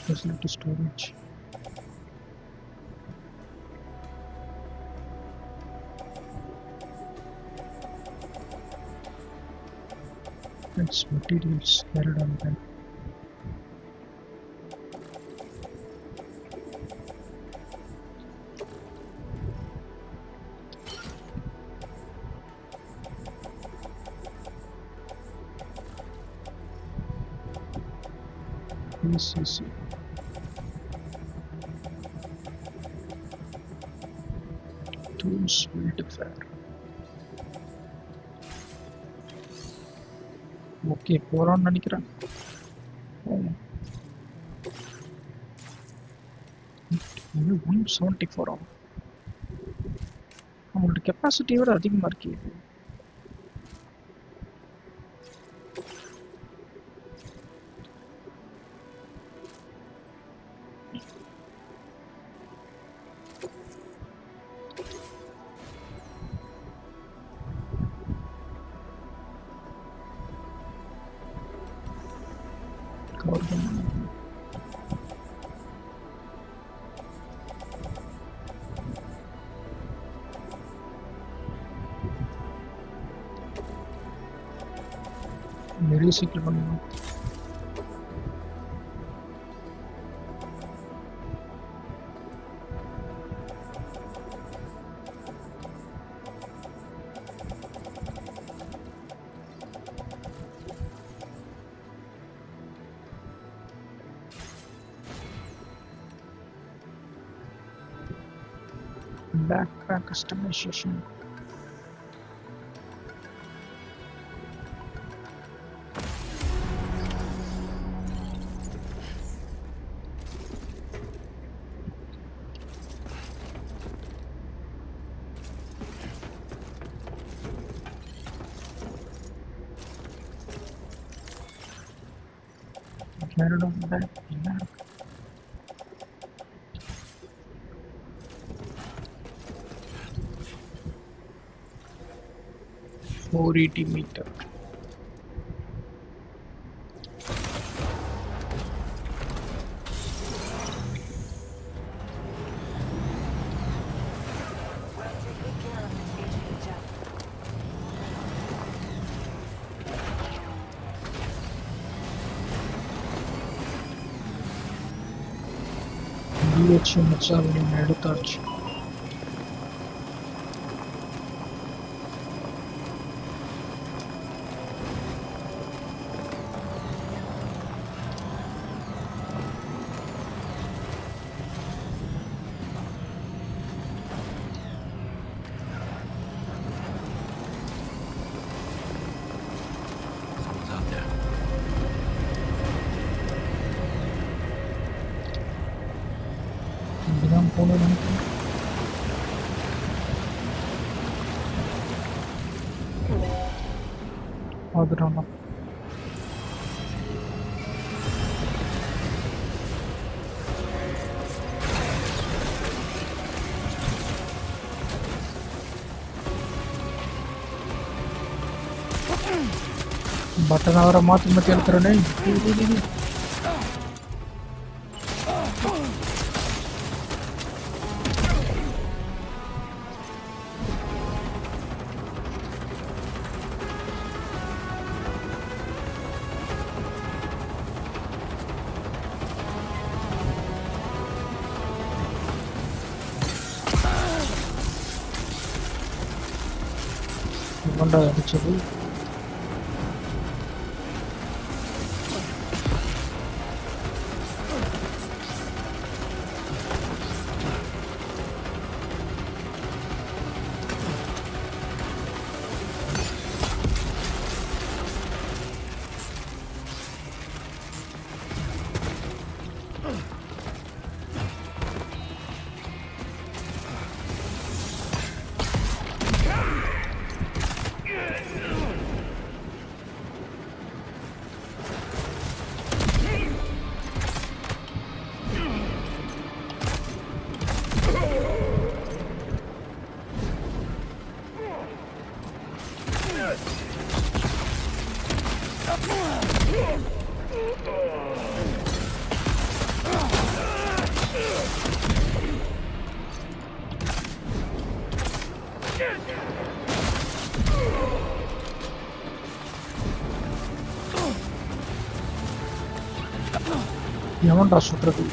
Facility storage. It's materials carried on them. PCC. Tools will differ. Okay, போறான்னு நினைக்கிறேன். இது 174 ஆகும். அவங்களோட capacity விட அதிகமா இருக்கு. நிறைய சீக்கிரம் பண்ணணும். Backpack customization. Carried on back. $480 meter. DH மச்சான் எடுத்தாச்சு. பார்த்துட்டோம்னா பட்டனை வர மாற்றி மாற்றி எடுத்துறனே. இவன்டா அடிச்சது. எவன்டா சுடுறது?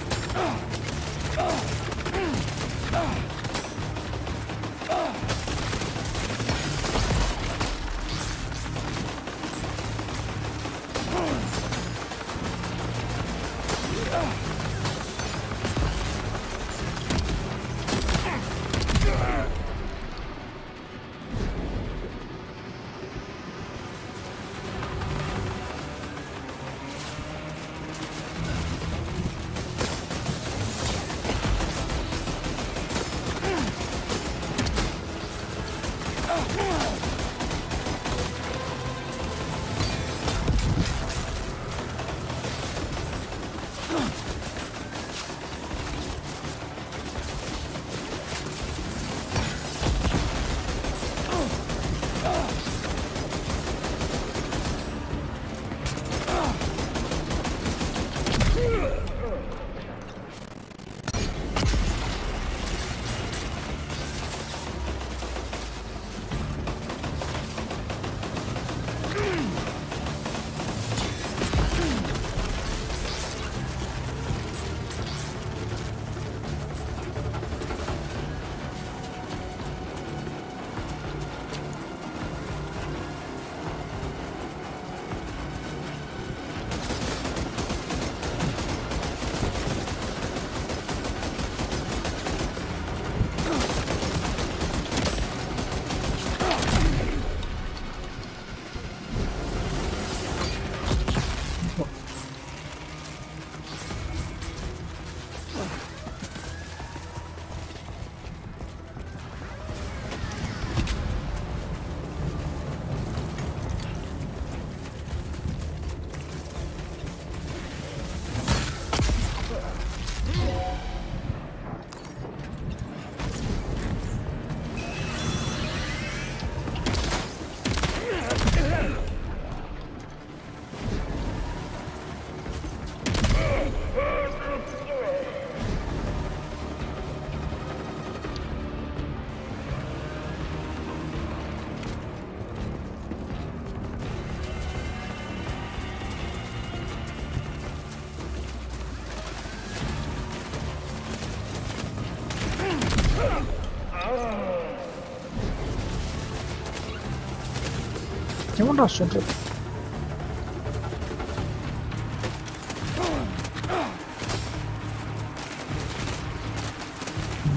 எவன்டா சுடுறது?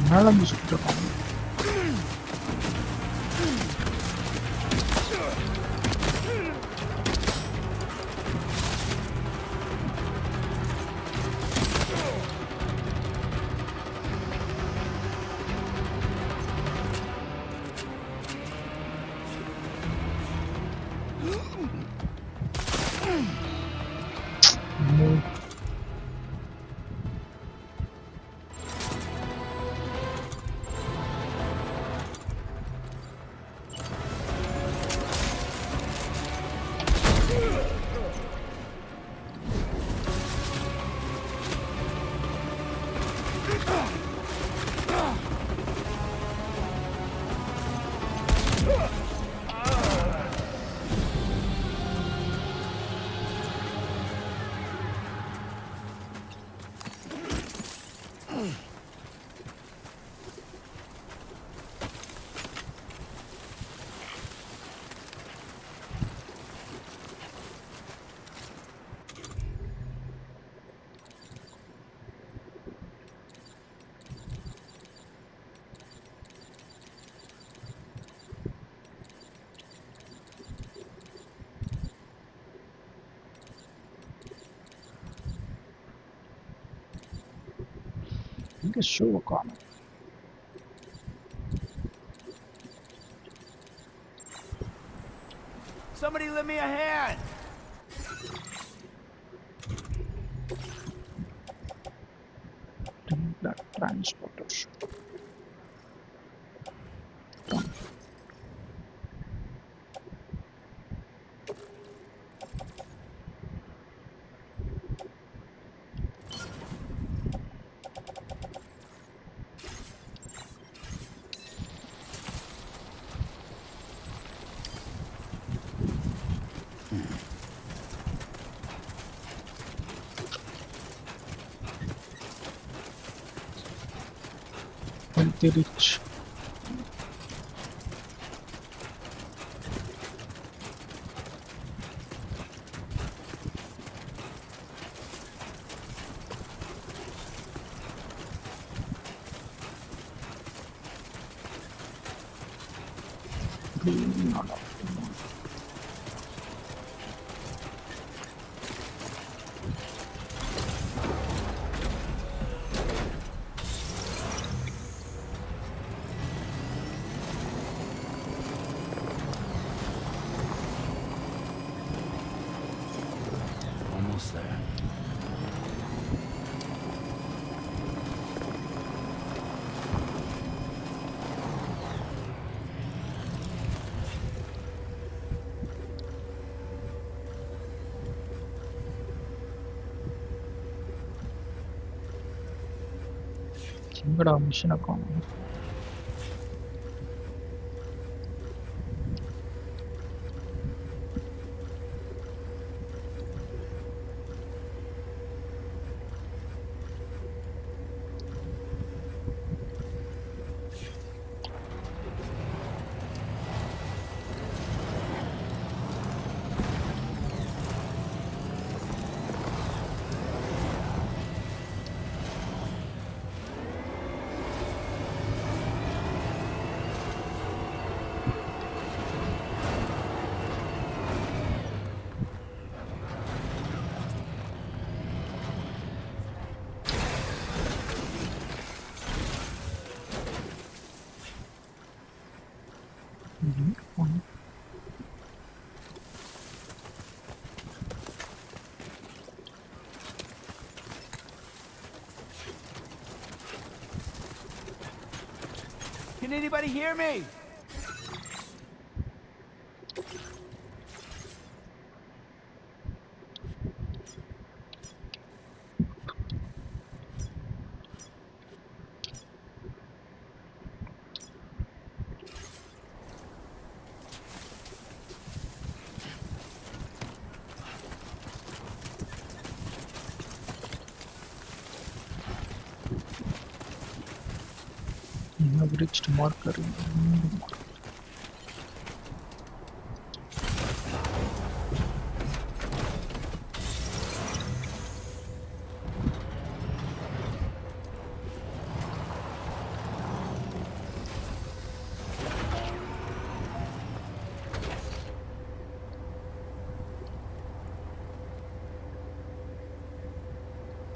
மேல இருந்து சுட்டு இருக்காங்க. எங்கே ஷூவை காணும்? Somebody lend me a hand! Transportation. Rich. Almost there. எங்கடா மிஷினை காணும்? Can anybody hear me? You have reached marker in the marker.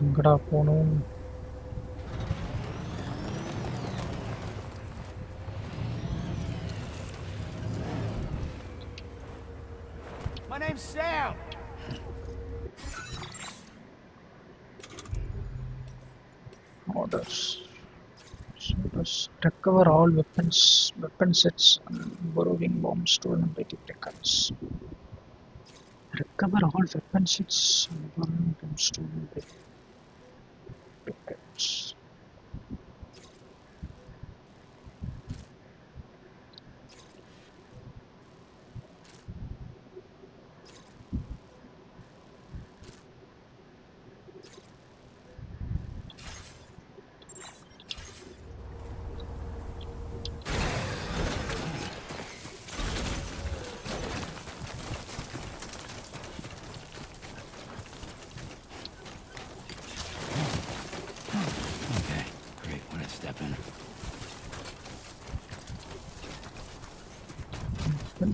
எங்கடா போகணும்? My name's Sam. Orders. Recover all weapon sets and borrowing bombs stolen by the attackers. Recover all weapon sets and borrowing bombs stolen by the attackers.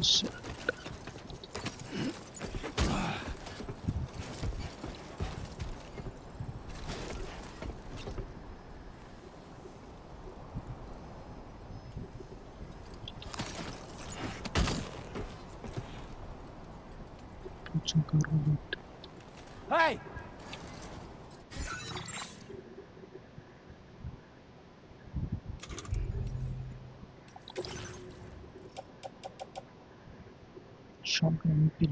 Set. Hey! Shotgun kill.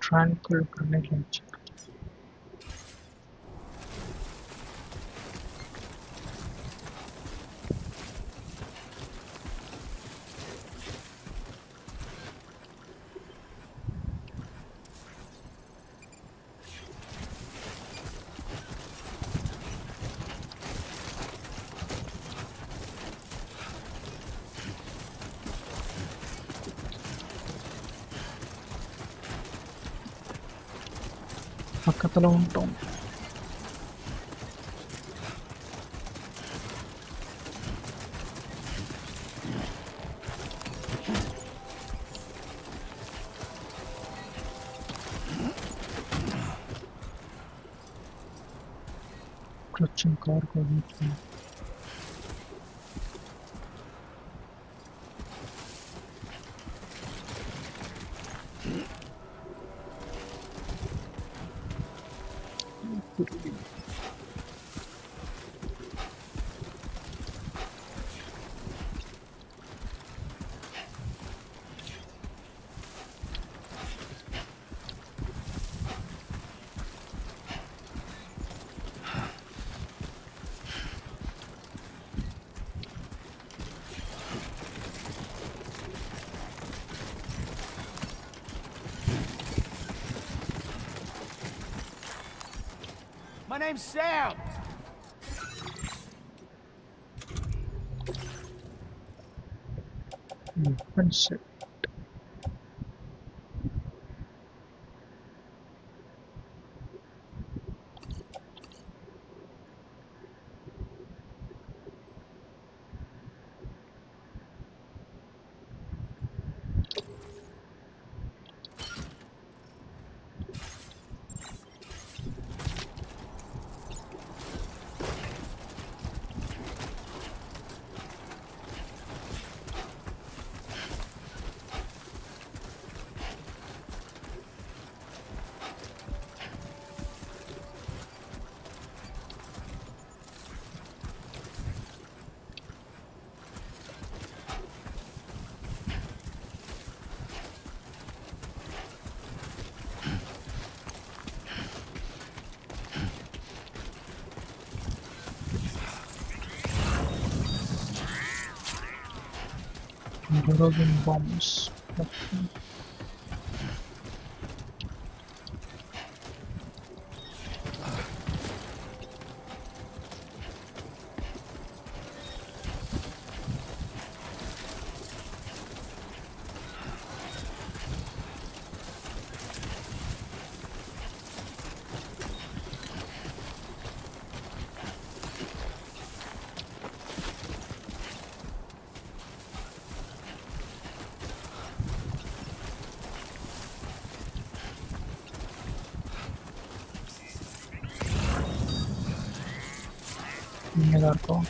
Tranquil grenade launcher. పక్కతలో ఉంటాం. Clutching car కొడుతుంది. My name's Sam! Friendship. Reloading bombs. Embark.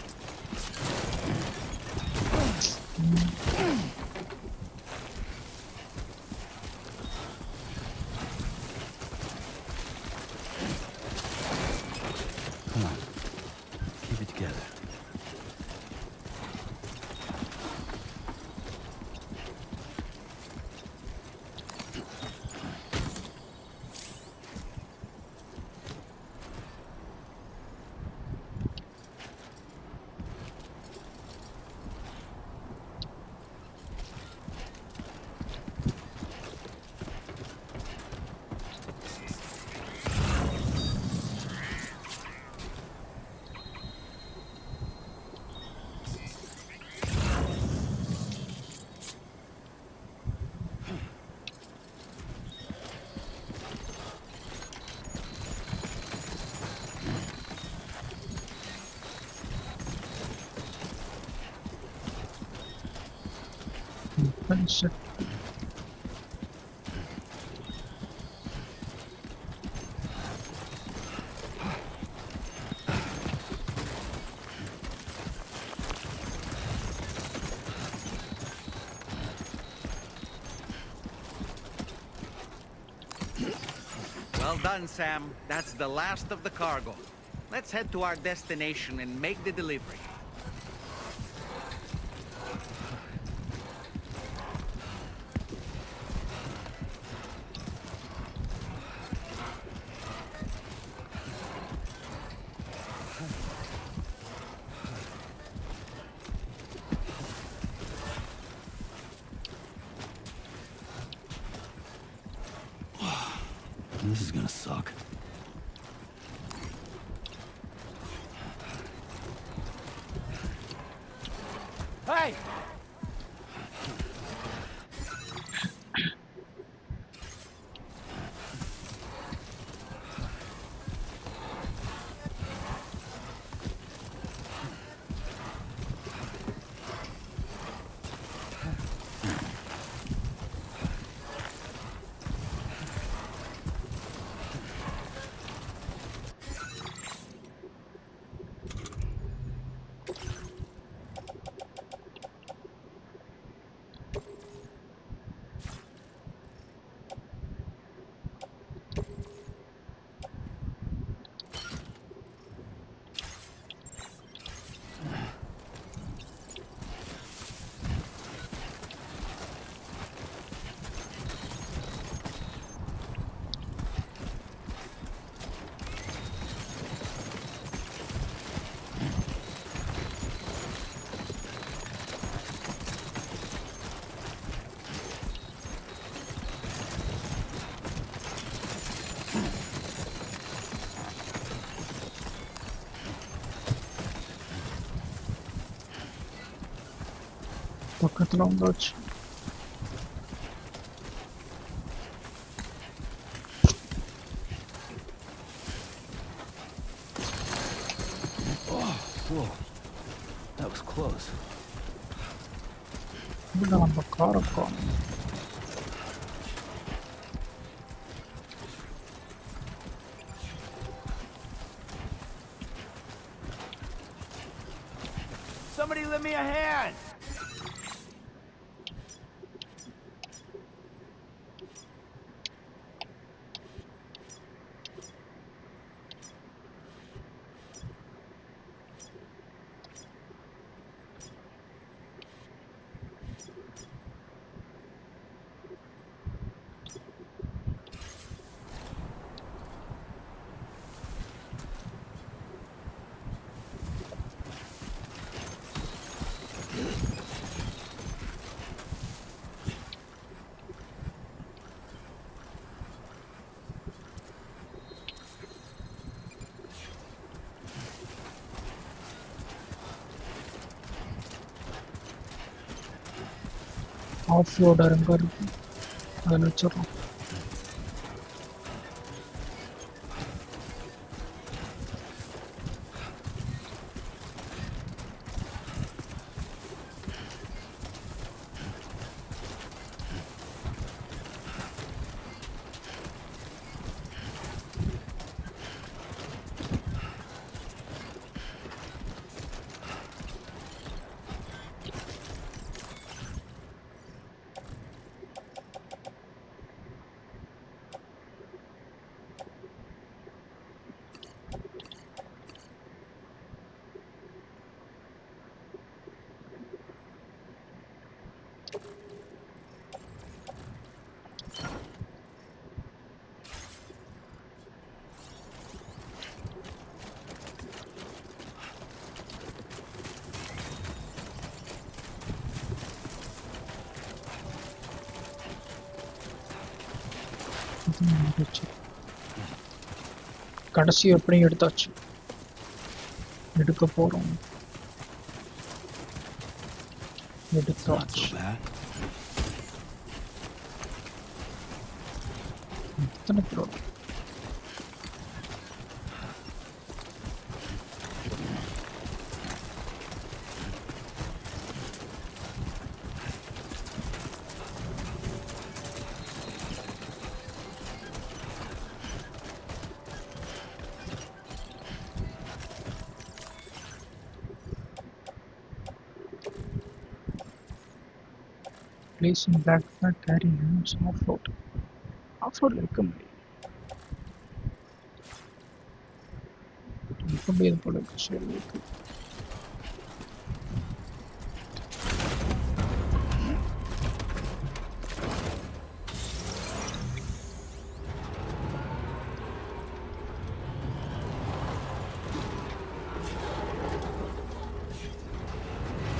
weapon set. Well done, Sam. That's the last of the cargo. Let's head to our destination and make the delivery. This is gonna suck. Hey! பக்கத்துல வந்தாச்சு. Whoa. That was close. இதுல நம்ம காரை காணோம். Somebody lend me a hand! Off roader எங்க இருக்கு? அதில் வச்சிடறோம். கடைசி எப்படியும் எடுத்தாச்சு. எடுக்க போறோம். எடுத்தாச்சு. எத்தனை kilo? Placing backpack carrying units off-road. Off-road இருக்க முடியாது போல இருக்கு. சரி இருக்கு.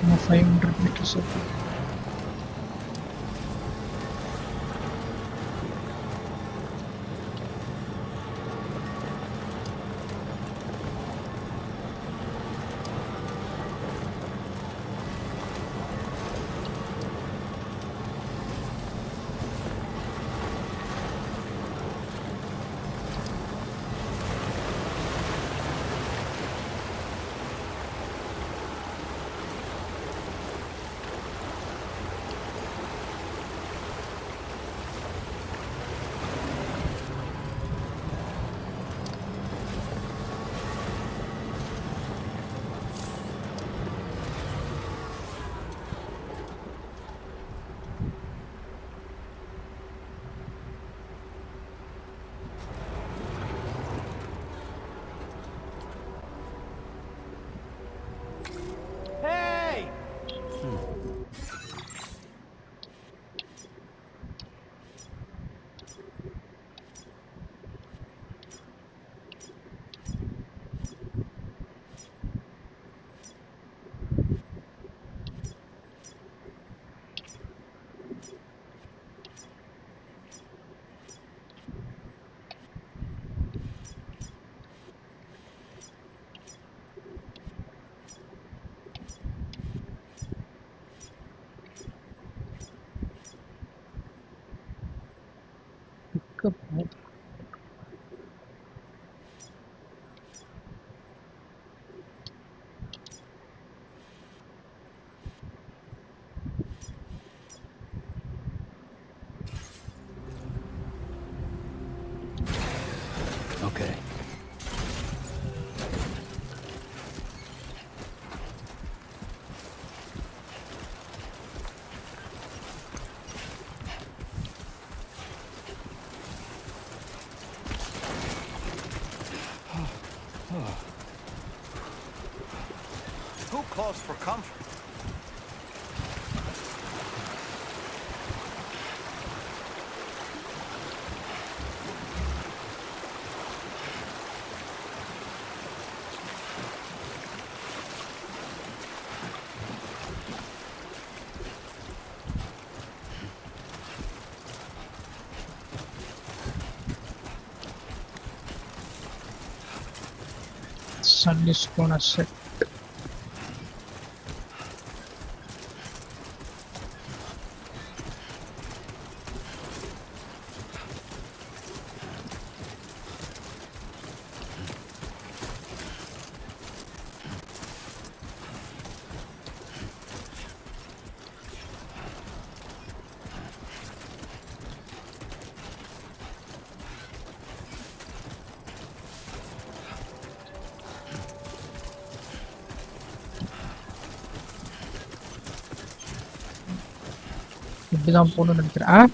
Now 500 meters up. Hey! Pick up all. Okay. Too close for comfort. Sun is gonna set. இப்படிதான் போகணும்னு நினைக்கிறேன்.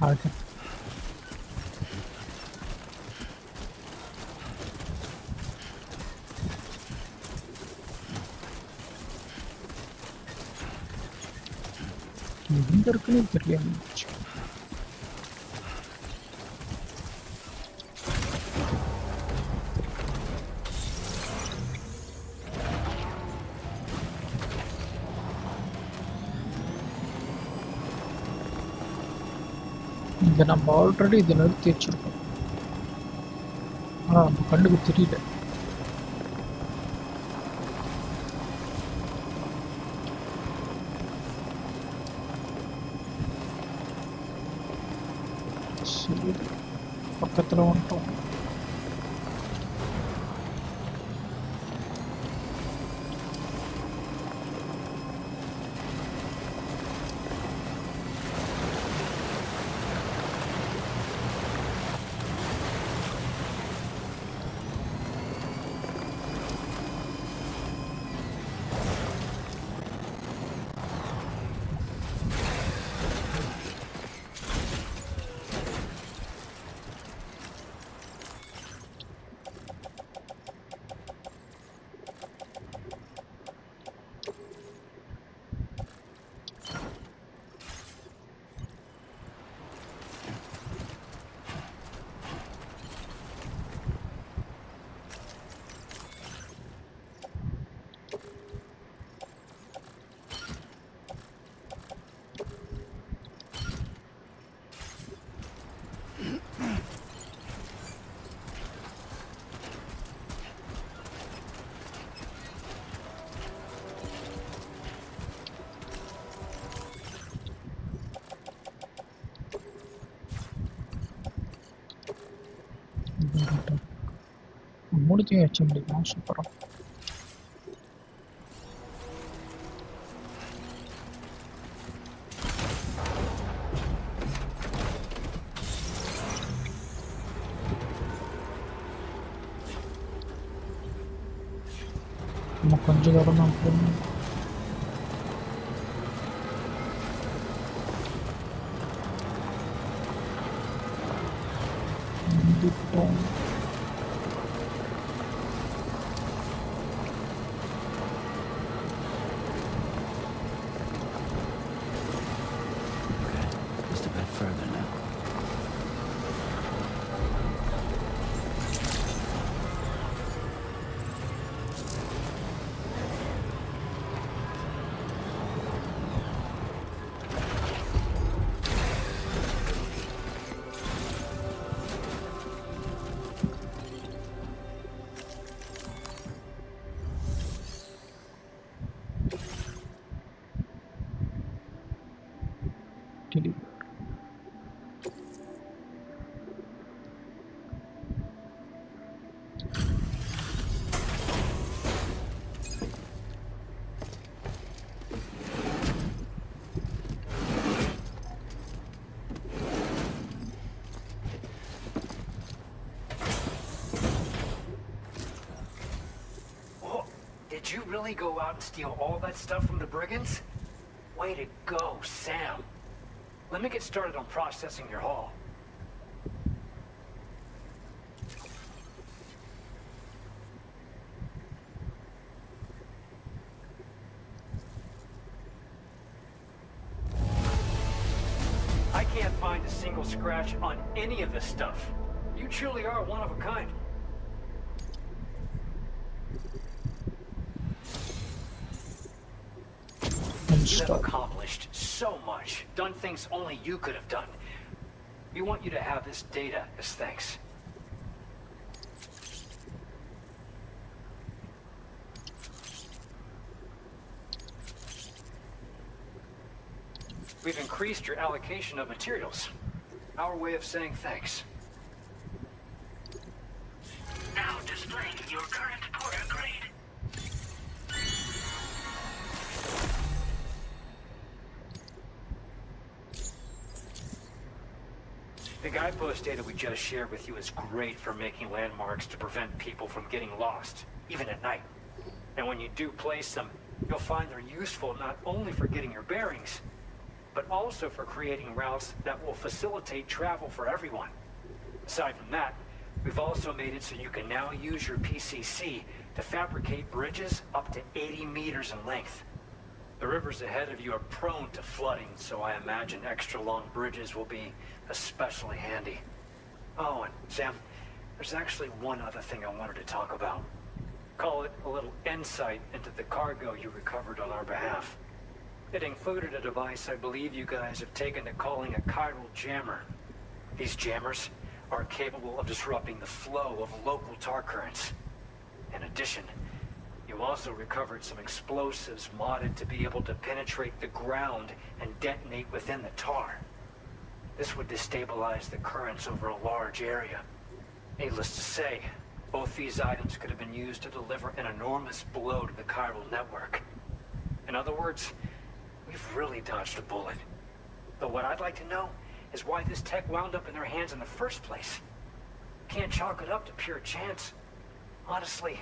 அது எங்க இருக்குன்னு தெரியல. இதை நம்ம ஆல்ரெடி இதை நிறுத்தி வச்சிருக்கோம். ஆனால் நம்ம கண்ணுக்கு தெரியல. சரி, பக்கத்தில் வந்துட்டோம். மூணுத்தையும் வச்ச முடியும். சூப்பரா. நம்ம கொஞ்சம் தூரம் தான் போகணும். Just a bit further now. Did you really go out and steal all that stuff from the brigands? Way to go, Sam. Let me get started on processing your haul. I can't find a single scratch on any of this stuff. You truly are one of a kind. You have accomplished so much, done things only you could have done. We want you to have this data as thanks. We've increased your allocation of materials. Our way of saying thanks. Now displaying your current porter grade. The guidepost data we just shared with you is great for making landmarks to prevent people from getting lost, even at night. And when you do place them, you'll find they're useful not only for getting your bearings, but also for creating routes that will facilitate travel for everyone. Aside from that, we've also made it so you can now use your PCC to fabricate bridges up to 80 meters in length. The rivers ahead of you are prone to flooding, so I imagine extra long bridges will be especially handy. Oh, and Sam, there's actually one other thing I wanted to talk about. Call it a little insight into the cargo you recovered on our behalf. It included a device I believe you guys have taken to calling a chiral jammer. These jammers are capable of disrupting the flow of local tar currents. In addition, you also recovered some explosives modded to be able to penetrate the ground and detonate within the tar. This would destabilize the currents over a large area. Needless to say, both these items could have been used to deliver an enormous blow to the chiral network. In other words, we've really dodged a bullet. Though what I'd like to know is why this tech wound up in their hands in the first place. Can't chalk it up to pure chance. Honestly,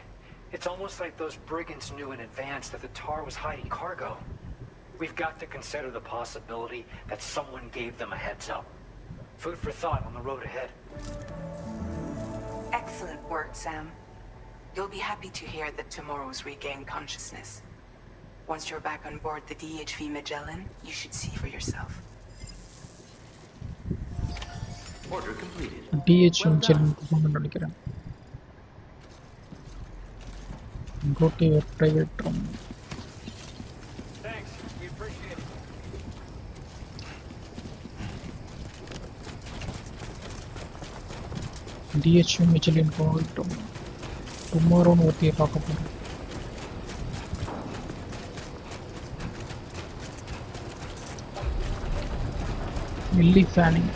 it's almost like those brigands knew in advance that the tar was hiding cargo. We've got to consider the possibility that someone gave them a heads up. Food for thought on the road ahead. Excellent work, Sam. You'll be happy to hear that tomorrow's regained consciousness. Once you're back on board the DHV Magellan, you should see for yourself. Order completed. DHV Magellan. Go to your private room. Thanks, we appreciate it. DHV Magellan call tomorrow nothing talk about. Millie Fanning.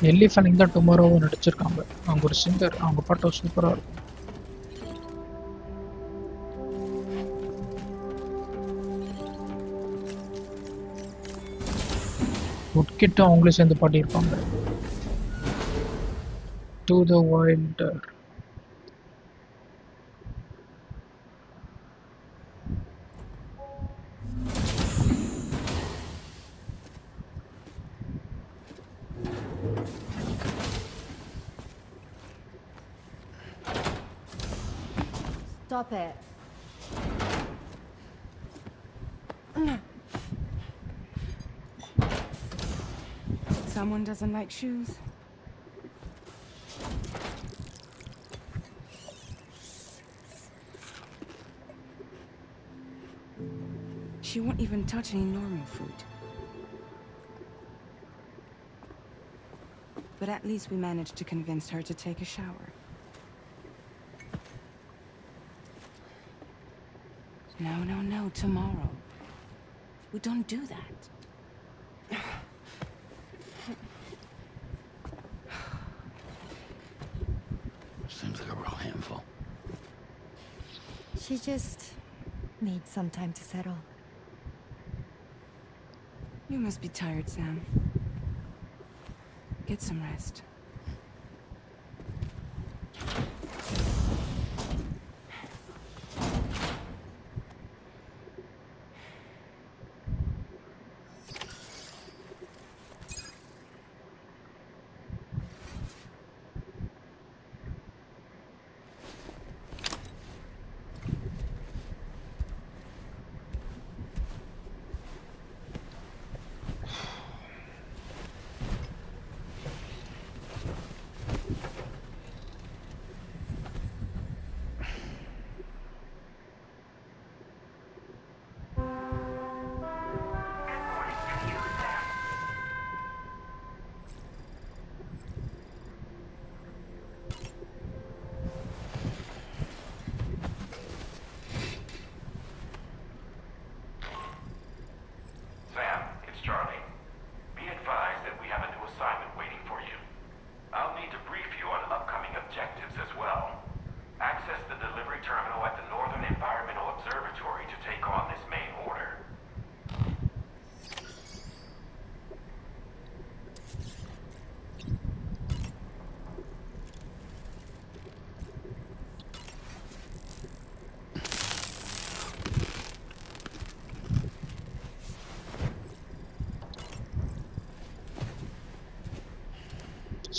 Elle Fanning தான் டுமாரோவை நடிச்சிருக்காங்க. அவங்க ஒரு singer, அவங்க பாட்டு சூப்பராக இருக்கும். உட்கிட்டும் அவங்களே சேர்ந்து பாடியிருப்பாங்க. To the Wilder. Stop it. Someone doesn't like shoes? She won't even touch any normal food. But at least we managed to convince her to take a shower. No, tomorrow. We don't do that. Seems like a real handful. She just needs some time to settle. You must be tired, Sam. Get some rest.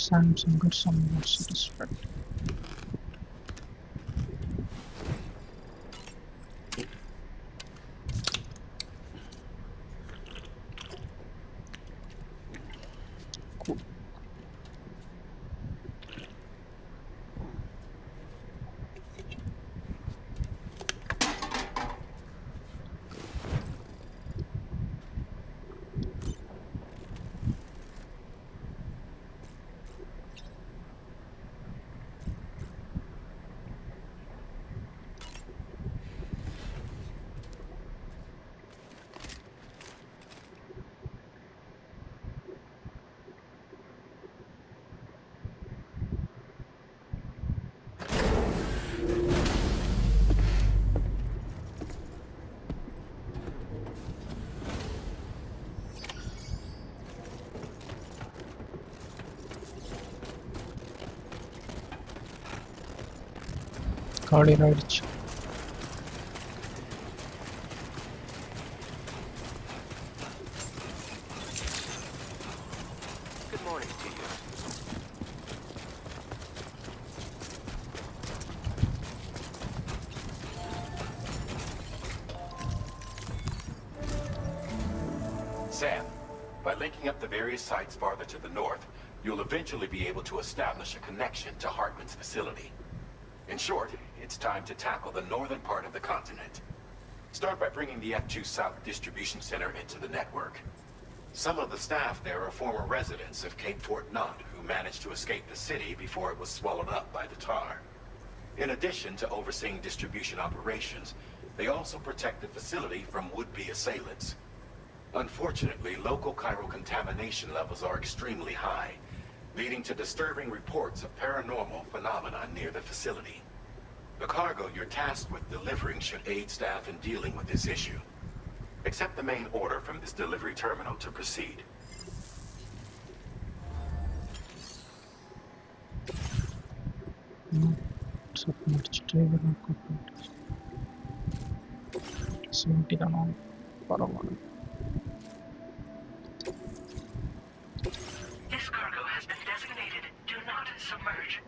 Samsung got some more satisfaction. காலையில் ஆயிடுச்சு. Good morning to you. Sam, by linking up the various sites farther to the north, you'll eventually be able to establish a connection to Hartman's facility. In short, it's time to tackle the northern part of the continent. Start by bringing the F2 South Distribution Center into the network. Some of the staff there are former residents of Cape Fort Knott who managed to escape the city before it was swallowed up by the tar. In addition to overseeing distribution operations, they also protect the facility from would-be assailants. Unfortunately, local chiral contamination levels are extremely high. leading to disturbing reports of paranormal phenomena near the facility. The cargo you're tasked with delivering should aid staff in dealing with this issue. Accept the main order from this delivery terminal to proceed. This cargo has been designated Do Not Submerge.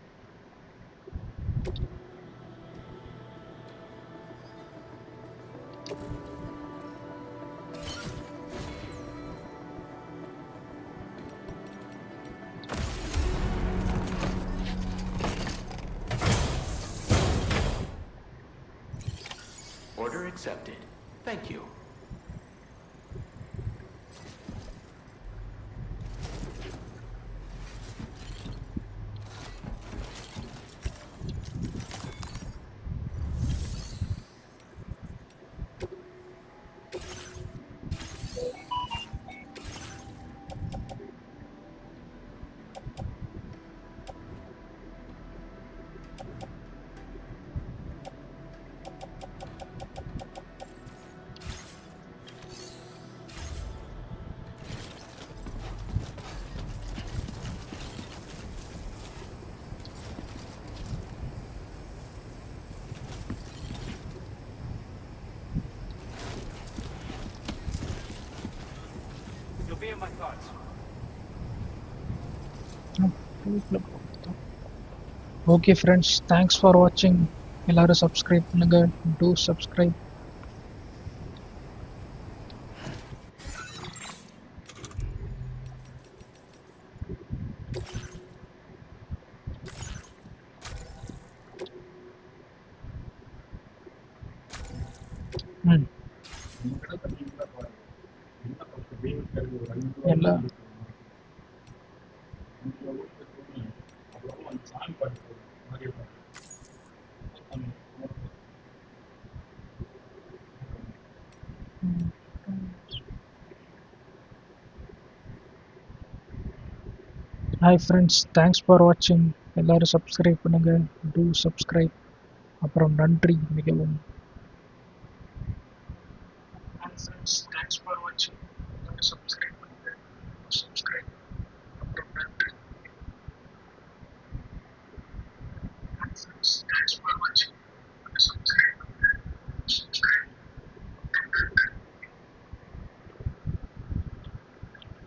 Order accepted. Thank you. You'll be in my thoughts. Okay friends, thanks for watching. எல்லாரும் subscribe பண்ணுங்க. Do subscribe. ಎಲ್ಲ Hi friends, thanks for watching. எல்லாரும் subscribe பண்ணுங்க. Do subscribe. அப்புறம் நன்றி மிகவும். Hi friends, thanks for watching. எல்லாரும் subscribe பண்ணுங்க. Subscribe. அப்புறம் நன்றி. Hi friends, thanks for watching. Subscribe பண்ணுங்க. Subscribe. அப்புறம் நன்றி.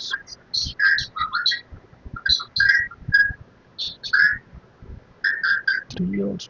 Hi friends, thanks for watching. Subscribe பண்ணுங்க. Subscribe. 3 hours.